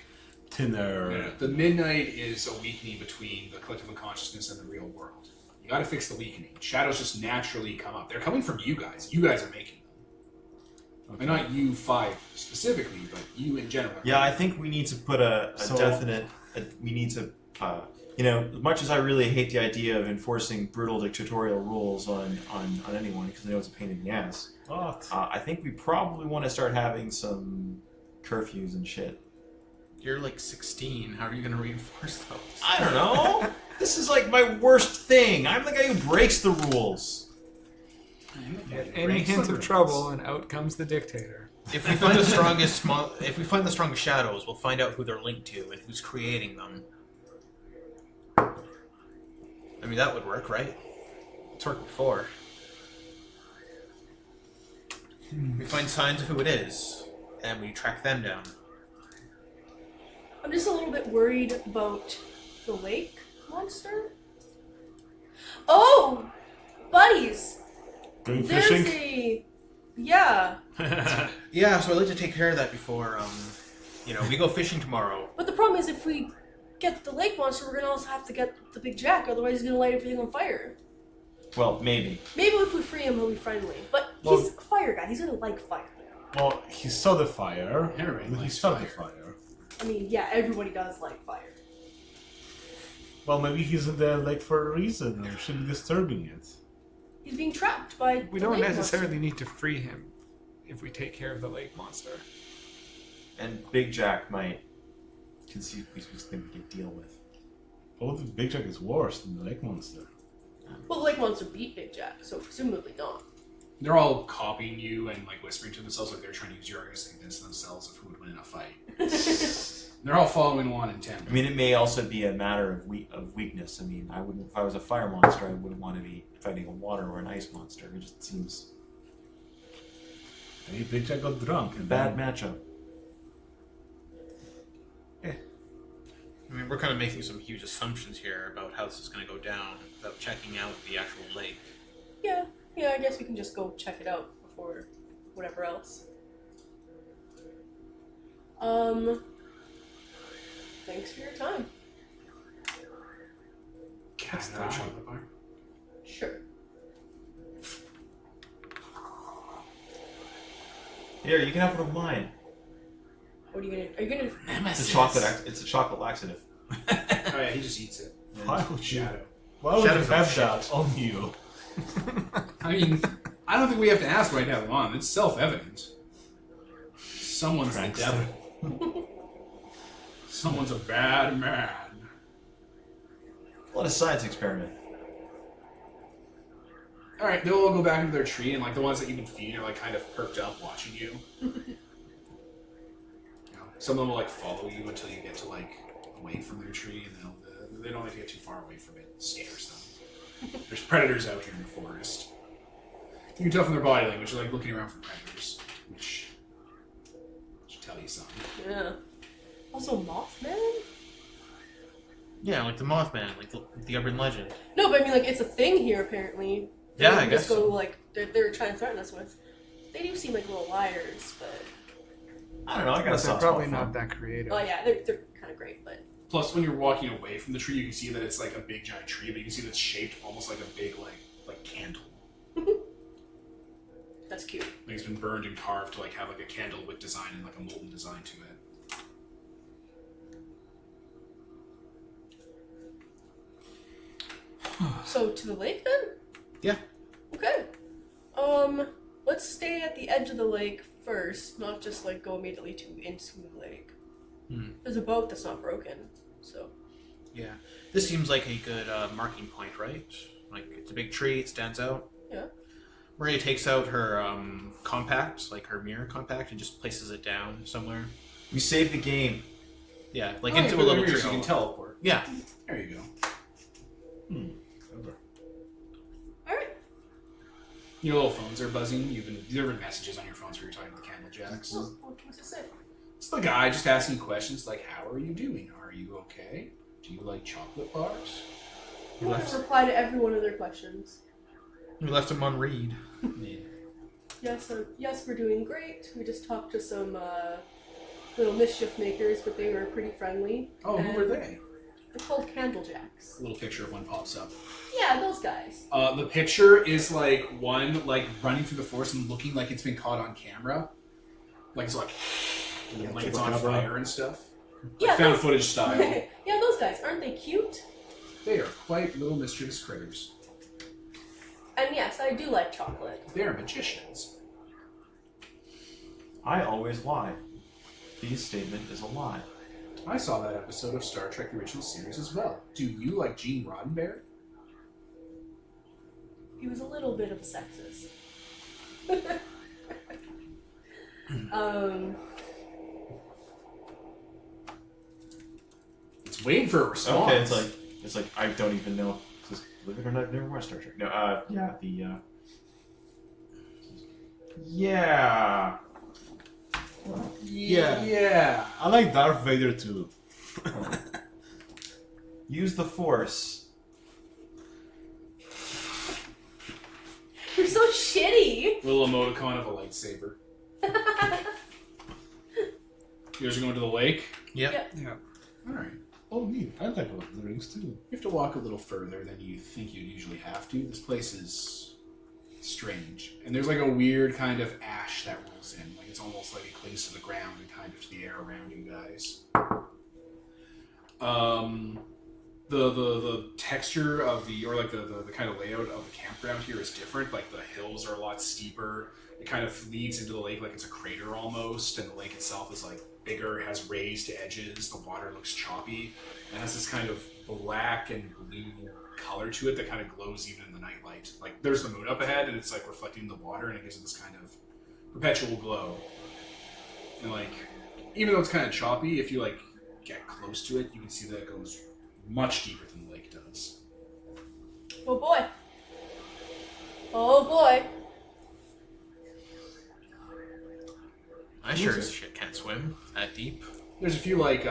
thinner? Yeah. The midnight is a weakening between the collective unconsciousness and the real world. You gotta fix the weakening. Shadows just naturally come up. They're coming from you guys. You guys are making them. Okay. And not you five specifically, but you in general. Yeah, I think we need to put a So- definite. We need to, you know, as much as I really hate the idea of enforcing brutal dictatorial rules on anyone, because I know it's a pain in the ass. What? I think we probably want to start having some curfews and shit. You're like 16. How are you going to reinforce those? I don't know. This is like my worst thing. I'm the guy who breaks the rules. Any hint of trouble, and out comes the dictator. If we find the strongest, if we find the strongest shadows, we'll find out who they're linked to and who's creating them. I mean, that would work, right? It's worked before. We find signs of who it is, and we track them down. I'm just a little bit worried about the lake monster. Oh! Buddies! Going There's fishing? Yeah. Yeah, so I'd like to take care of that before, we go fishing tomorrow. But the problem is if we get the lake monster, we're gonna also have to get the big jack, otherwise he's gonna light everything on fire. Well, maybe. Maybe if we free him, he'll be friendly. But he's a fire guy. He's gonna like fire. Well, he saw the fire. Everybody He likes saw the fire. fire. I mean, yeah, everybody does like fire. Well, maybe he's in the lake for a reason, or shouldn't be disturbing it. He's being trapped by We the don't lake necessarily monster. need to free him if we take care of the lake monster. And Big Jack might conceivably be something we can deal with. Oh, the Big Jack is worse than the lake monster. Well, the lake monster beat Big Jack, so presumably not. They're all copying you and like whispering to themselves like they're trying to use your arguments to convince themselves of who would win in a fight. They're all following one intent. I mean, it may also be a matter of weakness. I mean, I wouldn't. If I was a fire monster, I wouldn't want to be fighting a water or an ice monster. It just seems Hey, Big Jack got drunk. And bad then- matchup. I mean, we're kind of making some huge assumptions here about how this is going to go down without checking out the actual lake. Yeah, I guess we can just go check it out before whatever else. Thanks for your time. Can I have another chocolate bar? Sure. Here, you can have one of mine. What are you gonna? Are you gonna? It's a chocolate. It's a chocolate laxative. Oh yeah, he just eats it. Why would you? Shadow. Why would you Shadow's have not that on you? I mean, I don't think we have to ask why to have him on. It's self-evident. Someone's the Prankster. devil. Someone's a bad man. What a science experiment. All right, they'll all go back into their tree, and like the ones that you can feed are like kind of perked up watching you. Some of them will like follow you until you get to like away from their tree, and they don't like to get too far away from it. It scares them. There's predators out here in the forest. You can tell from their body language, they're like looking around for predators, which should tell you something. Yeah. Also, Mothman? Yeah, like the Mothman, like the urban legend. No, but I mean, like, it's a thing here, apparently. Yeah, They I guess just go, so. like, they're trying to threaten us with. They do seem like little liars, but... I don't know. I got a But they're soft probably spot for not them. that creative. Oh, yeah, they're kind of great, but... Plus, when you're walking away from the tree, you can see that it's like a big giant tree, but you can see that it's shaped almost like a big like candle. That's cute. Like it's been burned and carved to like have like a candle wick design and like a molten design to it. So, to the lake, then? Yeah. Okay. Let's stay at the edge of the lake first, not just, like, go immediately into the lake. There's a boat that's not broken, so... Yeah. This seems like a good marking point, right? Like, it's a big tree, it stands out. Yeah. Maria takes out her compact, like her mirror compact, and just places it down somewhere. We saved the game. Yeah, like Oh, into yeah, a little here, tree. so you can teleport. Yeah. There you go. Alright. Your little phones are buzzing. There have been messages on your phones where you're talking to the Candle Jacks. What's it say? It's the guy just asking questions like, "How are you doing? Are you okay? Do you like chocolate bars?" We'll just reply to every one of their questions. We left him on read. Yeah. Yes, we're doing great. We just talked to some little mischief makers, but they were pretty friendly. Oh, who were And they? They're called Candlejacks. A little picture of one pops up. Yeah, those guys. The picture is like one like running through the forest and looking like it's been caught on camera. Like it's like it's on fire and stuff. Yeah, Found those- footage style. Yeah, those guys. Aren't they cute? They are quite little mischievous critters. And yes, I do like chocolate. They're magicians. I always lie. This statement is a lie. I saw that episode of Star Trek: The Original Series as well. Do you like Gene Roddenberry? He was a little bit of a sexist. It's waiting for a response. Okay, it's like I don't even know. Just Believe it or not, I've never watched Star Trek. No, yeah, yeah. Yeah. I like Darth Vader too. Use the Force. You're so shitty. Little emoticon of a lightsaber. You guys are going to the lake? Yep. Yeah. Alright. Oh, neat. I like Lord of the Rings too. You have to walk a little further than you think you'd usually have to. This place is strange. And there's like a weird kind of ash that rolls in. Like it's almost like it clings to the ground and kind of to the air around you guys. The texture of the kind of layout of the campground here is different. Like the hills are a lot steeper. It kind of leads into the lake like it's a crater almost, and the lake itself is like bigger, has raised edges, the water looks choppy, and has this kind of black and blue color to it that kind of glows even in the nightlight. Like there's the moon up ahead and it's like reflecting the water and it gives it this kind of perpetual glow. And like, even though it's kind of choppy, if you like get close to it, you can see that it goes much deeper than the lake does. Oh boy. Oh boy. I sure as shit can't swim that deep. There's a few like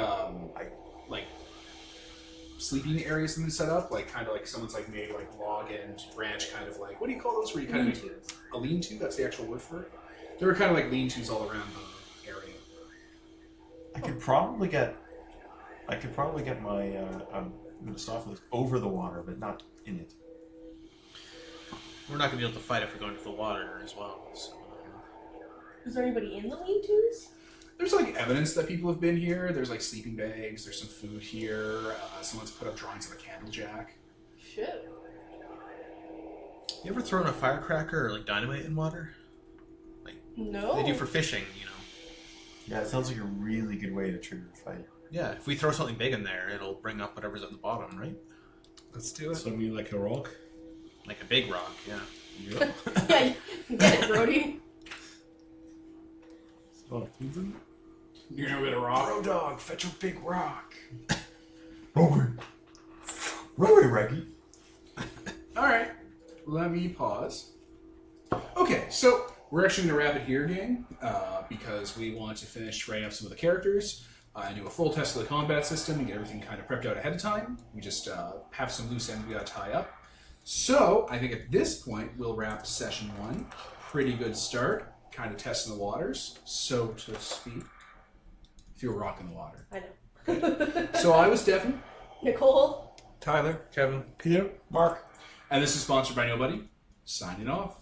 sleeping areas that have been set up, like kind of like someone's like made like log and branch kind of like, what do you call those where you kind of make a lean-to? That's the actual word for it. There are kind of like lean-tos all around the area. I could probably get my Mephistopheles over the water, but not in it. We're not going to be able to fight if we go into the water as well. So. Is there anybody in the lean-tos? There's like evidence that people have been here. There's like sleeping bags. There's some food here. Someone's put up drawings of a candlejack. Shit. You ever thrown a firecracker or like dynamite in water? No. They do for fishing, you know. Yeah, it sounds like a really good way to trigger a fight. Yeah, if we throw something big in there, it'll bring up whatever's at the bottom, right? Let's do it. So I mean, like a rock. Like a big rock, yeah. Yeah. Yeah, you get it, Brody. Oh, You're gonna get a rock. Bro dog, fetch a big rock. Rory Reggie. Alright, let me pause. Okay, so we're actually going to wrap it here, gang, because we want to finish writing up some of the characters and do a full test of the combat system and get everything kind of prepped out ahead of time. We just have some loose ends we got to tie up. So I think at this point we'll wrap session 1. Pretty good start, kind of testing the waters, so to speak. Threw a rock in the water. I know. So I was Devin. Nicole. Tyler. Kevin. Peter. Mark. And this is sponsored by Nobody. Signing off.